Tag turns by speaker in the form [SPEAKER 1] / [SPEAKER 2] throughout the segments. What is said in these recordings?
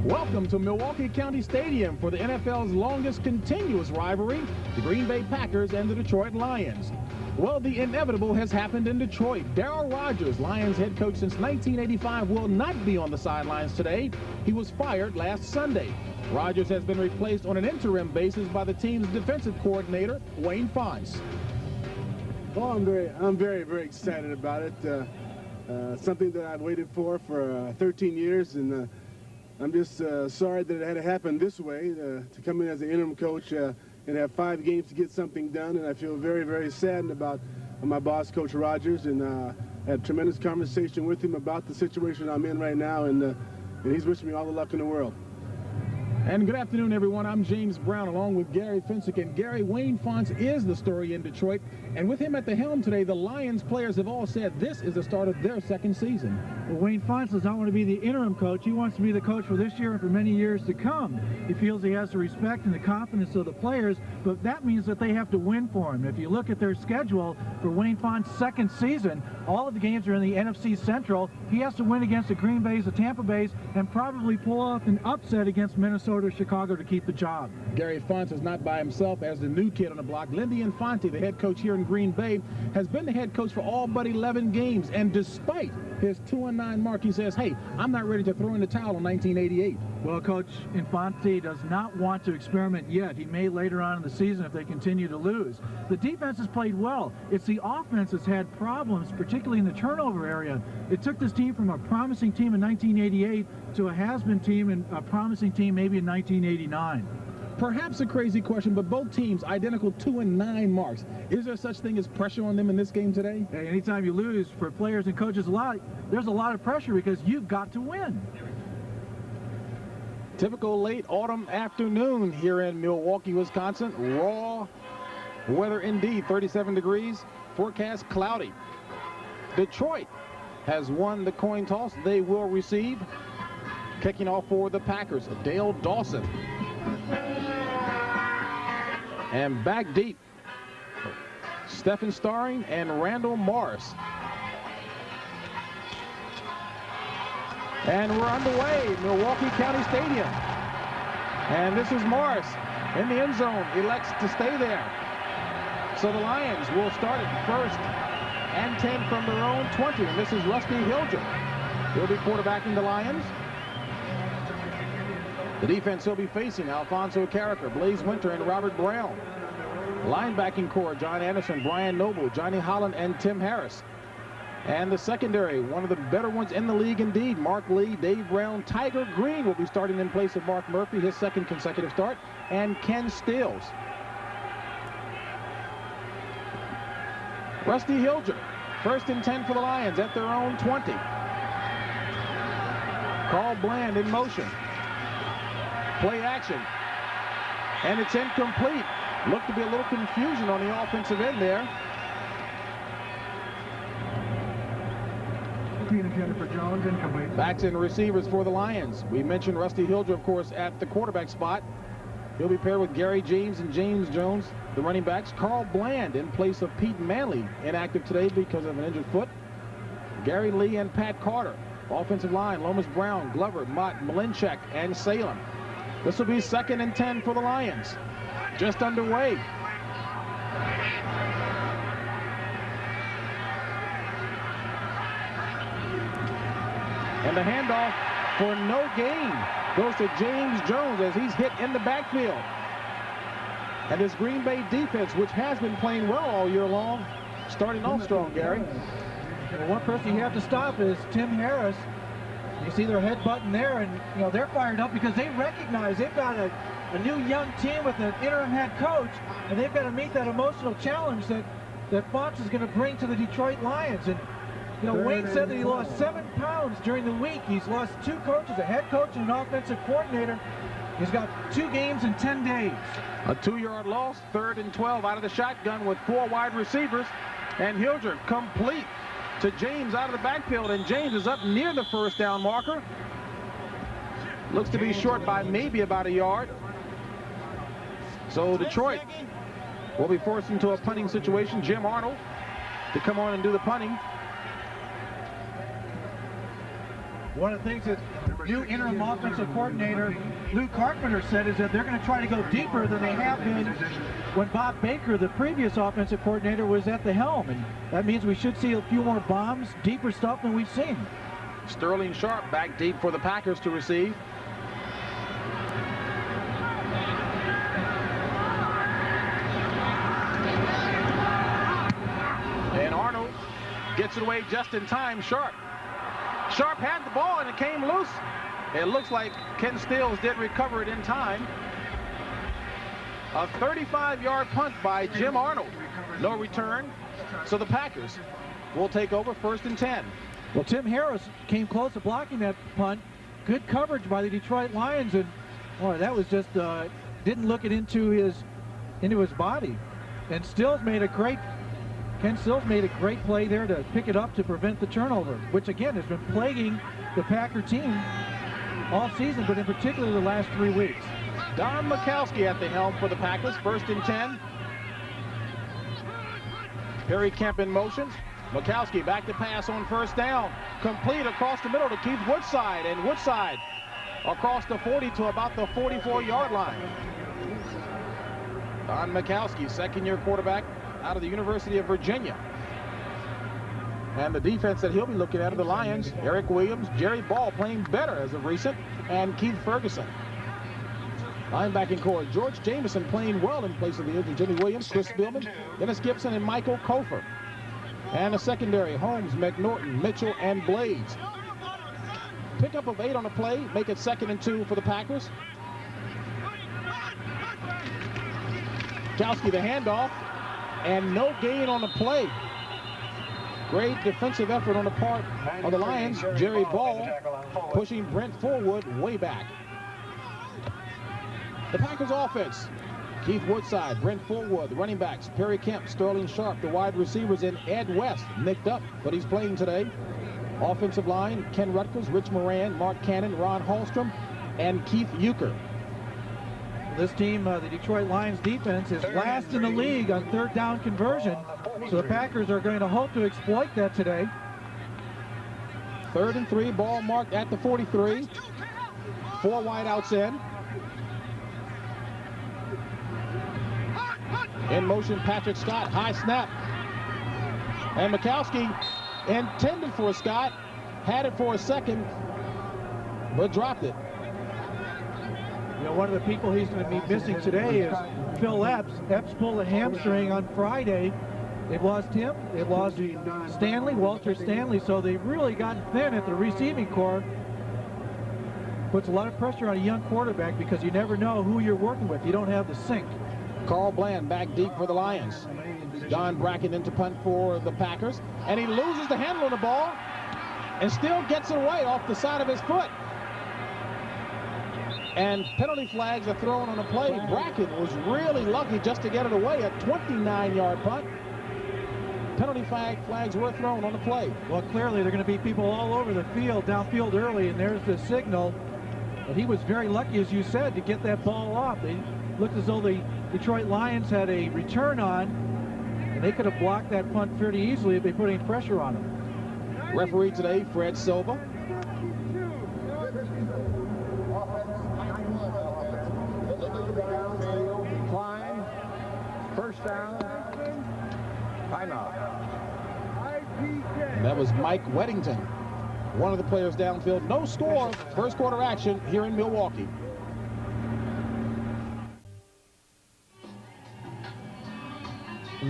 [SPEAKER 1] Welcome to Milwaukee County Stadium for the NFL's longest continuous rivalry, the Green Bay Packers and the Detroit Lions. Well, the inevitable has happened in Detroit. Darryl Rogers, Lions head coach since 1985, will not be on the sidelines today. He was fired last Sunday. Rogers has been replaced on an interim basis by the team's defensive coordinator, Wayne Fontes.
[SPEAKER 2] Well, I'm very, very excited about it. Something that I've waited for 13 years, and I'm just sorry that it had to happen this way, to come in as an interim coach and have 5 games to get something done. And I feel very, very saddened about my boss, Coach Rogers, and I had a tremendous conversation with him about the situation I'm in right now, and he's wishing me all the luck in the world.
[SPEAKER 1] And good afternoon, everyone. I'm James Brown, along with Gary Fencik. And Gary, Wayne Fontes is the story in Detroit. And with him at the helm today, the Lions players have all said this is the start of their second season.
[SPEAKER 3] Well, Wayne Fontes does not want to be the interim coach. He wants to be the coach for this year and for many years to come. He feels he has the respect and the confidence of the players, but that means that they have to win for him. If you look at their schedule for Wayne Fontes' second season, all of the games are in the NFC Central. He has to win against the Green Bays, the Tampa Bays, and probably pull off an upset against Minnesota or Chicago to keep the job.
[SPEAKER 1] Gary Fontes is not by himself as the new kid on the block. Lindy Infante, the head coach here in Green Bay, has been the head coach for all but 11 games. And despite his 2-9 mark, he says, hey, I'm not ready to throw in the towel in 1988.
[SPEAKER 3] Well, Coach Infante does not want to experiment yet. He may later on in the season if they continue to lose. The defense has played well. It's the offense that's had problems, particularly in the turnover area. It took this team from a promising team in 1988 to a has-been team and a promising team maybe in 1989.
[SPEAKER 1] Perhaps a crazy question, but both teams identical 2-9 marks. Is there such thing as pressure on them in this game today?
[SPEAKER 3] Hey, anytime you lose, for players and coaches, there's a lot of pressure because you've got to win.
[SPEAKER 1] Typical late autumn afternoon here in Milwaukee, Wisconsin. Raw weather indeed, 37 degrees. Forecast cloudy. Detroit has won the coin toss. They will receive. Kicking off for the Packers, Dale Dawson. And back deep, Stephen Starring and Randall Morris. And we're underway, Milwaukee County Stadium. And this is Morris in the end zone, elects to stay there. So the Lions will start at 1st and 10 from their own 20. And this is Rusty Hilger. He'll be quarterbacking the Lions. The defense he'll be facing, Alfonso Carricker, Blaze Winter, and Robert Brown. Linebacking core, John Anderson, Brian Noble, Johnny Holland, and Tim Harris. And the secondary, one of the better ones in the league indeed, Mark Lee, Dave Brown, Tiger Green will be starting in place of Mark Murphy, his second consecutive start, and Ken Stills. Rusty Hilger, 1st and 10 for the Lions at their own 20. Carl Bland in motion. Play action. And it's incomplete. Looked to be a little confusion on the offensive end there.
[SPEAKER 3] Jennifer Jones, incomplete.
[SPEAKER 1] Backs and receivers for the Lions. We mentioned Rusty Hilger, of course, at the quarterback spot. He'll be paired with Gary James and James Jones, the running backs. Carl Bland in place of Pete Manley, inactive today because of an injured foot. Gary Lee and Pat Carter. Offensive line, Lomas Brown, Glover, Mott, Malinchak, and Salem. This will be 2nd and 10 for the Lions. Just underway. And the handoff for no gain goes to James Jones as he's hit in the backfield. And this Green Bay defense, which has been playing well all year long, starting off strong, Gary.
[SPEAKER 3] Well, one person you have to stop is Tim Harris. You see their head button there, and you know they're fired up because they recognize they've got a new young team with an interim head coach, and they've got to meet that emotional challenge that Fontes is going to bring to the Detroit Lions. And you know, Wayne said that he lost 7 pounds during the week. He's lost 2 coaches, a head coach and an offensive coordinator. He's got 2 games in 10 days.
[SPEAKER 1] A 2-yard loss, 3rd and 12 out of the shotgun with 4 wide receivers, and Hilger complete to James out of the backfield, and James is up near the 1st down marker. Looks to be short by maybe about a yard. So Detroit will be forced into a punting situation. Jim Arnold to come on and do the punting.
[SPEAKER 3] One of the things that new interim offensive coordinator, Lou Carpenter, said is that they're going to try to go deeper than they have been when Bob Baker, the previous offensive coordinator, was at the helm. And that means we should see a few more bombs, deeper stuff than we've seen.
[SPEAKER 1] Sterling Sharp back deep for the Packers to receive. And Arnold gets it away just in time. Sharp had the ball and it came loose. It looks like Ken Stills did recover it in time. A 35-yard punt by Jim Arnold. No return. So the Packers will take over 1st and 10.
[SPEAKER 3] Well, Tim Harris came close to blocking that punt. Good coverage by the Detroit Lions, and boy, that was just didn't look it into his body. And Ken Stills made a great play there to pick it up to prevent the turnover, which again has been plaguing the Packer team all season, but in particular the last 3 weeks.
[SPEAKER 1] Don Majkowski at the helm for the Packers, 1st and 10. Perry Kemp in motion. Majkowski back to pass on 1st down. Complete across the middle to Keith Woodside, and Woodside across the 40 to about the 44-yard line. Don Majkowski, 2nd-year quarterback out of the University of Virginia. And the defense that he'll be looking at are the Lions. Eric Williams, Jerry Ball playing better as of recent, and Keith Ferguson. Linebacking core, George Jameson playing well in place of the injured Jimmy Williams, Chris Billman, Dennis Gibson, and Michael Kofer. And the secondary, Holmes, McNorton, Mitchell, and Blades. Pickup of 8 on the play, make it 2nd and 2 for the Packers. Majkowski the handoff, and no gain on the play. Great defensive effort on the part of the Lions. Jerry Ball pushing Brent Forwood way back. The Packers offense, Keith Woodside, Brent Forwood, the running backs, Perry Kemp, Sterling Sharp, the wide receivers, and Ed West, nicked up, but he's playing today. Offensive line, Ken Rutgers, Rich Moran, Mark Cannon, Ron Hallstrom, and Keith Euchre.
[SPEAKER 3] This team, the Detroit Lions defense, is last in the league on 3rd down conversion, so the Packers are going to hope to exploit that today.
[SPEAKER 1] 3rd and 3, ball marked at the 43. 4 wideouts in. In motion, Patrick Scott, high snap. And Majkowski intended for Scott, had it for a second, but dropped it.
[SPEAKER 3] You know, one of the people he's going to be missing today is Phil Epps. Epps pulled a hamstring on Friday. They've lost him. They've lost Walter Stanley, so they've really gotten thin at the receiving corps. Puts a lot of pressure on a young quarterback because you never know who you're working with. You don't have the sync.
[SPEAKER 1] Carl Bland back deep for the Lions. Don Bracken into punt for the Packers. And he loses the handle on the ball and still gets it away off the side of his foot. And penalty flags are thrown on the play. Bracken was really lucky just to get it away. A 29-yard punt. Penalty flags were thrown on the play.
[SPEAKER 3] Well, clearly there are going to be people all over the field, downfield early, and there's the signal. But he was very lucky, as you said, to get that ball off. They looked as though the Detroit Lions had a return on, and they could have blocked that punt pretty easily if they put any pressure on him.
[SPEAKER 1] Referee today, Fred Silva.
[SPEAKER 4] Klein, 1st down, timeout.
[SPEAKER 1] And that was Mike Weddington, one of the players downfield. No score, 1st quarter action here in Milwaukee.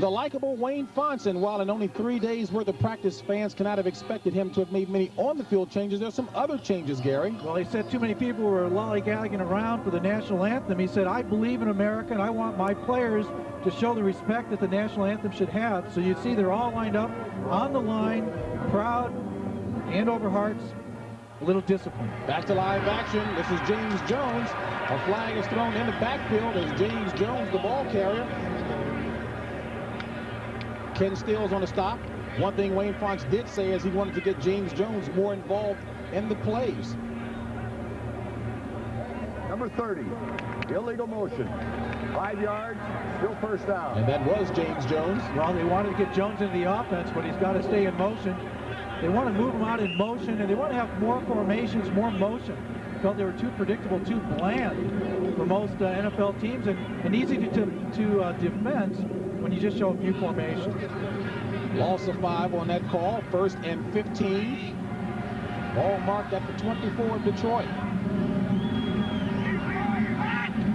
[SPEAKER 1] The likable Wayne Fonson, while in only 3 days worth of practice, fans cannot have expected him to have made many on-the-field changes. There's some other changes, Gary.
[SPEAKER 3] Well, he said too many people were lollygagging around for the national anthem. He said, I believe in America, and I want my players to show the respect that the national anthem should have. So you see they're all lined up on the line, proud, hand over hearts, a little discipline.
[SPEAKER 1] Back to live action. This is James Jones. A flag is thrown in the backfield as James Jones, the ball carrier. Ken Stills on the stop. One thing Wayne Fonts did say is he wanted to get James Jones more involved in the plays.
[SPEAKER 4] Number 30, illegal motion. 5 yards, still 1st down.
[SPEAKER 1] And that was James Jones.
[SPEAKER 3] Well, they wanted to get Jones into the offense, but he's got to stay in motion. They want to move them out in motion, and they want to have more formations, more motion. Felt they were too predictable, too bland for most NFL teams, and easy to defend when you just show a few formations.
[SPEAKER 1] Loss of 5 on that call. 1st and 15. Ball marked at the 24 of Detroit.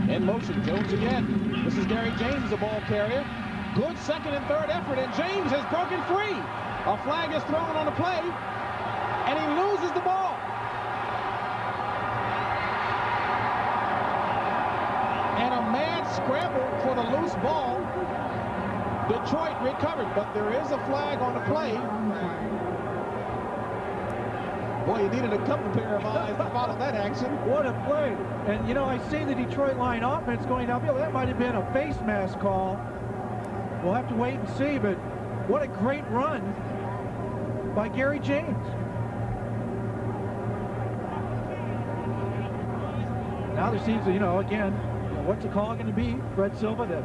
[SPEAKER 1] In motion, Jones again. This is Gary James, the ball carrier. Good 2nd and 3rd effort, and James has broken free. A flag is thrown on the play, and he loses the ball. And a mad scramble for the loose ball. Detroit recovered, but there is a flag on the play. Boy, you needed a couple pair of eyes to follow that action.
[SPEAKER 3] What a play. And, you know, I see the Detroit line offense going downfield. That might have been a face mask call. We'll have to wait and see, but what a great run by Gary James. Now there seems to, you know, again, what's the call going to be? Fred Silva, the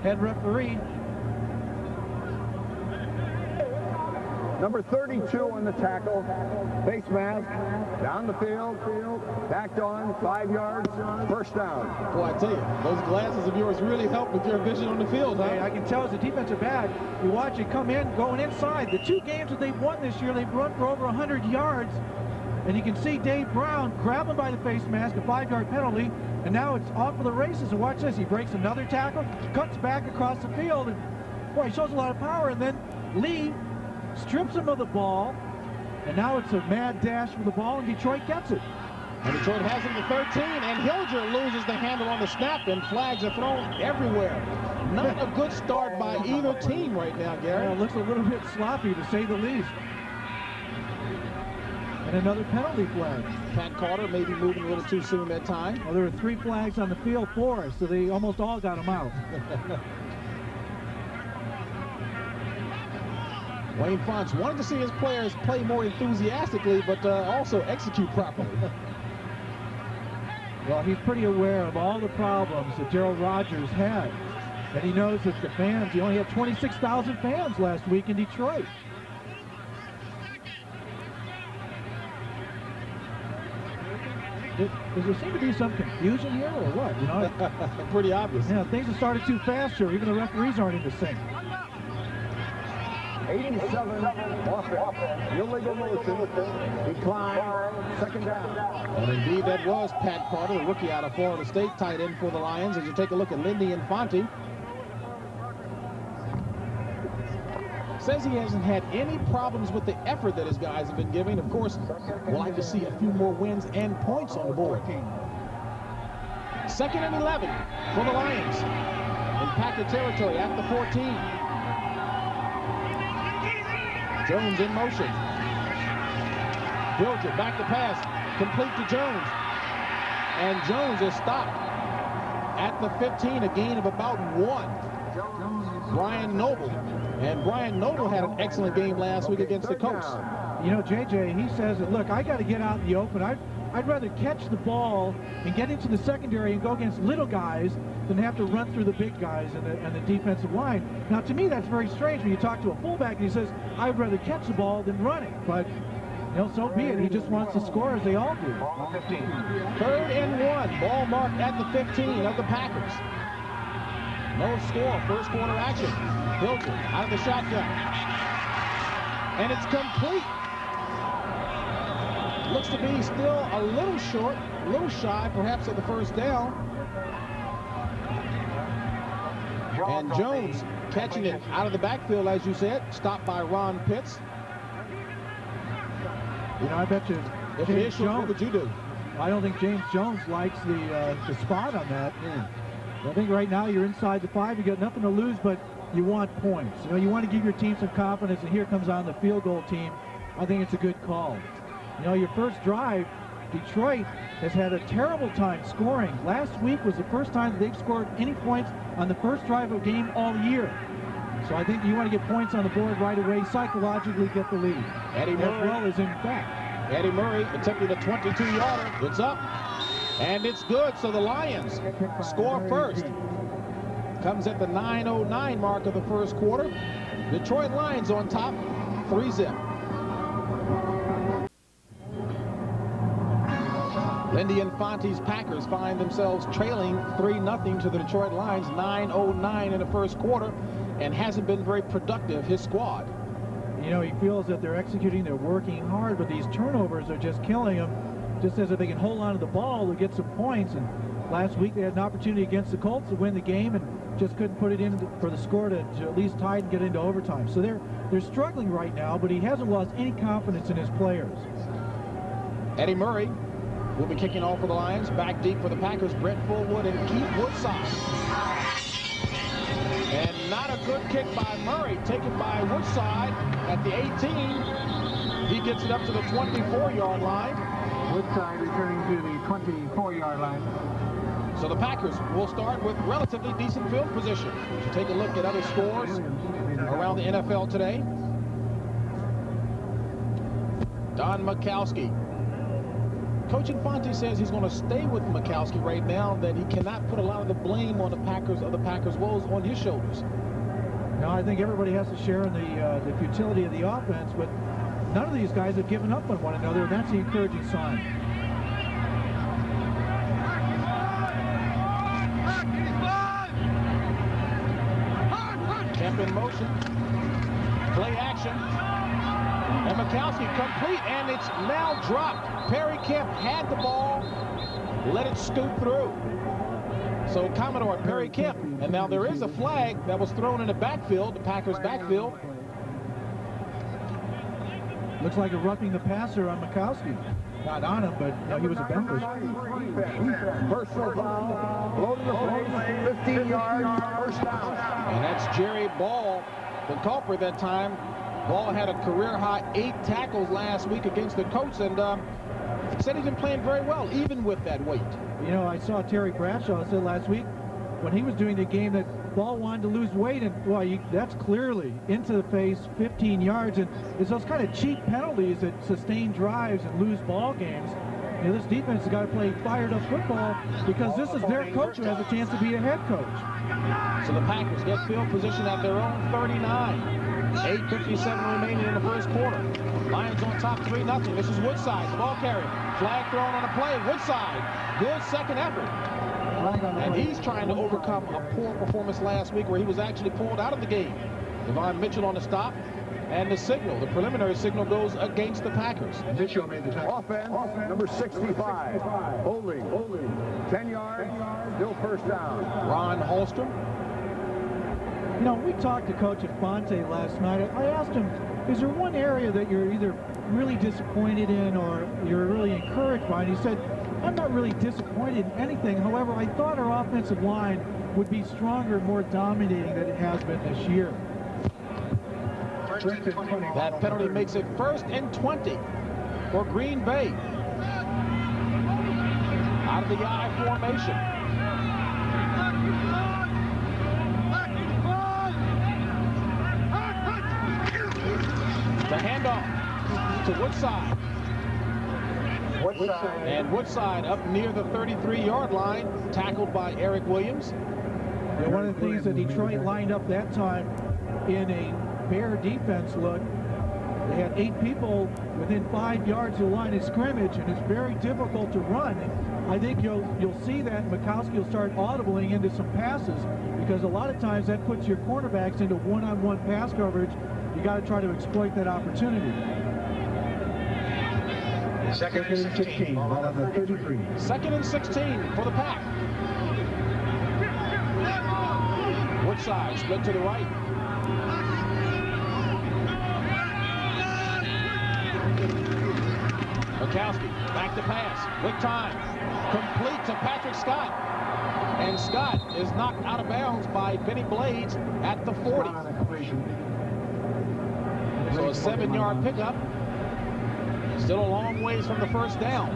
[SPEAKER 3] head referee.
[SPEAKER 4] Number 32 on the tackle, face mask, down the field, backed on, 5 yards, 1st down.
[SPEAKER 1] Boy, I tell you, those glasses of yours really help with your vision on the field, huh?
[SPEAKER 3] Hey, I can tell as a defensive back, you watch it come in, going inside. The 2 games that they've won this year, they've run for over 100 yards. And you can see Dave Brown grab him by the face mask, a 5-yard penalty, and now it's off for the races. And watch this, he breaks another tackle, cuts back across the field, and boy, he shows a lot of power, and then Lee strips him of the ball, and now it's a mad dash for the ball, and Detroit gets it.
[SPEAKER 1] And Detroit has him to 13, and Hilger loses the handle on the snap, and flags are thrown everywhere. Not a good start by either team right now, Gary.
[SPEAKER 3] Yeah, it looks a little bit sloppy, to say the least. And another penalty flag.
[SPEAKER 1] Pat Carter maybe moving a little too soon that time.
[SPEAKER 3] Well, there were 3 flags on the field for us, so they almost all got him out.
[SPEAKER 1] Wayne Fonts wanted to see his players play more enthusiastically, but also execute properly.
[SPEAKER 3] Well, he's pretty aware of all the problems that Darryl Rogers had. And he knows that the fans, he only had 26,000 fans last week in Detroit. Does there seem to be some confusion here or what? You know,
[SPEAKER 1] pretty obvious.
[SPEAKER 3] Yeah, things have started too fast here. Even the referees aren't in sync.
[SPEAKER 4] 87 offense, illegal motion, decline, 2nd down.
[SPEAKER 1] And indeed that was Pat Carter, the rookie out of Florida State, tight end for the Lions. As you take a look at Lindy Infante, says he hasn't had any problems with the effort that his guys have been giving. Of course, we'll like to see a few more wins and points on the board. 2nd and 11 for the Lions in Packer territory at the 14. Jones in motion. Hilger back to pass, complete to Jones. And Jones is stopped at the 15, a gain of about 1. Brian Noble. And Brian Noble had an excellent game last week against the Colts.
[SPEAKER 3] You know, JJ, he says that, look, I got to get out in the open. I'd rather catch the ball and get into the secondary and go against little guys than have to run through the big guys and the defensive line. Now, to me, that's very strange when you talk to a fullback and he says, I'd rather catch the ball than run it. But, you know, so be it. He just wants to score as they all do.
[SPEAKER 1] 3rd and 1. Ball marked at the 15 of the Packers. No score. 1st quarter action. Hilger out of the shotgun. And it's complete. Looks to be still a little short, a little shy perhaps of the 1st down. And Jones catching it out of the backfield, as you said, stopped by Ron Pitts.
[SPEAKER 3] You know, I bet you
[SPEAKER 1] If it is short, what would you do?
[SPEAKER 3] I don't think James Jones likes the spot on that. I think right now you're inside the 5. You got nothing to lose, but you want points. You know, you want to give your team some confidence, and here comes on the field goal team. I think it's a good call. You know, your first drive, Detroit has had a terrible time scoring. Last week was the first time that they've scored any points on the first drive of a game all year. So I think you want to get points on the board right away, psychologically get the lead.
[SPEAKER 1] Eddie Murray,
[SPEAKER 3] as well as in fact.
[SPEAKER 1] Eddie Murray attempting a 22-yarder. It's up, and it's good. So the Lions score first. Comes at the 9:09 mark of the 1st quarter. Detroit Lions on top, 3-zip. Lindy Infante's Packers find themselves trailing 3-0 to the Detroit Lions, 9:09 in the first quarter, and hasn't been very productive, his squad.
[SPEAKER 3] You know, he feels that they're executing, they're working hard, but these turnovers are just killing him, just as if they can hold on to the ball to get some points. And last week they had an opportunity against the Colts to win the game and just couldn't put it in for the score to at least tie and get into overtime. So they're struggling right now, but he hasn't lost any confidence in his players.
[SPEAKER 1] Eddie Murray will be kicking off for the Lions. Back deep for the Packers, Brett Fullwood and Keith Woodside. And not a good kick by Murray, taken by Woodside at the 18. He gets it up to the 24-yard line.
[SPEAKER 5] Woodside returning to the 24-yard line.
[SPEAKER 1] So the Packers will start with relatively decent field position. To take a look at other scores around the NFL today. Don Majkowski. Coach Infante says he's going to stay with Majkowski right now, that he cannot put a lot of the blame on the Packers woes on his shoulders.
[SPEAKER 3] Now, I think everybody has to share in the futility of the offense, but none of these guys have given up on one another, and that's the encouraging sign.
[SPEAKER 1] Kemp in motion. Play action. And Majkowski complete, and it's now dropped. Perry Kemp had the ball, let it scoot through. So Commodore Perry Kemp, and now there is a flag that was thrown in the backfield, the Packers backfield.
[SPEAKER 3] Looks like a roughing the passer on Majkowski. Not on him, but he was a bench.
[SPEAKER 4] Personal foul, low to the face, 15 yards, first down.
[SPEAKER 1] And that's Jerry Ball, the culprit that time. Ball had a career-high 8 tackles last week against the Colts, and said he's been playing very well, even with that weight.
[SPEAKER 3] You know, I saw Terry Bradshaw said last week when he was doing the game that Ball wanted to lose weight, and boy, that's clearly into the face, 15 yards, and it's those kind of cheap penalties that sustain drives and lose ball games. You know, this defense has got to play fired-up football because this is their coach who has a chance to be a head coach.
[SPEAKER 1] So the Packers get field position at their own 39. 8:57 remaining in the first quarter. Lions on top 3-0. This is Woodside, the ball carrier. Flag thrown on a play. Woodside, good second effort. And he's trying to overcome a poor performance last week where he was actually pulled out of the game. Devon Mitchell on the stop. And the signal, the preliminary signal, goes against the Packers.
[SPEAKER 5] Mitchell made the tackle.
[SPEAKER 4] Offense, number 65. Holding. 10 yards, still first down.
[SPEAKER 1] Ron Holstrom.
[SPEAKER 3] You know, we talked to Coach Infante last night. I asked him, is there one area that you're either really disappointed in or you're really encouraged by? And he said, I'm not really disappointed in anything. However, I thought our offensive line would be stronger and more dominating than it has been this year.
[SPEAKER 1] That penalty makes it 1st and 20 for Green Bay. Out of the I formation. The handoff to Woodside. And Woodside up near the 33-yard line, tackled by Eric Williams.
[SPEAKER 3] Yeah, one of the things that Detroit lined up that time in a Bear defense look, they had 8 people within 5 yards of the line of scrimmage, and it's very difficult to run. And I think you'll see that Majkowski will start audibling into some passes because a lot of times that puts your cornerbacks into one-on-one pass coverage. You got to try to exploit that opportunity.
[SPEAKER 5] Second and 16, ball on the 33.
[SPEAKER 1] 2nd and 16 for the Pack. Woodside split to the right. Majkowski back to pass with time. Complete to Patrick Scott. And Scott is knocked out of bounds by Benny Blades at the 40. So a 7-yard pickup. Still a long ways from the first down.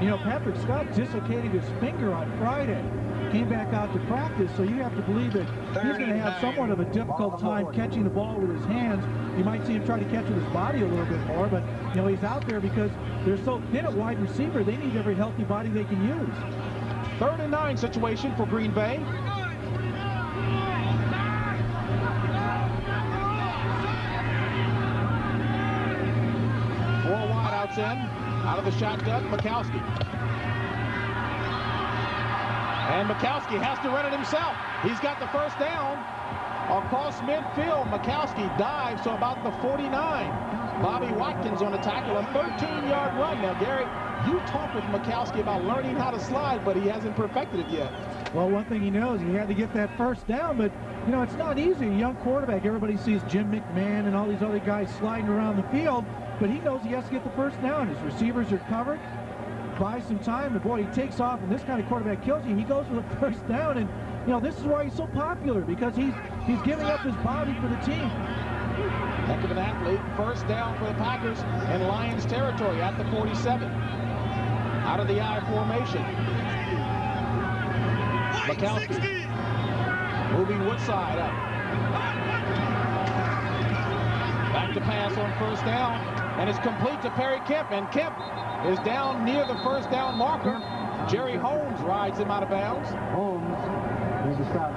[SPEAKER 3] You know, Patrick Scott dislocated his finger on Friday. Came back out to practice, so you have to believe that he's going to have somewhat of a difficult time catching the ball with his hands. You might see him try to catch with his body a little bit more, but, you know, he's out there because they're so thin at wide receiver, they need every healthy body they can use.
[SPEAKER 1] 3rd and 9 situation for Green Bay. Four wide outs in. Out of the shotgun, Majkowski. And Majkowski has to run it himself. He's got the first down. Across midfield, Majkowski dives to about the 49. Bobby Watkins on the tackle, a 13-yard run. Now, Gary, you talked with Majkowski about learning how to slide, but he hasn't perfected it yet.
[SPEAKER 3] Well, one thing he knows, he had to get that first down, but, you know, it's not easy. A young quarterback, everybody sees Jim McMahon and all these other guys sliding around the field, but he knows he has to get the first down. His receivers are covered. Buy some time, and boy, he takes off, and this kind of quarterback kills you. He goes for the first down, and, you know, this is why he's so popular, because he's giving up his body for the team.
[SPEAKER 1] Heck of an athlete. First down for the Packers in Lions territory at the 47. Out of the I formation. Majkowski moving Woodside up. Back to pass on first down, and it's complete to Perry Kemp, and Kemp is down near the first down marker. Jerry Holmes rides him out of bounds.
[SPEAKER 5] Holmes needs to stop.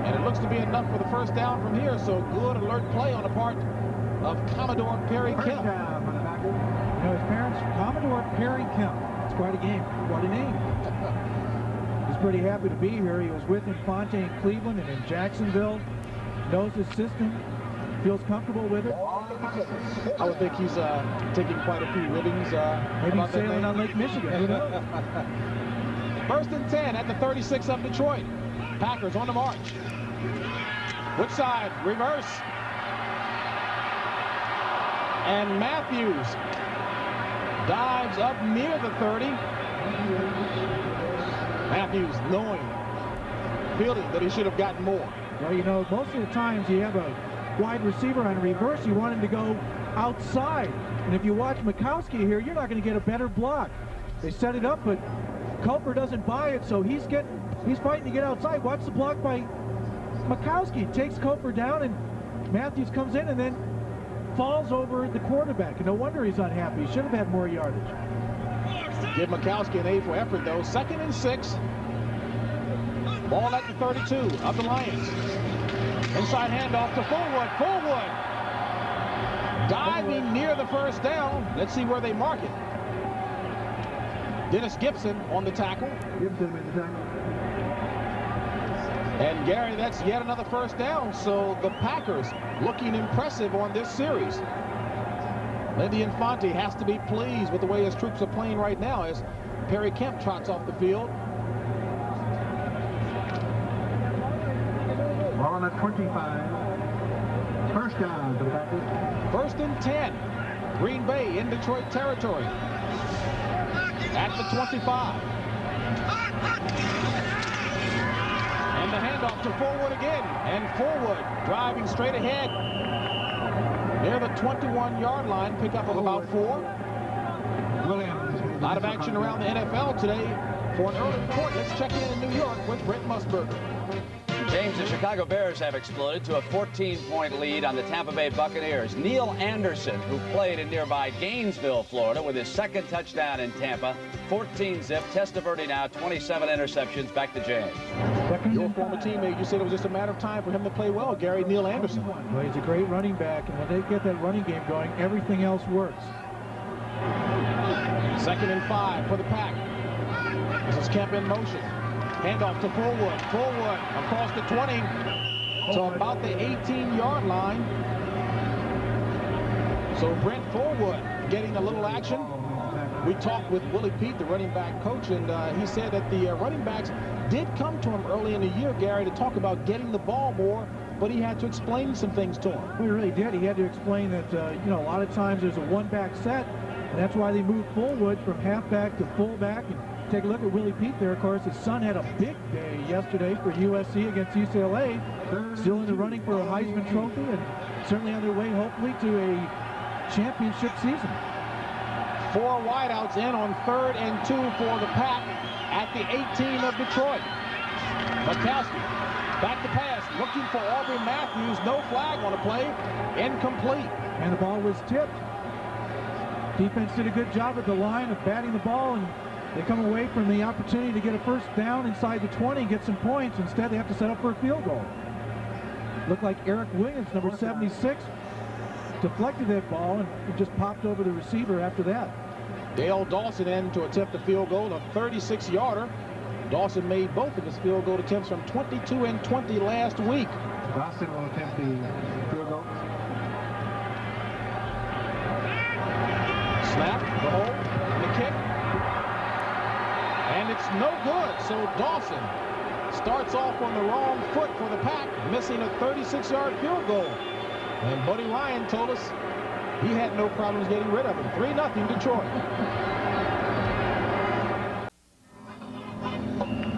[SPEAKER 1] And it looks to be enough for the first down from here, so good alert play on the part of Commodore Perry
[SPEAKER 5] First
[SPEAKER 1] Kemp.
[SPEAKER 5] down for the Packers.
[SPEAKER 3] You know, his parents, Commodore Perry Kemp. It's quite a game, quite a name. He's pretty happy to be here. He was with Infante in Cleveland and in Jacksonville. Knows his system, feels comfortable with it.
[SPEAKER 1] I would think he's taking quite a few ribbons.
[SPEAKER 3] Maybe he's sailing on Lake Michigan. Who knows?
[SPEAKER 1] First and 10 at the 36 of Detroit. Packers on the march. Which side? Reverse. And Matthews dives up near the 30. Matthews knowing, feeling that he should have gotten more.
[SPEAKER 3] Well, you know, most of the times you have a wide receiver on a reverse, you want him to go outside. And if you watch Majkowski here, you're not going to get a better block. They set it up, but Culper doesn't buy it, so he's fighting to get outside. Watch the block by Majkowski. Takes Culper down, and Matthews comes in and then falls over the quarterback. And no wonder he's unhappy. He should have had more yardage.
[SPEAKER 1] Give Majkowski an A for effort, though. 2nd and 6. Ball at the 32 of the Lions. Inside handoff to Fullwood. Fullwood diving near the first down. Let's see where they mark it. Dennis Gibson on the tackle.
[SPEAKER 5] Gibson made the tackle.
[SPEAKER 1] And Gary, that's yet another first down. So the Packers looking impressive on this series. Lindy Infante has to be pleased with the way his troops are playing right now as Perry Kemp trots off the field.
[SPEAKER 5] Ball on the 25. First down for the Packers.
[SPEAKER 1] 1st and 10. Green Bay in Detroit territory. At the 25. And the handoff to Fullwood again. And Fullwood driving straight ahead. Near the 21-yard line, pickup of about 4.
[SPEAKER 5] Williams.
[SPEAKER 1] A lot of action around the NFL today. For an early report, let's check in New York with Brent Musburger.
[SPEAKER 6] James, the Chicago Bears have exploded to a 14-point lead on the Tampa Bay Buccaneers. Neil Anderson, who played in nearby Gainesville, Florida, with his 2nd touchdown in Tampa. 14-zip. Testaverde now 27 interceptions. Back to James.
[SPEAKER 1] Your former teammate, you said it was just a matter of time for him to play well, Gary. Neil Anderson.
[SPEAKER 3] Well, he's a great running back, and when they get that running game going, everything else works.
[SPEAKER 1] 2nd and 5 for the Pack. This is Kemp in motion. Handoff to Fullwood. Fullwood across the 20 to about the 18-yard line. So Brent Fullwood getting a little action. We talked with Willie Pete, the running back coach, and he said that the running backs did come to him early in the year, Gary, to talk about getting the ball more, but he had to explain some things to him.
[SPEAKER 3] Well, he really did. He had to explain that, you know, a lot of times there's a one-back set, and that's why they moved Fullwood from halfback to fullback. And take a look at Willie Pete there. Of course, his son had a big day yesterday for USC against UCLA. Still in the running for a Heisman Trophy, and certainly on their way, hopefully, to a championship season.
[SPEAKER 1] 4 wideouts in on 3rd and 2 for the Pack at the 18 of Detroit. Majkowski back to pass, looking for Aubrey Matthews. No flag on the play. Incomplete.
[SPEAKER 3] And the ball was tipped. Defense did a good job at the line of batting the ball, and they come away from the opportunity to get a first down inside the 20 and get some points. Instead, they have to set up for a field goal. Looked like Eric Williams, number 76, deflected that ball, and it just popped over the receiver after that.
[SPEAKER 1] Dale Dawson in to attempt the field goal, a 36-yarder. Dawson made both of his field goal attempts from 22 and 20 last week.
[SPEAKER 5] Dawson will attempt the field goal.
[SPEAKER 1] Snap, the hole, and the kick. And it's no good. So Dawson starts off on the wrong foot for the Pack, missing a 36-yard field goal. And Buddy Ryan told us he had no problems getting rid of him. 3-0 Detroit.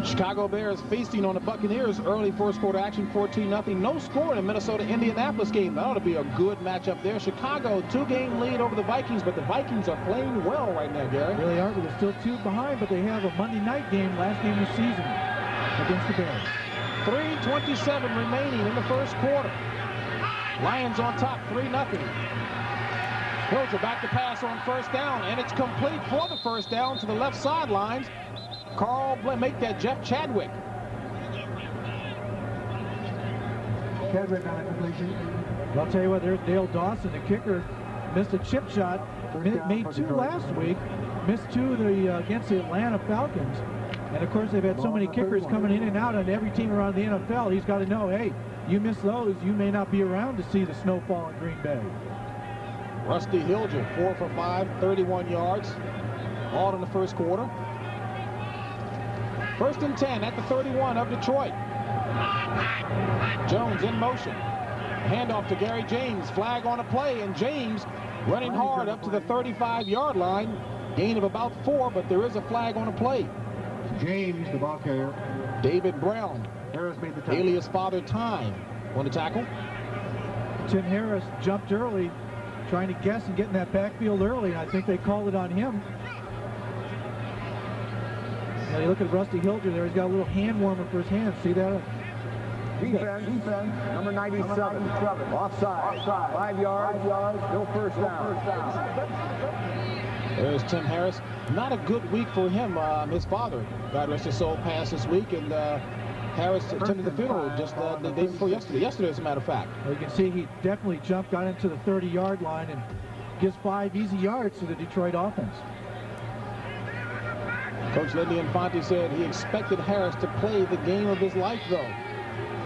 [SPEAKER 1] Chicago Bears feasting on the Buccaneers. Early first quarter action, 14-0. No score in the Minnesota-Indianapolis game. That ought to be a good matchup there. Chicago, 2-game lead over the Vikings, but the Vikings are playing well right now, Gary.
[SPEAKER 3] Really are, but they're still 2 behind, but they have a Monday night game, last game of the season, against the Bears.
[SPEAKER 1] 3:27 remaining in the first quarter. Lions on top, 3-0. Hilger back to pass on first down, and it's complete for the first down to the left sidelines. Carl Blank, make that Jeff Chadwick.
[SPEAKER 5] Chadwick on a completion.
[SPEAKER 3] I'll tell you what, there's Dale Dawson, the kicker, missed a chip shot, made 2 last week, missed 2 against the Atlanta Falcons. And of course, they've had so many kickers coming in and out on every team around the NFL. He's got to know, hey, you miss those, you may not be around to see the snowfall in Green Bay.
[SPEAKER 1] Rusty Hilger, 4 for 5, 31 yards, all in the first quarter. First and 10 at the 31 of Detroit. Jones in motion. Handoff to Gary James. Flag on a play, and James running hard up to the 35-yard line. Gain of about 4, but there is a flag on a play.
[SPEAKER 5] James, the ball carrier.
[SPEAKER 1] David Brown,
[SPEAKER 5] Harris made the tackle.
[SPEAKER 1] alias Father Time, on the tackle.
[SPEAKER 3] Tim Harris jumped early, trying to guess and get in that backfield early, and I think they called it on him. Now you look at Rusty Hilger there, he's got a little hand warmer for his hands. See that?
[SPEAKER 4] Defense, number 97. Offside. 5 yards, no first down.
[SPEAKER 1] There's Tim Harris. Not a good week for him. His father, God rest his soul, passed this week, and Harris attended the funeral just the day before yesterday, as a matter of fact.
[SPEAKER 3] Well, you can see he definitely got into the 30-yard line and gives 5 easy yards to the Detroit offense.
[SPEAKER 1] Coach Lindy Infante said he expected Harris to play the game of his life, though.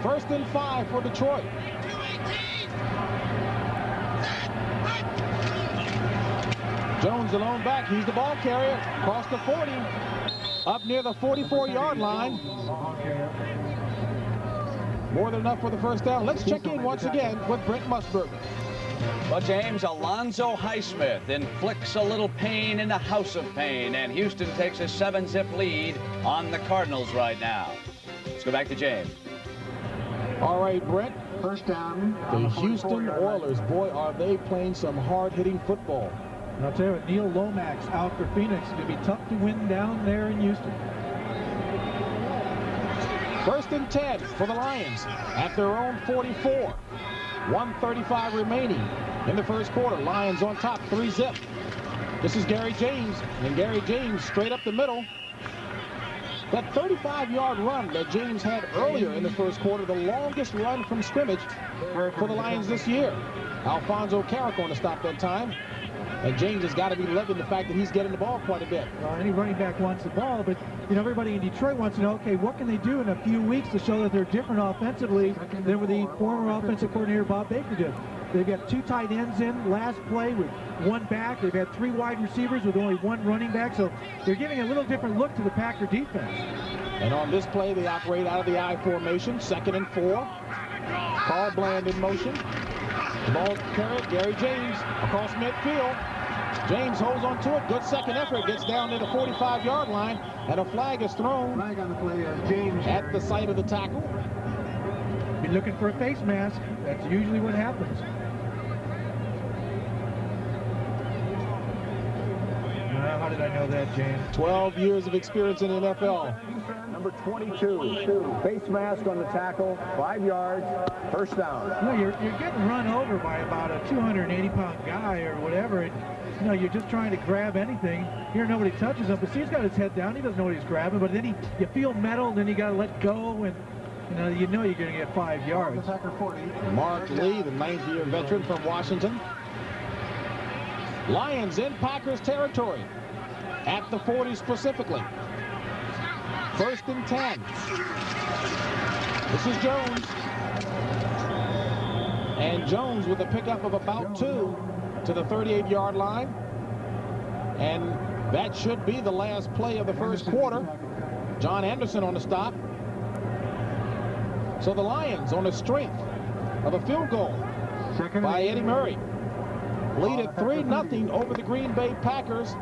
[SPEAKER 1] First and 5 for Detroit. Jones, the lone back. He's the ball carrier. Across the 40. Up near the 44-yard line. More than enough for the first down. Let's check in once again with Brent Musburger.
[SPEAKER 6] Well, James, Alonzo Highsmith inflicts a little pain in the house of pain, and Houston takes a 7-zip lead on the Cardinals right now. Let's go back to James.
[SPEAKER 1] All right, Brent.
[SPEAKER 5] First down.
[SPEAKER 1] The Houston Oilers, boy, are they playing some hard-hitting football.
[SPEAKER 3] And I'll tell you what, Neil Lomax out for Phoenix. It's going to be tough to win down there in Houston.
[SPEAKER 1] First and 10 for the Lions at their own 44. 1:35 remaining in the first quarter. Lions on top, 3-zip. This is Gary James, and Gary James straight up the middle. That 35-yard run that James had earlier in the first quarter, the longest run from scrimmage for the Lions this year. Alfonso Carrick on to stop that time. And James has got to be loving the fact that he's getting the ball quite a bit.
[SPEAKER 3] Well, any running back wants the ball, but you know, everybody in Detroit wants to know, okay, what can they do in a few weeks to show that they're different offensively than what the former offensive coordinator Bob Baker did. They've got 2 tight ends in last play with 1 back. They've had 3 wide receivers with only 1 running back, so they're giving a little different look to the Packer defense.
[SPEAKER 1] And on this play, they operate out of the I formation, 2nd and 4. Carl Bland in motion. The ball carried, Gary James across midfield. James holds on to it. Good second effort. Gets down to the 45-yard line, and a flag is thrown
[SPEAKER 5] Flag on the play, James.
[SPEAKER 1] at the site of the tackle.
[SPEAKER 3] Be looking for a face mask. That's usually what happens. How did I know that, James?
[SPEAKER 1] 12 years of experience in the NFL.
[SPEAKER 4] Number 22. Face mask on the tackle. 5 yards. First down.
[SPEAKER 3] You know, you're getting run over by about a 280-pound guy or whatever. And, you know, you're just trying to grab anything. Here, nobody touches him, but see, he's got his head down. He doesn't know what he's grabbing, but then you feel metal, and then you got to let go, and you know you're going to get 5 yards.
[SPEAKER 5] Attacker 40.
[SPEAKER 1] Mark Lee, the 9th-year veteran from Washington. Lions in Packers territory at the 40 specifically. 1st and 10. This is Jones. And Jones with a pickup of about 2 to the 38-yard line. And that should be the last play of the first quarter. John Anderson on the stop. So the Lions on the strength of a field goal by Eddie Murray lead at 3-0 over the Green Bay Packers.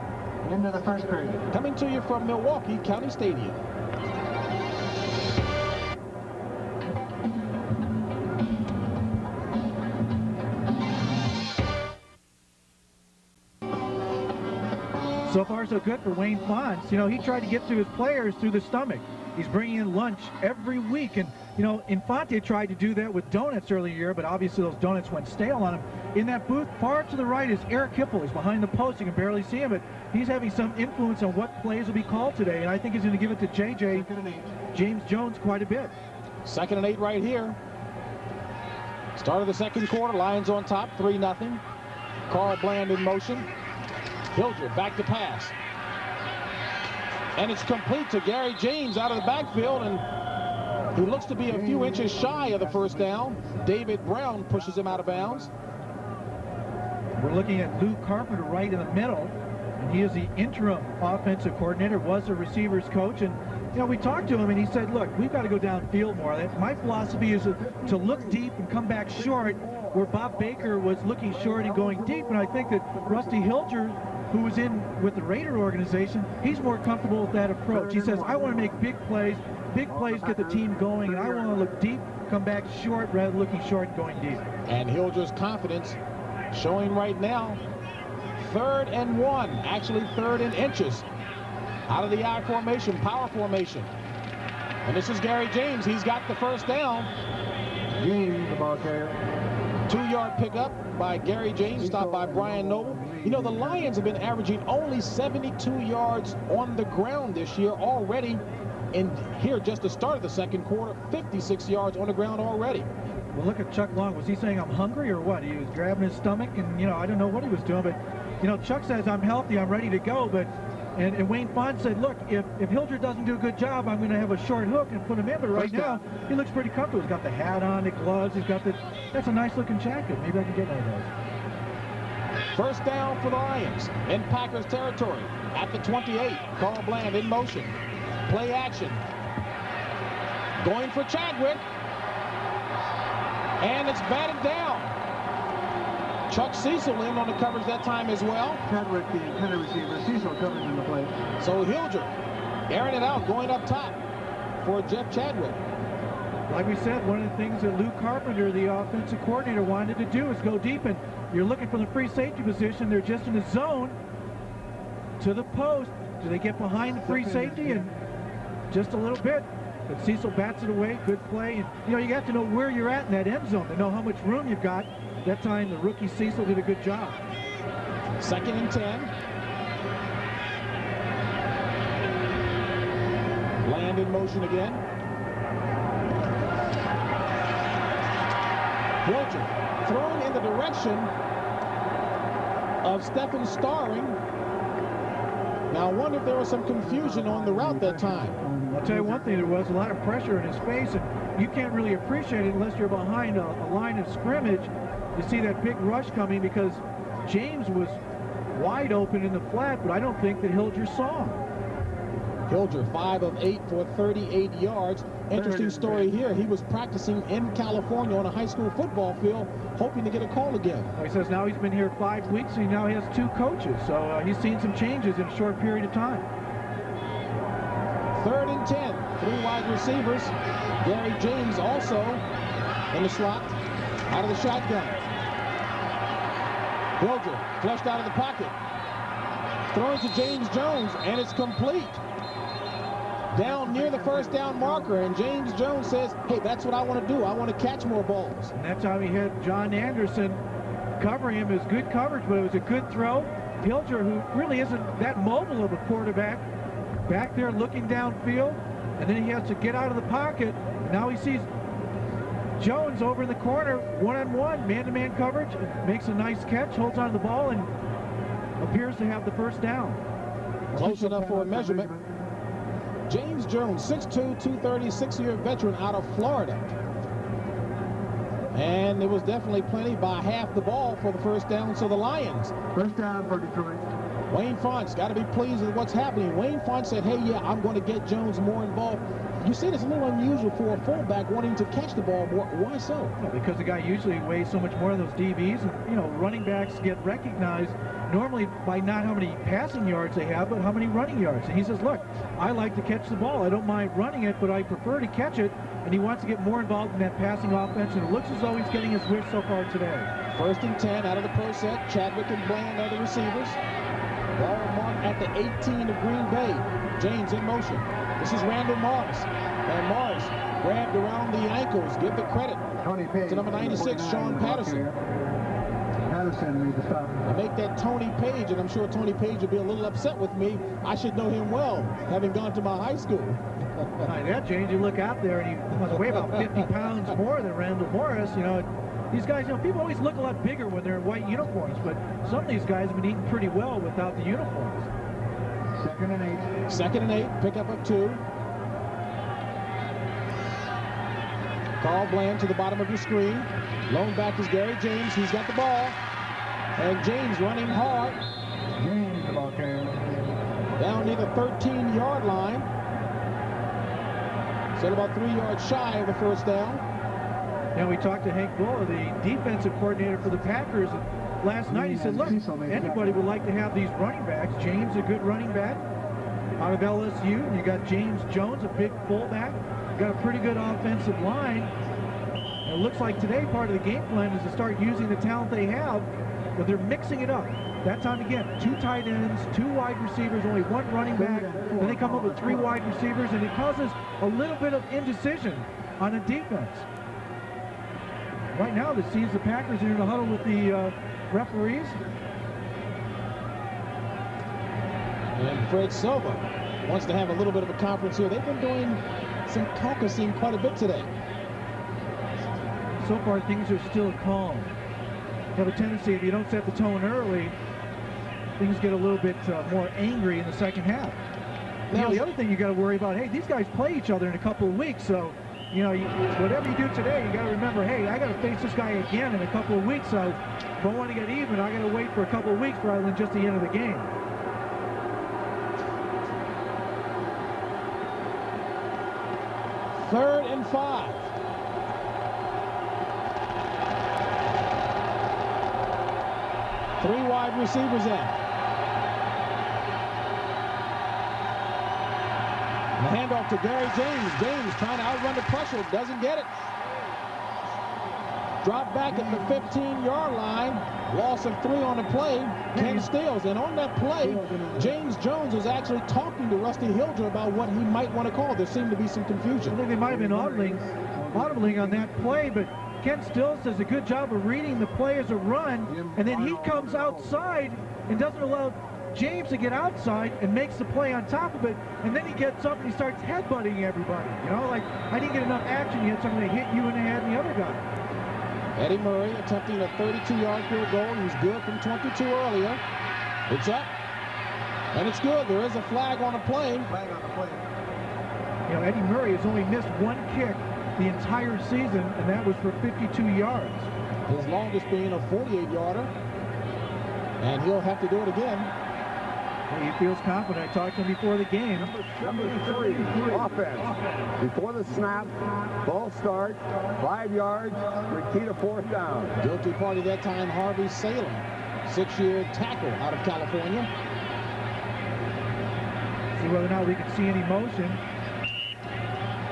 [SPEAKER 5] Into the first period.
[SPEAKER 1] Coming to you from Milwaukee County Stadium.
[SPEAKER 3] So far, so good for Wayne Fonts. You know, he tried to get to his players through the stomach. He's bringing in lunch every week. And, you know, Infante tried to do that with donuts earlier year, but obviously those donuts went stale on him. In that booth, far to the right is Eric Hipple. He's behind the post. You can barely see him, but he's having some influence on what plays will be called today. And I think he's going to give it to J.J. James Jones quite a bit.
[SPEAKER 1] 2nd and 8 right here. Start of the second quarter. Lions on top, 3-0. Carl Bland in motion. Hilger back to pass. And it's complete to Gary James out of the backfield, and he looks to be a few inches shy of the first down. David Brown pushes him out of bounds.
[SPEAKER 3] We're looking at Lou Carpenter right in the middle, and he is the interim offensive coordinator, was a receivers coach. And, you know, we talked to him, and he said, look, we've got to go downfield more. My philosophy is to look deep and come back short, where Bob Baker was looking short and going deep. And I think that Rusty Hilger, who was in with the Raider organization, he's more comfortable with that approach. He says, I want to make big plays get the team going, and I want to look deep, come back short rather than looking short and going deep.
[SPEAKER 1] And Hilger's confidence showing right now. 3rd and 1, actually 3rd and inches. Out of the I formation, power formation. And this is Gary James. He's got the first down.
[SPEAKER 5] James, the ball carrier.
[SPEAKER 1] 2-yard pickup by Gary James, stopped by Brian Noble. You know, the Lions have been averaging only 72 yards on the ground this year already. And here, just the start of the second quarter, 56 yards on the ground already.
[SPEAKER 3] Well, look at Chuck Long. Was he saying I'm hungry or what? He was grabbing his stomach, and, you know, I don't know what he was doing. But, you know, Chuck says I'm healthy, I'm ready to go. But and Wayne Fonts said, look, if Hilger doesn't do a good job, I'm going to have a short hook and put him in. But right now, he looks pretty comfortable. He's got the hat on, the gloves. He's got that's a nice-looking jacket. Maybe I can get one of those.
[SPEAKER 1] First down for the Lions in Packers territory at the 28. Carl Bland in motion. Play action. Going for Chadwick. And it's batted down. Chuck Cecil in on the coverage that time as well.
[SPEAKER 5] Chadwick, the intended receiver. Cecil covering in the play.
[SPEAKER 1] So Hilger airing it out, going up top for Jeff Chadwick.
[SPEAKER 3] Like we said, one of the things that Lou Carpenter, the offensive coordinator, wanted to do is go deep. And you're looking for the free safety position. They're just in the zone to the post. Do they get behind the free safety? And just a little bit. But Cecil bats it away. Good play. And, you know, you have to know where you're at in that end zone to know how much room you've got. That time, the rookie Cecil did a good job.
[SPEAKER 1] 2nd and 10. Land in motion again. Hilger throwing in the direction of Stephen Starring. Now, I wonder if there was some confusion on the route that time.
[SPEAKER 3] I'll tell you one thing, there was a lot of pressure in his face, and you can't really appreciate it unless you're behind a line of scrimmage. You see that big rush coming because James was wide open in the flat, but I don't think that Hilger saw him.
[SPEAKER 1] Hilger 5 of 8 for 38 yards. Interesting story here. He was practicing in California on a high school football field, hoping to get a call again.
[SPEAKER 3] He says now he's been here 5 weeks, and he now has 2 coaches. So he's seen some changes in a short period of time.
[SPEAKER 1] 3rd and 10. 3 wide receivers. Gary James also in the slot, out of the shotgun. Hilger flushed out of the pocket. Throwing to James Jones, and it's complete. Down near the first down marker, and James Jones says, hey, that's what I want to do. I want to catch more balls.
[SPEAKER 3] And that's how he had John Anderson covering him. It was good coverage, but it was a good throw. Hilger, who really isn't that mobile of a quarterback, back there looking downfield, and then he has to get out of the pocket. Now he sees Jones over in the corner, one-on-one, man-to-man coverage, makes a nice catch, holds on to the ball, and appears to have the first down.
[SPEAKER 1] Close enough for a measurement. James Jones, 6'2", 230, 6-year veteran out of Florida. And it was definitely plenty by half the ball for the first down. So the Lions.
[SPEAKER 5] First down for Detroit.
[SPEAKER 1] Wayne Font's got to be pleased with what's happening. Wayne Font said, hey, yeah, I'm going to get Jones more involved. You see, it's a little unusual for a fullback wanting to catch the ball more. Why so?
[SPEAKER 3] Well, because the guy usually weighs so much more than those DBs. And, you know, running backs get recognized normally by not how many passing yards they have, but how many running yards. And he says, look, I like to catch the ball. I don't mind running it, but I prefer to catch it. And he wants to get more involved in that passing offense. And it looks as though he's getting his wish so far today.
[SPEAKER 1] 1st and 10 out of the pro set. Chadwick and Bland are the receivers. Ball marked at the 18 of Green Bay. James in motion. This is Randall Morris. And Morris grabbed around the ankles. Give the credit to number 96, Sean Patterson.
[SPEAKER 5] Patterson made the stop.
[SPEAKER 1] I make that Tony Page, and I'm sure Tony Page will be a little upset with me. I should know him well, having gone to my high school.
[SPEAKER 3] Like that, James, you look out there and he must weigh about 50 pounds more than Randall Morris. You know, these guys, you know, people always look a lot bigger when they're in white uniforms, but some of these guys have been eating pretty well without the uniforms.
[SPEAKER 5] 2nd and 8.
[SPEAKER 1] 2nd and 8, pickup of 2. Carl Bland to the bottom of your screen. Lone back is Gary James. He's got the ball. And James running hard.
[SPEAKER 5] James, the ball carrier.
[SPEAKER 1] Down near the 13-yard line. Still about 3 yards shy of the first down.
[SPEAKER 3] Now we talked to Hank Bull, the defensive coordinator for the Packers. And last night he said, look, anybody would like to have these running backs. James, a good running back out of LSU. You got James Jones, a big fullback. Got a pretty good offensive line. And it looks like today part of the game plan is to start using the talent they have, but they're mixing it up. That time again, 2 tight ends, 2 wide receivers, only 1 running back. Then they come up with 3 wide receivers, and it causes a little bit of indecision on a defense. Right now, it seems the Packers are in a huddle with the referees.
[SPEAKER 1] And Fred Silva wants to have a little bit of a conference here. They've been doing some caucusing quite a bit today.
[SPEAKER 3] So far, things are still calm. You have a tendency, if you don't set the tone early, things get a little bit more angry in the second half. Now, the other thing you got to worry about, hey, these guys play each other in a couple of weeks, so, you know, whatever you do today, you got to remember, hey, I got to face this guy again in a couple of weeks, so if I want to get even, I got to wait for a couple of weeks rather than just the end of the game.
[SPEAKER 1] Third and 5. Three wide receivers in. The handoff to Gary James. James trying to outrun the pressure. Doesn't get it. Drop back at the 15-yard line. Loss of 3 on the play. Ken Stills. And on that play, James Jones was actually talking to Rusty Hilger about what he might want to call. There seemed to be some confusion.
[SPEAKER 3] I think they might have been audibling on that play, but Ken Stills does a good job of reading the play as a run, and then he comes outside and doesn't allow James to get outside and makes the play on top of it, and then he gets up and he starts headbutting everybody. You know, like, I didn't get enough action yet, so I'm going to hit you in the head and the other guy.
[SPEAKER 1] Eddie Murray attempting a 32-yard field goal. He was good from 22 earlier. It's up, and it's good. There is a flag on the play.
[SPEAKER 5] Flag on the play.
[SPEAKER 3] You know, Eddie Murray has only missed 1 kick the entire season, and that was for 52 yards.
[SPEAKER 1] His longest being a 48-yarder, and he'll have to do it again.
[SPEAKER 3] He feels confident. I talked to him before the game.
[SPEAKER 4] Number 3, offense. Before the snap, ball start, 5 yards, repeat a 4th down.
[SPEAKER 1] Guilty party that time, Harvey Salem, 6-year tackle out of California.
[SPEAKER 3] See whether or not we can see any motion.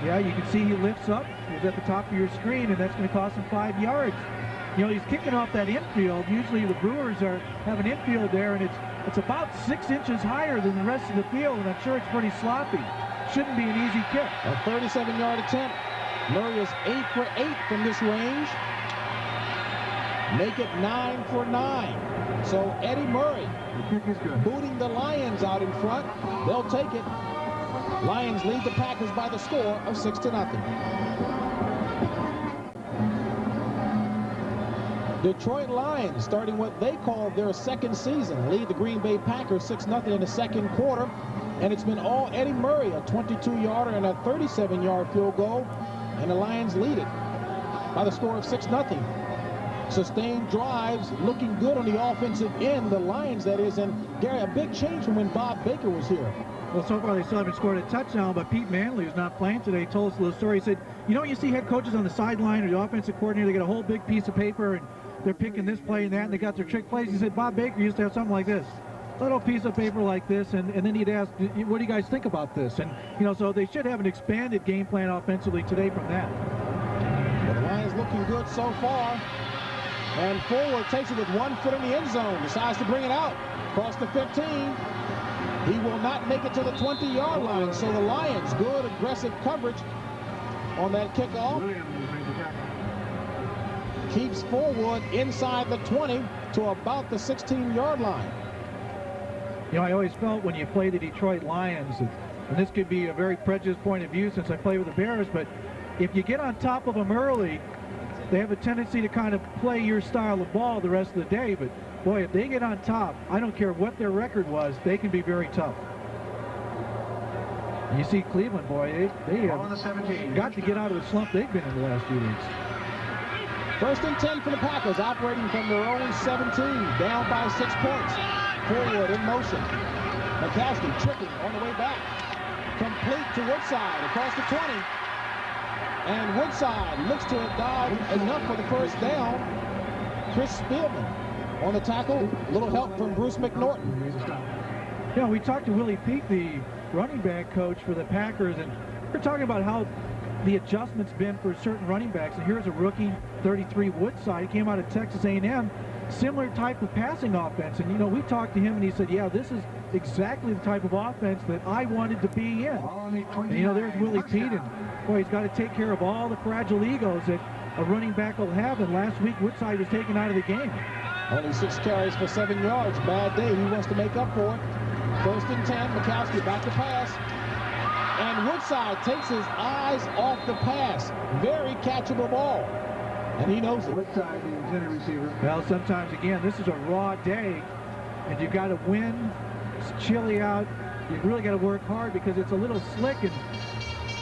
[SPEAKER 3] Yeah, you can see he lifts up. He's at the top of your screen, and that's going to cost him 5 yards. You know, he's kicking off that infield. Usually the Brewers have an infield there, and it's about 6 inches higher than the rest of the field, and I'm sure it's pretty sloppy. Shouldn't be an easy kick.
[SPEAKER 1] A 37-yard attempt. Murray is 8 for 8 from this range. Make it 9 for 9. So Eddie Murray booting the Lions out in front. They'll take it. Lions lead the Packers by the score of 6-0. Detroit Lions, starting what they call their second season, lead the Green Bay Packers 6-0 in the second quarter. And it's been all Eddie Murray, a 22-yarder and a 37-yard field goal. And the Lions lead it by the score of 6-0. Sustained drives, looking good on the offensive end, the Lions, that is. And Gary, a big change from when Bob Baker was here.
[SPEAKER 3] Well, so far they still haven't scored a touchdown, but Pete Manley, who's not playing today, told us a little story. He said, you know, you see head coaches on the sideline or the offensive coordinator, they get a whole big piece of paper and they're picking this play and that, and they got their trick plays. He said Bob Baker used to have something like this, little piece of paper like this, and then he'd ask, what do you guys think about this? And, you know, so they should have an expanded game plan offensively today from that.
[SPEAKER 1] Well, the Lions looking good so far. And forward takes it with 1 foot in the end zone, decides to bring it out across the 15. He will not make it to the 20-yard line. So the Lions, good aggressive coverage on that kickoff. Keeps forward inside the 20 to about the 16-yard line.
[SPEAKER 3] You know, I always felt when you play the Detroit Lions, and this could be a very prejudiced point of view since I play with the Bears, but if you get on top of them early, they have a tendency to kind of play your style of ball the rest of the day. But boy, if they get on top, I don't care what their record was, they can be very tough. You see Cleveland, boy, they have got to get out of the slump they've been in the last few weeks.
[SPEAKER 1] 1st and 10 for the Packers, operating from their own 17, down by 6 points. Forward in motion. Majkowski tripping on the way back. Complete to Woodside across the 20. And Woodside looks to have dive enough for the first down. Chris Spielman on the tackle. A little help from Bruce McNorton.
[SPEAKER 3] You know, we talked to Willie Pete, the running back coach for the Packers, and we're talking about how the adjustment's been for certain running backs. And here's a rookie, 33 Woodside. He came out of Texas A&M. Similar type of passing offense. And, you know, we talked to him, and he said, yeah, this is exactly the type of offense that I wanted to be in. And, you know, there's Willie Pete, and, boy, he's got to take care of all the fragile egos that a running back will have. And last week, Woodside was taken out of the game.
[SPEAKER 1] Only 6 carries for 7 yards. Bad day. He wants to make up for it. 1st and 10. Majkowski back to pass. And Woodside takes his eyes off the pass. Very catchable ball. And he knows it.
[SPEAKER 5] Woodside, the intended receiver.
[SPEAKER 3] Well, sometimes, again, this is a raw day, and you've got to win. It's chilly out. You've really got to work hard because it's a little slick. And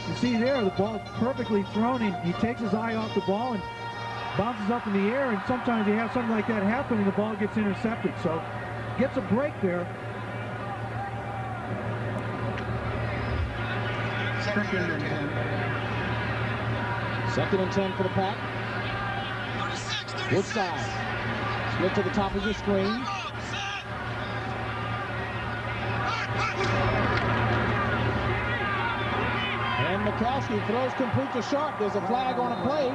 [SPEAKER 3] you see there, the ball's perfectly thrown. He takes his eye off the ball and bounces up in the air. And sometimes you have something like that happen, and the ball gets intercepted. So gets a break there.
[SPEAKER 5] 2nd and 10.
[SPEAKER 1] 2nd and 10 for the Pack. Woodside. Split to the top of your screen. And Majkowski throws complete to Sharp. There's a flag on a play.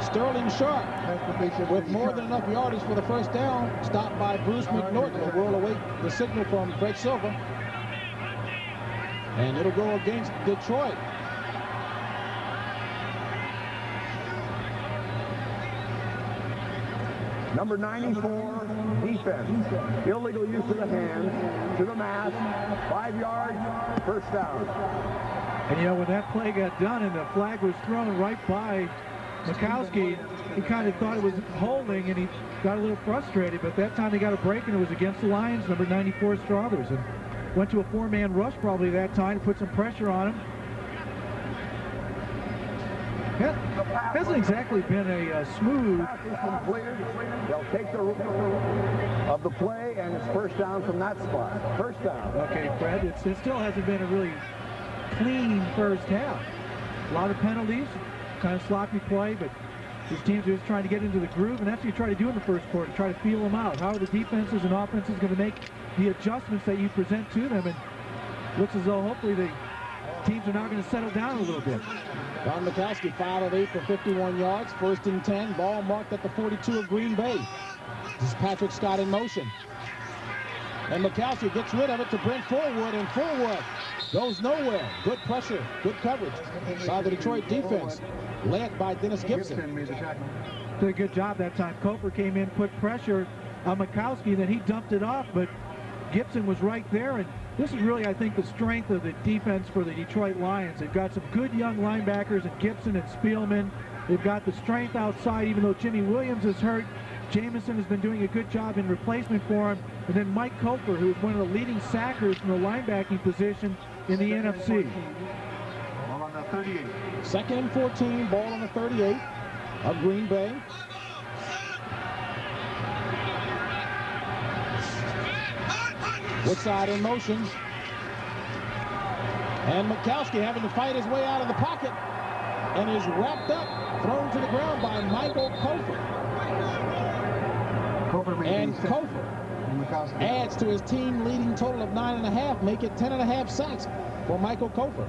[SPEAKER 1] Sterling Sharp with more than enough yardage for the first down. Stopped by Bruce McNorton. We'll await the signal from Fred Silver. And it'll go against Detroit.
[SPEAKER 4] Number 94, defense. Illegal use of the hands to the mask. 5 yards, first down.
[SPEAKER 3] And, you know, when that play got done and the flag was thrown right by Majkowski, he kind of thought it was holding, and he got a little frustrated. But that time he got a break, and it was against the Lions, number 94 Strawthers. And went to a 4-man rush probably that time to put some pressure on him. Hasn't exactly been a smooth.
[SPEAKER 4] They'll take the of the play, and it's first down from that spot. First down.
[SPEAKER 3] Okay, Fred, it still hasn't been a really clean first half. A lot of penalties, kind of sloppy play, but these teams are just trying to get into the groove, and that's what you try to do in the first quarter, try to feel them out. How are the defenses and offenses going to make the adjustments that you present to them? And looks as though hopefully the teams are now going to settle down a little bit.
[SPEAKER 1] Don Majkowski 5 of 8 for 51 yards. 1st and 10. Ball marked at the 42 of Green Bay. This is Patrick Scott in motion. And Majkowski gets rid of it to Brent Forward, and Forward goes nowhere. Good pressure, good coverage by the Detroit defense, led by Dennis Gibson.
[SPEAKER 3] Did a good job that time. Cofer came in, put pressure on Majkowski, then he dumped it off, but Gibson was right there. And this is really, I think, the strength of the defense for the Detroit Lions. They've got some good young linebackers in Gibson and Spielman. They've got the strength outside, even though Jimmy Williams is hurt. Jamison has been doing a good job in replacement for him. And then Mike Kofer, who is one of the leading sackers in the linebacking position in the NFC.
[SPEAKER 5] Ball on the 38.
[SPEAKER 1] 2nd and 14, ball on the 38 of Green Bay. Woodside in motion. And Majkowski having to fight his way out of the pocket and is wrapped up, thrown to the ground by Michael Kofer. And Kofer adds to his team leading total of 9.5, make it 10.5 sacks for Michael Kofer.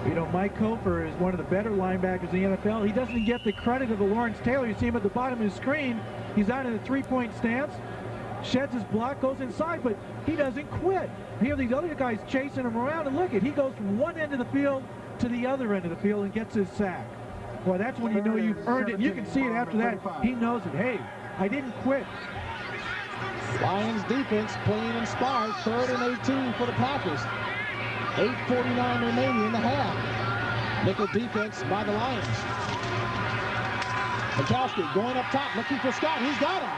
[SPEAKER 3] You know, Mike Kofer is one of the better linebackers in the NFL. He doesn't get the credit of the Lawrence Taylor. You see him at the bottom of the screen. He's out in a three-point stance, sheds his block, goes inside, but he doesn't quit. Here these other guys chasing him around, and look at, he goes from one end of the field to the other end of the field and gets his sack. Boy, that's when you know you've earned it. You can see it after that. He knows it. Hey, I didn't quit.
[SPEAKER 1] Lions defense playing inspired. 3rd and 18 for the Packers. 8:49 remaining in the half. Nickel defense by the Lions. Majkowski going up top, looking for Scott. He's got him.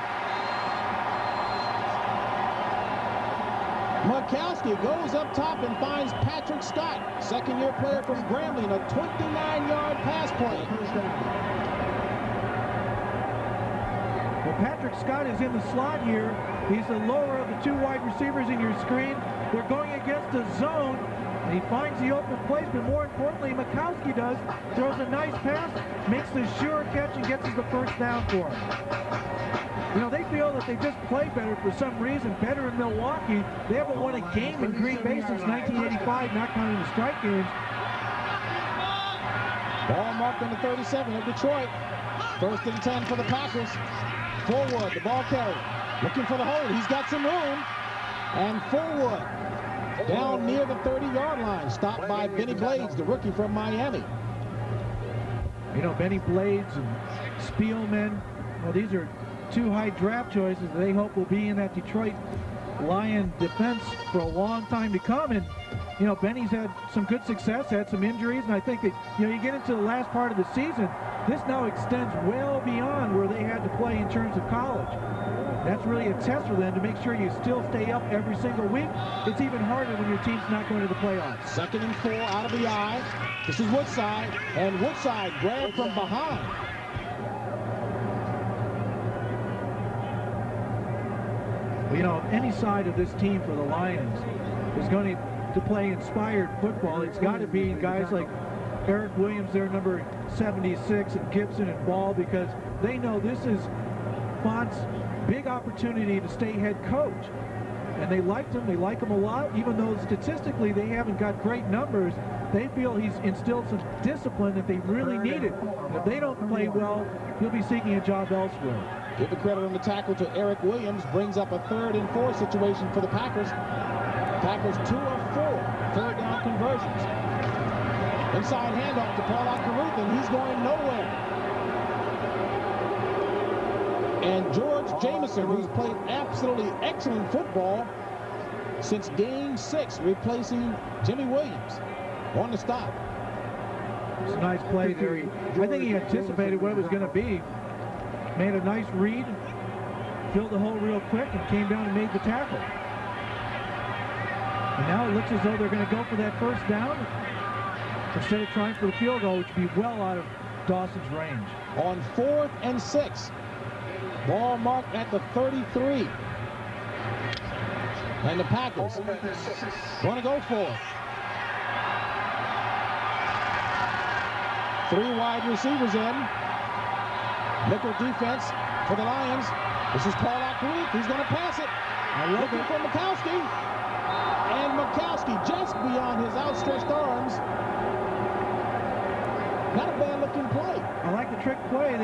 [SPEAKER 1] Majkowski goes up top and finds Patrick Scott, second-year player from Grambling, a 29-yard pass play.
[SPEAKER 3] Well, Patrick Scott is in the slot here. He's the lower of the two wide receivers in your screen. They're going against the zone, and he finds the open place, but more importantly, Majkowski does, throws a nice pass, makes the sure catch, and gets us the first down for him. You know, they feel that they just play better for some reason, better in Milwaukee. They haven't won a game in Green Bay since 1985, not counting the strike games.
[SPEAKER 1] Ball marked on the 37 of Detroit. 1st and 10 for the Packers. Forward, the ball carrier, looking for the hold. He's got some room. And forward, down near the 30-yard line, stopped by Benny Blades, the rookie from Miami.
[SPEAKER 3] You know, Benny Blades and Spielman, well, these are two high draft choices they hope will be in that Detroit Lion defense for a long time to come. And, you know, Benny's had some good success, had some injuries, and I think that, you know, you get into the last part of the season, this now extends well beyond where they had to play in terms of college. That's really a test for them to make sure you still stay up every single week. It's even harder when your team's not going to the playoffs.
[SPEAKER 1] 2nd and 4 out of the eye. This is Woodside, and Woodside grabbed from behind.
[SPEAKER 3] You know, any side of this team for the Lions is going to play inspired football. It's got to be guys like Eric Williams, their number 76, and Gibson and Ball, because they know this is Font's big opportunity to stay head coach. And they liked him. They like him a lot, even though statistically they haven't got great numbers. They feel he's instilled some discipline that they really needed. If they don't play well, he'll be seeking a job elsewhere.
[SPEAKER 1] Give the credit on the tackle to Eric Williams. Brings up a 3rd and 4 situation for the Packers. Packers 2 of 4 3rd down conversions. Inside handoff to Paul Caruth, and he's going nowhere. And George Jamison, who's played absolutely excellent football since Game 6, replacing Jimmy Williams on the stop.
[SPEAKER 3] It's a nice play there. I think he anticipated what it was going to be. Made a nice read, filled the hole real quick, and came down and made the tackle. And now it looks as though they're going to go for that first down instead of trying for the field goal, which would be well out of Dawson's range.
[SPEAKER 1] On 4th and 6, ball marked at the 33. And the Packers want to go for it. 3 wide receivers in. Nickel defense for the Lions. This is Paul Caruth. He's going to pass it. Looking for Majkowski. And Majkowski just beyond his outstretched arms. Not a bad looking play.
[SPEAKER 3] I like the trick play.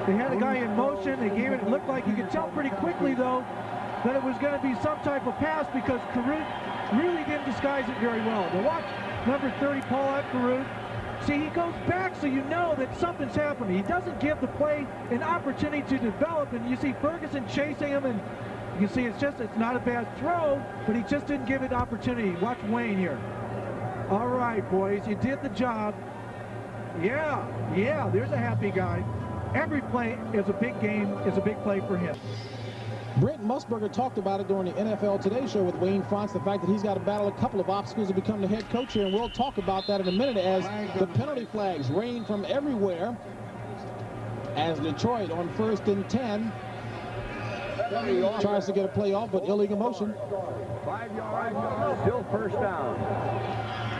[SPEAKER 3] They had a guy in motion. They gave it. It looked like you could tell pretty quickly, though, that it was going to be some type of pass because Caruth really didn't disguise it very well. Now watch number 30, Paul Caruth. See, he goes back so you know that something's happening. He doesn't give the play an opportunity to develop, and you see Ferguson chasing him, and you can see it's not a bad throw, but he just didn't give it opportunity. Watch Wayne here. All right, boys, you did the job. Yeah, there's a happy guy. every play is a big game, is a big play for him.
[SPEAKER 1] Brent Musburger talked about it during the NFL Today show with Wayne Fonts, the fact that he's got to battle a couple of obstacles to become the head coach here, and we'll talk about that in a minute as the penalty flags rain from everywhere as Detroit on 1st and 10 tries to get a play off, but illegal motion.
[SPEAKER 4] 5 yards, still first down.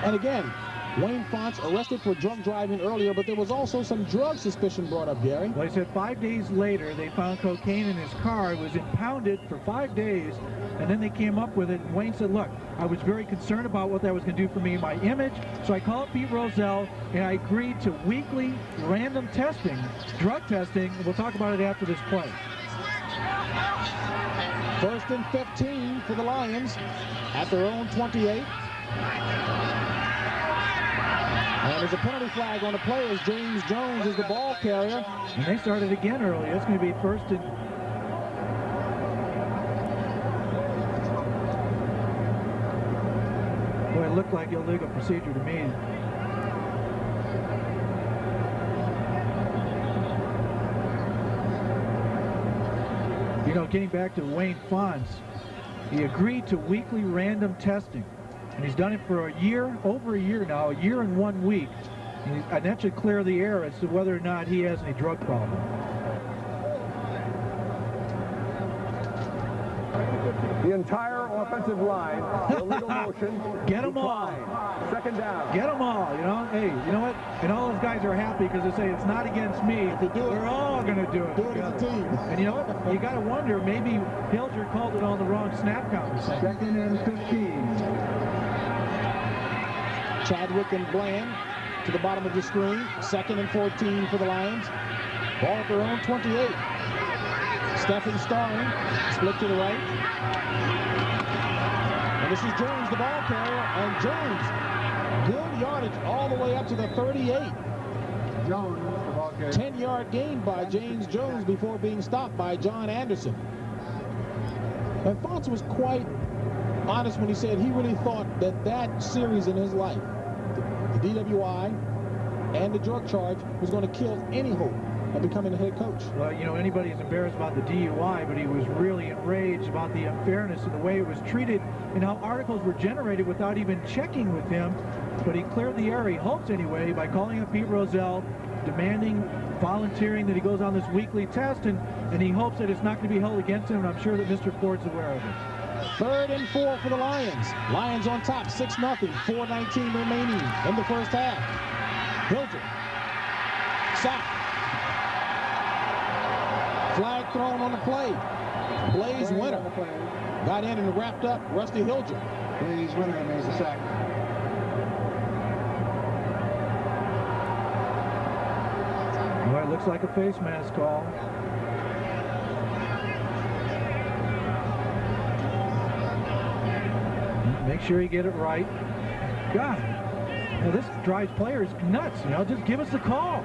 [SPEAKER 1] And again, Wayne Fonts arrested for drunk driving earlier, but there was also some drug suspicion brought up, Gary.
[SPEAKER 3] Well, he said 5 days later they found cocaine in his car. It was impounded for 5 days, and then they came up with it. And Wayne said, look, I was very concerned about what that was going to do for me, my image, so I called Pete Rozelle, and I agreed to weekly random testing, drug testing, and we'll talk about it after this play.
[SPEAKER 1] 1st and 15 for the Lions at their own 28. And there's a penalty flag on the play as James Jones is the ball carrier.
[SPEAKER 3] And they started again early. It's going to be 1st and... Boy, it looked like illegal procedure to me. You know, getting back to Wayne Fonts, he agreed to weekly random testing. And he's done it for a year, over a year now, a year and 1 week. And that should clear the air as to whether or not he has any drug problem.
[SPEAKER 4] The entire offensive line, illegal motion.
[SPEAKER 3] Get them all.
[SPEAKER 4] 2nd down.
[SPEAKER 3] Get them all, you know. Hey, you know what? And all those guys are happy because they say it's not against me.
[SPEAKER 1] If you do it,
[SPEAKER 3] we're all going to do it.
[SPEAKER 1] Do it as a team.
[SPEAKER 3] And you know what? You got to wonder, maybe Hilger called it on the wrong snap count.
[SPEAKER 5] 2nd and 15.
[SPEAKER 1] Chadwick and Bland to the bottom of the screen. 2nd and 14 for the Lions. Ball at their own 28. Stephen Starling split to the right. And this is Jones, the ball carrier. And Jones, good yardage all the way up to the 38.
[SPEAKER 5] Jones, the ball carrier.
[SPEAKER 1] 10-yard gain by James Jones before being stopped by John Anderson. And Fonts was quite honest when he said he really thought that that series in his life, the DWI and the drug charge, was going to kill any hope of becoming a head coach.
[SPEAKER 3] Well, you know, anybody's embarrassed about the DUI, but he was really enraged about the unfairness of the way it was treated and how articles were generated without even checking with him. But he cleared the air, he hopes anyway, by calling up Pete Rozelle, demanding, volunteering that he goes on this weekly test, and he hopes that it's not going to be held against him, and I'm sure that Mr. Ford's aware of it.
[SPEAKER 1] 3rd and 4 for the Lions. Lions on top, 6-0, 4:19 remaining in the first half. Hilger, sack. Flag thrown on the play. Blaze Winter got in and wrapped up Rusty Hilger.
[SPEAKER 5] Blaze Winter makes the sack.
[SPEAKER 3] Well, it looks like a face mask call. Make sure you get it right. God, you know, this drives players nuts. You know, just give us the call.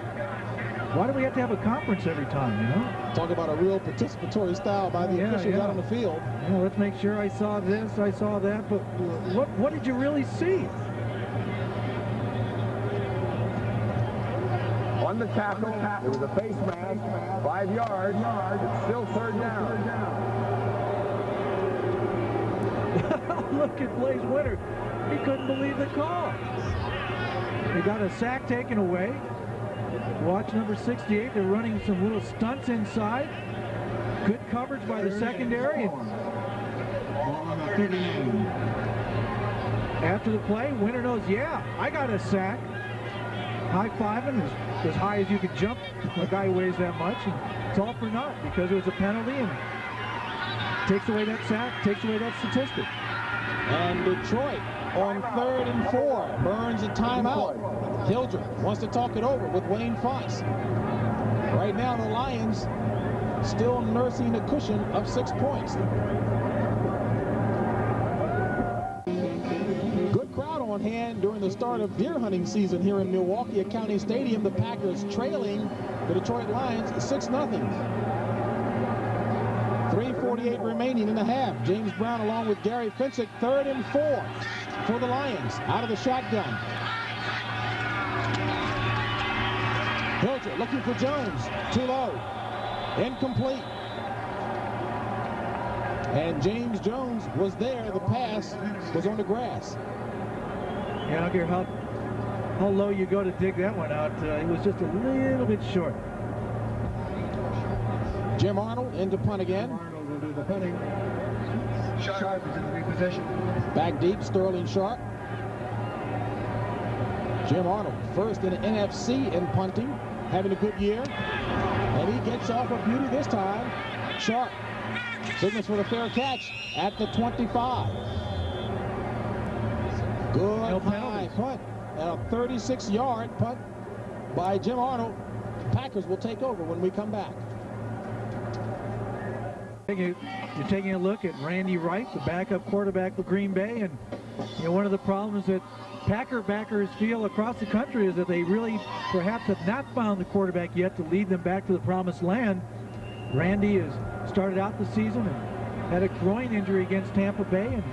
[SPEAKER 3] Why do we have to have a conference every time, you know?
[SPEAKER 1] Talk about a real participatory style by the officials out on the field.
[SPEAKER 3] You know, let's make sure I saw this, I saw that, but what did you really see?
[SPEAKER 4] On the tackle, it was a face mask, 5 yards. It's still 3rd down.
[SPEAKER 3] Look at Blaze Winter. He couldn't believe the call. He got a sack taken away. Watch number 68. They're running some little stunts inside. Good coverage by the secondary. After the play, Winter knows, yeah, I got a sack. High-fiving as high as you could jump. A guy who weighs that much. And it's all for naught because it was a penalty and takes away that sack, takes away that statistic.
[SPEAKER 1] And Detroit on 3rd and 4 burns a timeout. Hilger wants to talk it over with Wayne Fonts. Right now the Lions still nursing a cushion of 6 points. Good crowd on hand during the start of deer hunting season here in Milwaukee at County Stadium. The Packers trailing the Detroit Lions 6-0. 3:48 remaining in the half. James Brown along with Gary Fencik, 3rd and 4 for the Lions out of the shotgun. Hilger looking for Jones. Too low. Incomplete. And James Jones was there. The pass was on the grass.
[SPEAKER 3] Yeah, I don't care how low you go to dig that one out. It was just a little bit short.
[SPEAKER 1] Jim Arnold into punt again.
[SPEAKER 5] Arnold will do the punting. Sharp is in the repossession.
[SPEAKER 1] Back deep, Sterling Sharp. Jim Arnold, first in the NFC in punting, having a good year. And he gets off a beauty this time. Sharp signals for the fair catch at the 25. Good high punt. A 36-yard punt by Jim Arnold. Packers will take over when we come back.
[SPEAKER 3] You're taking a look at Randy Wright, the backup quarterback for Green Bay, and one of the problems that Packer backers feel across the country is that they really perhaps have not found the quarterback yet to lead them back to the promised land. Randy has started out the season and had a groin injury against Tampa Bay and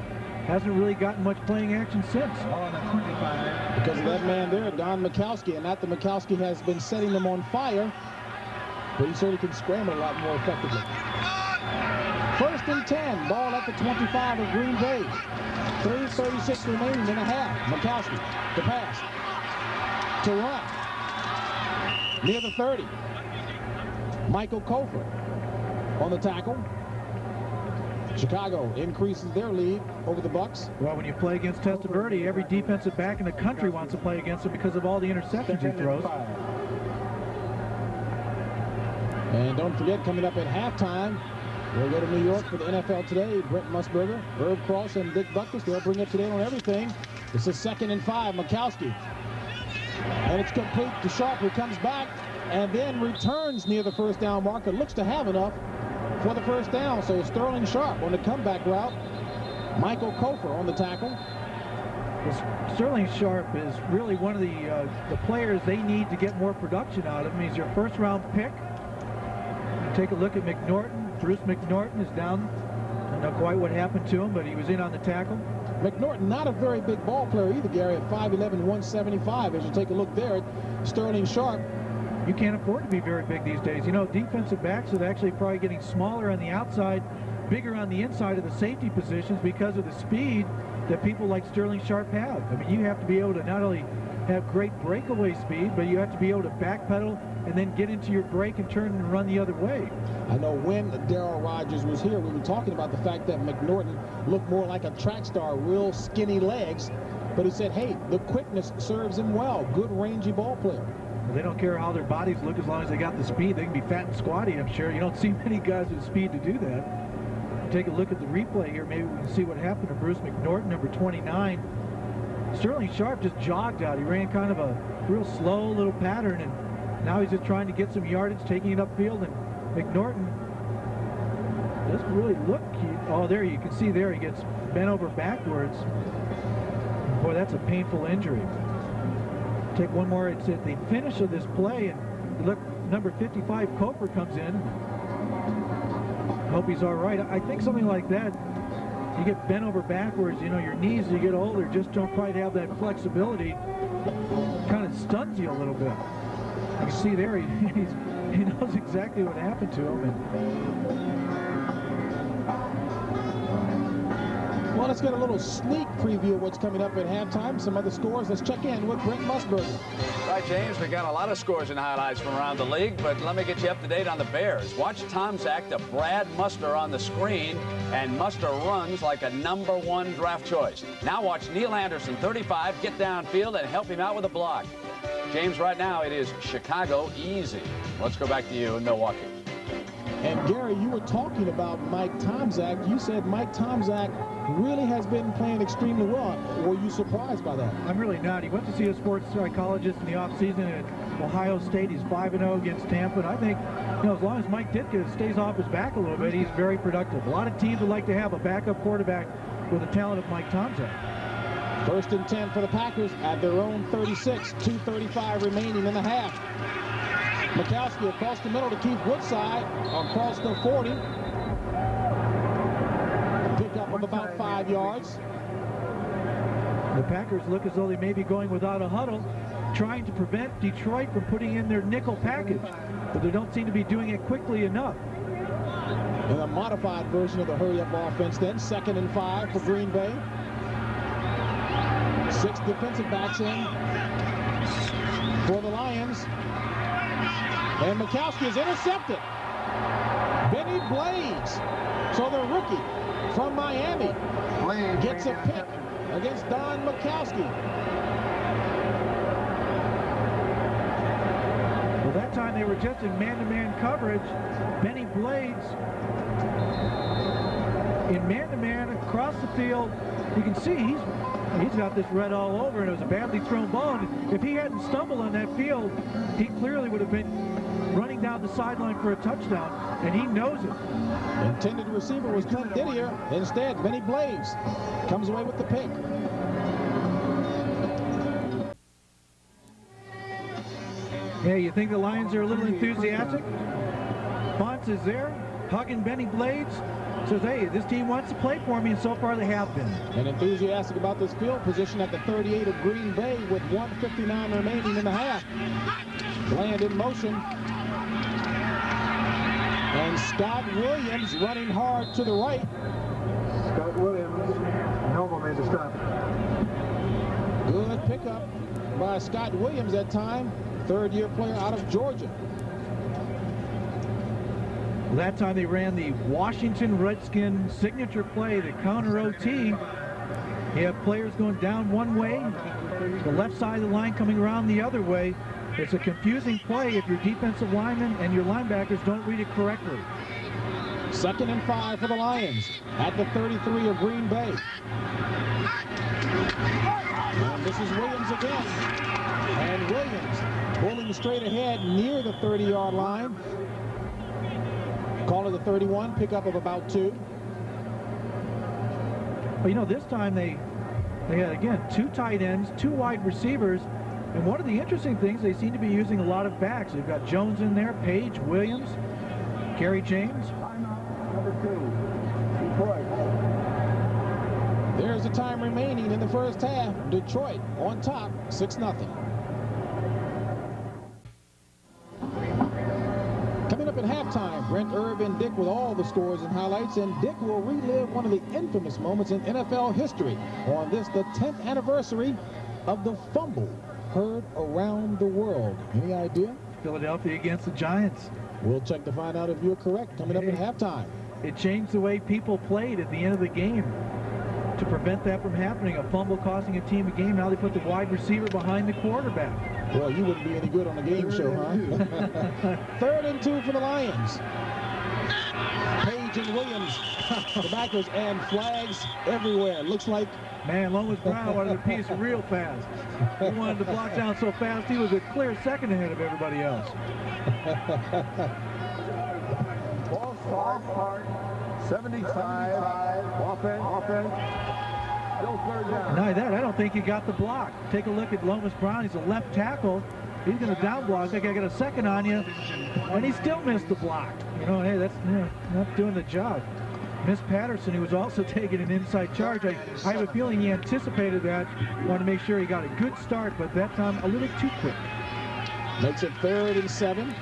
[SPEAKER 3] hasn't really gotten much playing action since.
[SPEAKER 5] On the 25.
[SPEAKER 1] Because of that man there, Don Majkowski, and not that Majkowski has been setting them on fire, but he certainly can scramble a lot more effectively. First and 10, ball at the 25 of Green Bay. 3:36 remaining in a half. Majkowski, the pass, to run, near the 30. Michael Kofer on the tackle. Chicago increases their lead over the Bucks.
[SPEAKER 3] Well, when you play against Testaverde, every defensive back in the country wants to play against him because of all the interceptions he throws.
[SPEAKER 1] And don't forget, coming up at halftime, we'll go to New York for the NFL Today. Brent Musburger, Herb Cross, and Dick Butkus. They'll bring up today on everything. It's a 2nd and 5. Majkowski. And it's complete to Sharp, who comes back and then returns near the first down marker. Looks to have enough for the first down. So Sterling Sharp on the comeback route. Michael Kofer on the tackle.
[SPEAKER 3] Well, Sterling Sharp is really one of the players they need to get more production out of him. He's your first-round pick. You take a look at McNorton. Bruce McNorton is down. I don't know quite what happened to him, but he was in on the tackle.
[SPEAKER 1] McNorton, not a very big ball player either, Gary, at 5'11", 175. As you take a look there at Sterling Sharp.
[SPEAKER 3] You can't afford to be very big these days. You know, defensive backs are actually probably getting smaller on the outside, bigger on the inside of the safety positions because of the speed that people like Sterling Sharp have. I mean, you have to be able to not only have great breakaway speed, but you have to be able to backpedal and then get into your break and turn and run the other way.
[SPEAKER 1] I know when Darryl Rogers was here, we were talking about the fact that McNorton looked more like a track star, real skinny legs, but he said, hey, the quickness serves him well. Good rangy ball player.
[SPEAKER 3] Well, they don't care how their bodies look as long as they got the speed. They can be fat and squatty, I'm sure. You don't see many guys with speed to do that. Take a look at the replay here. Maybe we can see what happened to Bruce McNorton, number 29. Sterling Sharp just jogged out. He ran kind of a real slow little pattern, and now he's just trying to get some yardage, taking it upfield, and McNorton doesn't really look cute. Oh, there you can see there he gets bent over backwards. Boy, that's a painful injury. Take one more. It's at the finish of this play, and look, number 55, Koper, comes in. Hope he's all right. I think something like that, you get bent over backwards, you know, your knees as you get older just don't quite have that flexibility. It kind of stuns you a little bit. You can see there, he knows exactly what happened to him.
[SPEAKER 1] Well, let's get a little sneak preview of what's coming up at halftime. Some other scores. Let's check in with Brent Musburger.
[SPEAKER 6] Right, James, we got a lot of scores and highlights from around the league, but let me get you up to date on the Bears. Watch Tom Zach to Brad Muster on the screen, and Muster runs like a #1 draft choice. Now watch Neil Anderson, 35, get downfield and help him out with a block. James, right now it is Chicago easy. Let's go back to you in Milwaukee.
[SPEAKER 1] And Gary, you were talking about Mike Tomczak. You said Mike Tomczak really has been playing extremely well. Were you surprised by that?
[SPEAKER 3] I'm really not. He went to see a sports psychologist in the offseason at Ohio State. He's 5-0 against Tampa. And I think, you know, as long as Mike Ditka stays off his back a little bit, he's very productive. A lot of teams would like to have a backup quarterback with the talent of Mike Tomczak.
[SPEAKER 1] First and 10 for the Packers at their own 36. 2:35 remaining in the half. Majkowski across the middle to Keith Woodside, across the 40. Pickup of about 5 yards.
[SPEAKER 3] The Packers look as though they may be going without a huddle. trying to prevent Detroit from putting in their nickel package, but they don't seem to be doing it quickly enough.
[SPEAKER 1] And a modified version of the hurry-up offense then. 2nd and 5 for Green Bay. 6 defensive backs in for the Lions. And Majkowski is intercepted. Benny Blades, so the rookie from Miami, gets a pick against Don Majkowski.
[SPEAKER 3] Well, that time they were just in man-to-man coverage. Benny Blades in man-to-man across the field. You can see he's got this red all over, and it was a badly thrown ball. And if he hadn't stumbled on that field, he clearly would have been running down the sideline for a touchdown, and he knows it.
[SPEAKER 1] Intended receiver was Clint Didier. Instead, Benny Blades comes away with the pick.
[SPEAKER 3] Yeah, you think the Lions are a little enthusiastic? Fonts is there, hugging Benny Blades. Says, hey, this team wants to play for me, and so far they have been.
[SPEAKER 1] And enthusiastic about this field position at the 38 of Green Bay with 1:59 remaining in the half. Bland in motion. And Scott Williams running hard to the right.
[SPEAKER 5] Scott Williams, Noble made the stop.
[SPEAKER 1] Good pickup by Scott Williams that time. 3rd-year player out of Georgia.
[SPEAKER 3] That time they ran the Washington Redskins signature play, the counter OT. You have players going down one way, the left side of the line coming around the other way. It's a confusing play if your defensive linemen and your linebackers don't read it correctly.
[SPEAKER 1] 2nd and 5 for the Lions at the 33 of Green Bay. And this is Williams again. And Williams pulling straight ahead near the 30-yard line. Call it the 31, pickup of about 2.
[SPEAKER 3] Well, you know, this time they had, again, 2 tight ends, 2 wide receivers. And one of the interesting things, they seem to be using a lot of backs. They've got Jones in there, Page, Williams, Gary James.
[SPEAKER 4] Number 2, Detroit.
[SPEAKER 1] There's the time remaining in the first half. Detroit on top, 6-0. Coming up at halftime, Brent, Irv, and Dick with all the scores and highlights, and Dick will relive one of the infamous moments in NFL history on this, the 10th anniversary of the fumble heard around the world. Any idea?
[SPEAKER 3] Philadelphia against the Giants.
[SPEAKER 1] We'll check to find out if you're correct coming up at halftime.
[SPEAKER 3] It changed the way people played at the end of the game to prevent that from happening. A fumble costing a team a game. Now they put the wide receiver behind the quarterback.
[SPEAKER 1] Well, you wouldn't be any good on the game show, huh? 3rd and 2 for the Lions. Page and Williams, the backers, and flags everywhere. Looks like...
[SPEAKER 3] Man, Lomas Brown wanted a piece real fast. He wanted to block down so fast, he was a clear second ahead of everybody else.
[SPEAKER 4] Ball start, 75, offense, still 3rd down.
[SPEAKER 3] Not that, I don't think he got the block. Take a look at Lomas Brown, he's a left tackle. He's going to down block. I think I got a second on you, and he still missed the block. You know, hey, that's not doing the job. Miss Patterson, who was also taking an inside charge. I have a feeling he anticipated that. Wanted to make sure he got a good start, but that time a little too quick.
[SPEAKER 1] Makes it 3rd and 7.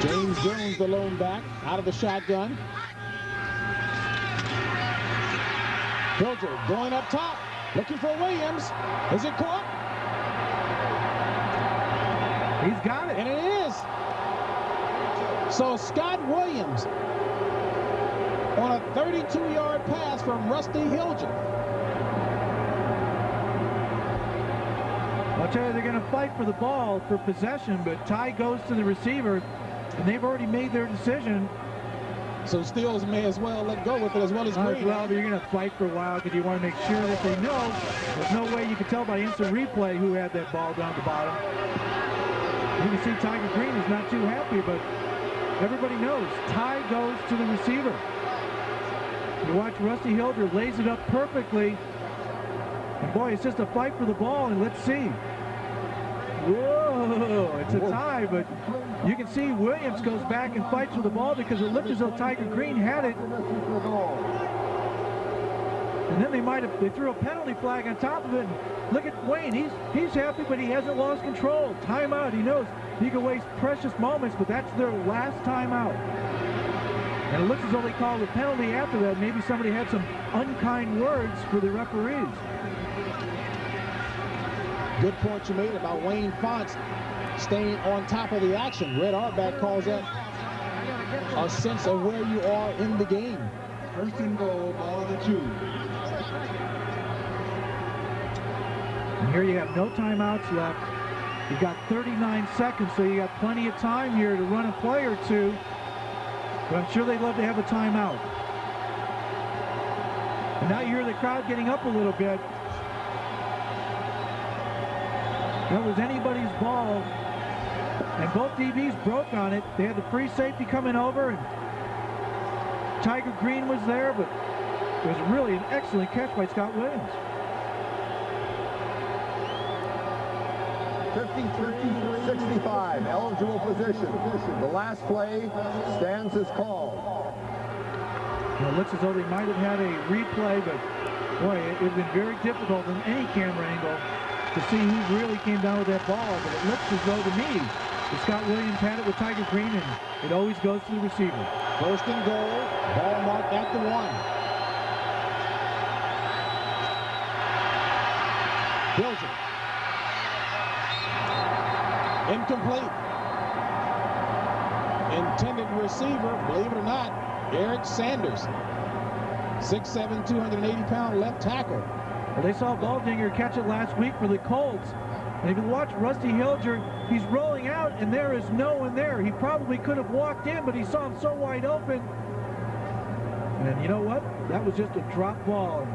[SPEAKER 1] James Jones, the lone back, out of the shotgun. Hilger going up top, looking for Williams. Is it caught?
[SPEAKER 3] He's got it.
[SPEAKER 1] And it is. So Scott Williams on a 32-yard pass from Rusty Hilger.
[SPEAKER 3] I'll tell you, they're going to fight for the ball for possession, but tie goes to the receiver, and they've already made their decision.
[SPEAKER 1] So Steels may as well let go with it as well as Green.
[SPEAKER 3] Well, but you're going to fight for a while because you want to make sure that they know. There's no way you can tell by instant replay who had that ball down the bottom. You can see Tiger Green is not too happy, but everybody knows tie goes to the receiver. You watch Rusty Hilger lays it up perfectly. And boy, it's just a fight for the ball, and let's see. Whoa, it's a tie, but you can see Williams goes back and fights for the ball because it looked as though Tiger Green had it. And then they threw a penalty flag on top of it. And look at Wayne. He's happy, but he hasn't lost control. Timeout. He knows he can waste precious moments, but that's their last timeout. And it looks as though they called a penalty after that. Maybe somebody had some unkind words for the referees.
[SPEAKER 1] Good point you made about Wayne Fonts staying on top of the action. Red Auerbach calls that a sense of where you are in the game.
[SPEAKER 2] First and goal, ball of the 2.
[SPEAKER 3] And here you have no timeouts left. You've got 39 seconds, so you got plenty of time here to run a play or two. But I'm sure they'd love to have a timeout. And now you hear the crowd getting up a little bit. That was anybody's ball. And both DBs broke on it. They had the free safety coming over, and Tiger Green was there, but it was really an excellent catch by Scott Williams.
[SPEAKER 4] 53-65, eligible position. The last play stands as called.
[SPEAKER 3] It looks as though they might have had a replay, but boy, it would have been very difficult from any camera angle to see who really came down with that ball. But it looks as though to me that Scott Williams had it with Tiger Green, and it always goes to the receiver.
[SPEAKER 1] First and goal, ball marked at the 1. Hilger. Incomplete. Intended receiver, believe it or not, Eric Sanders. 6'7", 280-pound left tackle.
[SPEAKER 3] Well, they saw Baldinger catch it last week for the Colts. And if you watch Rusty Hilger, he's rolling out, and there is no one there. He probably could have walked in, but he saw him so wide open. And you know what? That was just a drop ball.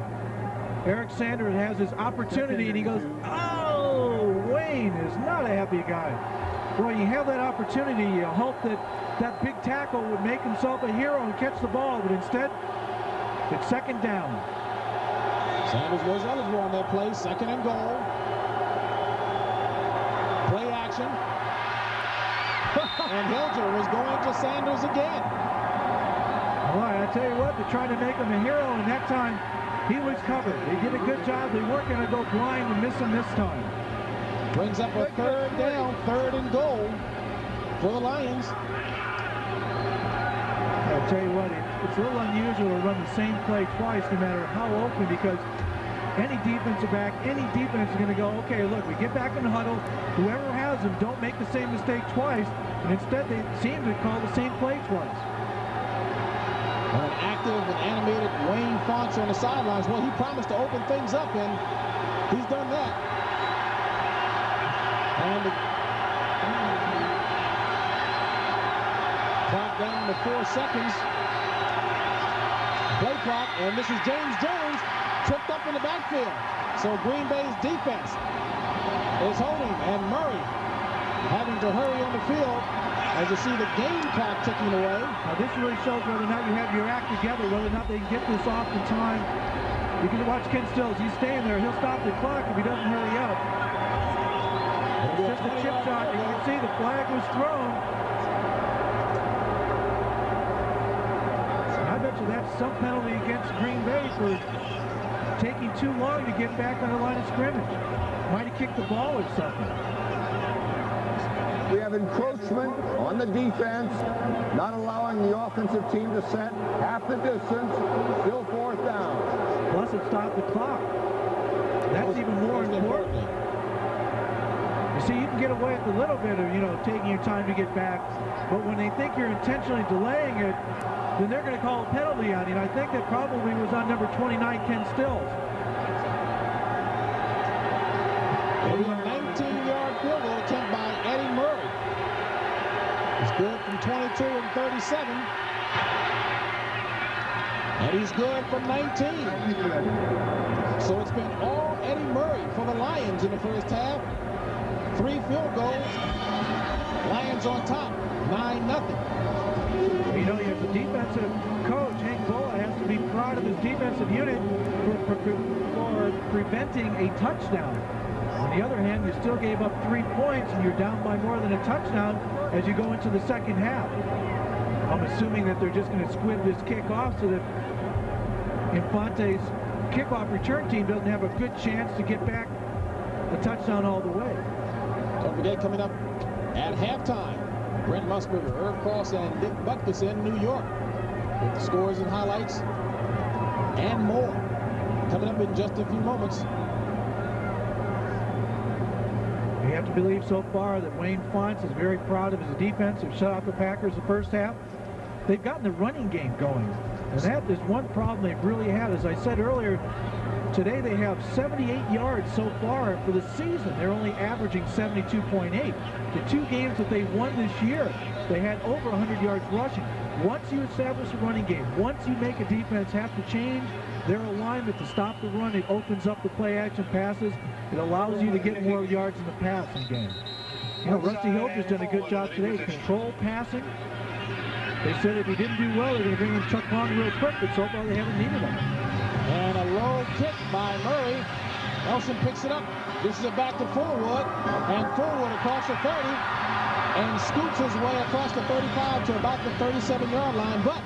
[SPEAKER 3] Eric Sanders has his opportunity, and he goes, oh, Wayne is not a happy guy. Boy, you have that opportunity. You hope that that big tackle would make himself a hero and catch the ball, but instead, it's second down.
[SPEAKER 1] Sanders was eligible on that play. Second and goal. Play action. And Hilger was going to Sanders again.
[SPEAKER 3] Boy, I tell you what, they're trying to make him a hero, and that time he was covered. They did a good job. They weren't going to go blind and miss him this time.
[SPEAKER 1] Brings up a third down, third and goal for the Lions.
[SPEAKER 3] I'll tell you what, it's a little unusual to run the same play twice no matter how open, because any defensive back, any defense is going to go, okay, look, we get back in the huddle. Whoever has them, don't make the same mistake twice. And instead, they seem to call the same play twice.
[SPEAKER 1] An active and animated Wayne Fonts on the sidelines. Well, he promised to open things up, and he's done that. And the clock down to 4 seconds. Play clock, and this is James Jones tripped up in the backfield. So Green Bay's defense is holding, and Murray having to hurry on the field as you see the game clock ticking away.
[SPEAKER 3] Now this really shows whether or not you have your act together, whether or not they can get this off in time. You can watch Ken Stills. He's staying there. He'll stop the clock if he doesn't hurry up. It's just a chip shot. You can see the flag was thrown. I bet you that's some penalty against Green Bay for taking too long to get back on the line of scrimmage. Might have kicked the ball or something.
[SPEAKER 4] We have encroachment on the defense, not allowing the offensive team to set half the distance, still fourth down.
[SPEAKER 3] Plus it stopped the clock. That's even more important. You see, you can get away with a little bit of, taking your time to get back, but when they think you're intentionally delaying it, then they're going to call a penalty on you. And I think that probably was on number 29, Ken Stills.
[SPEAKER 1] It was a 19-yard field goal attempt by Eddie Murray. It's good from 22 and 37. And he's good from 19. So it's been all Eddie Murray for the Lions in the first half. 3 field goals. Lions on top, 9-0.
[SPEAKER 3] As a defensive coach, Hank Bola has to be proud of his defensive unit for preventing a touchdown. On the other hand, you still gave up 3 points, and you're down by more than a touchdown as you go into the second half. I'm assuming that they're just going to squib this kick off so that Infante's kickoff return team doesn't have a good chance to get back the touchdown all the way.
[SPEAKER 1] Don't forget, coming up at halftime, Brent Musburger, Irv Cross, and Dick Butkus in New York with the scores and highlights and more. Coming up in just a few moments.
[SPEAKER 3] You have to believe so far that Wayne Fonts is very proud of his defense. They've shut out the Packers the first half. They've gotten the running game going. And that is one problem they've really had. As I said earlier, today they have 78 yards so far for the season. They're only averaging 72.8. The 2 games that they won this year, they had over 100 yards rushing. Once you establish a running game, once you make a defense have to change their alignment to stop the run, it opens up the play-action passes. It allows you to get more yards in the passing game. You know, Rusty Hilger's done a good job today. Control passing. They said if he didn't do well, they're going to bring in Chuck Long real quick, but so far they haven't needed him.
[SPEAKER 1] And a low kick by Murray. Nelson picks it up. This is it back to Forward. And Forward across the 30 and scoots his way across the 35 to about the 37-yard line. But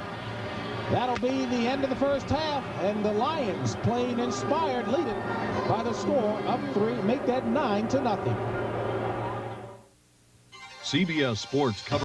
[SPEAKER 1] that'll be the end of the first half. And the Lions, playing inspired, lead it by the score of 3. Make that 9-0.
[SPEAKER 7] CBS Sports cover.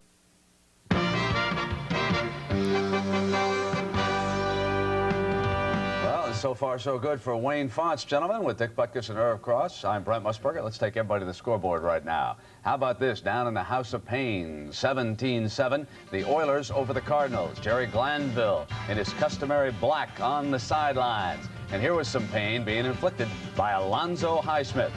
[SPEAKER 6] So far, so good for Wayne Fonts, gentlemen, with Dick Butkus and Irv Cross. I'm Brent Musburger. Let's take everybody to the scoreboard right now. How about this? Down in the House of Pain, 17-7, the Oilers over the Cardinals. Jerry Glanville in his customary black on the sidelines. And here was some pain being inflicted by Alonzo Highsmith.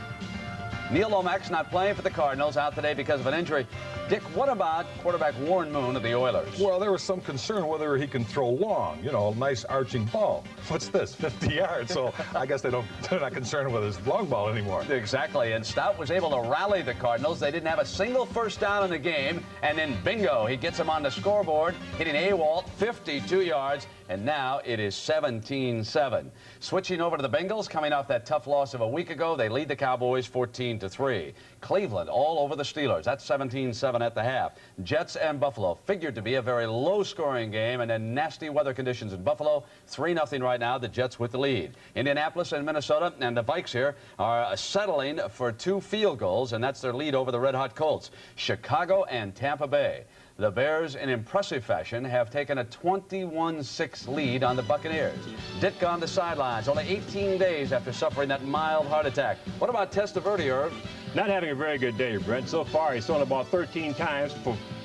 [SPEAKER 6] Neil Lomax not playing for the Cardinals, out today because of an injury. Dick, what about quarterback Warren Moon of the Oilers?
[SPEAKER 8] Well, there was some concern whether he can throw long, you know, a nice arching ball. What's this, 50 yards? So I guess they're not concerned with his long ball anymore.
[SPEAKER 6] Exactly, and Stout was able to rally the Cardinals. They didn't have a single first down in the game, and then bingo, he gets them on the scoreboard, hitting Awalt 52 yards, and now it is 17-7. Switching over to the Bengals, coming off that tough loss of a week ago, they lead the Cowboys 14-3. Cleveland all over the Steelers. That's 17-7 at the half. Jets and Buffalo figured to be a very low-scoring game, and then nasty weather conditions in Buffalo. 3-0 right now, the Jets with the lead. Indianapolis and Minnesota, and the Vikes here are settling for 2 field goals, and that's their lead over the Red-Hot Colts. Chicago and Tampa Bay. The Bears, in impressive fashion, have taken a 21-6 lead on the Buccaneers. Dick on the sidelines, only 18 days after suffering that mild heart attack. What about Testaverde, Irv?
[SPEAKER 9] Not having a very good day, Brent. So far, he's thrown the ball 13 times,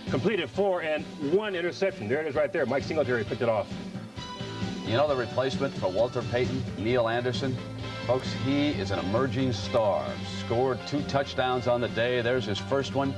[SPEAKER 9] completed 4 and 1 interception. There it is right there. Mike Singletary picked it off.
[SPEAKER 6] You know the replacement for Walter Payton, Neil Anderson? Folks, he is an emerging star. Scored 2 touchdowns on the day. There's his first one.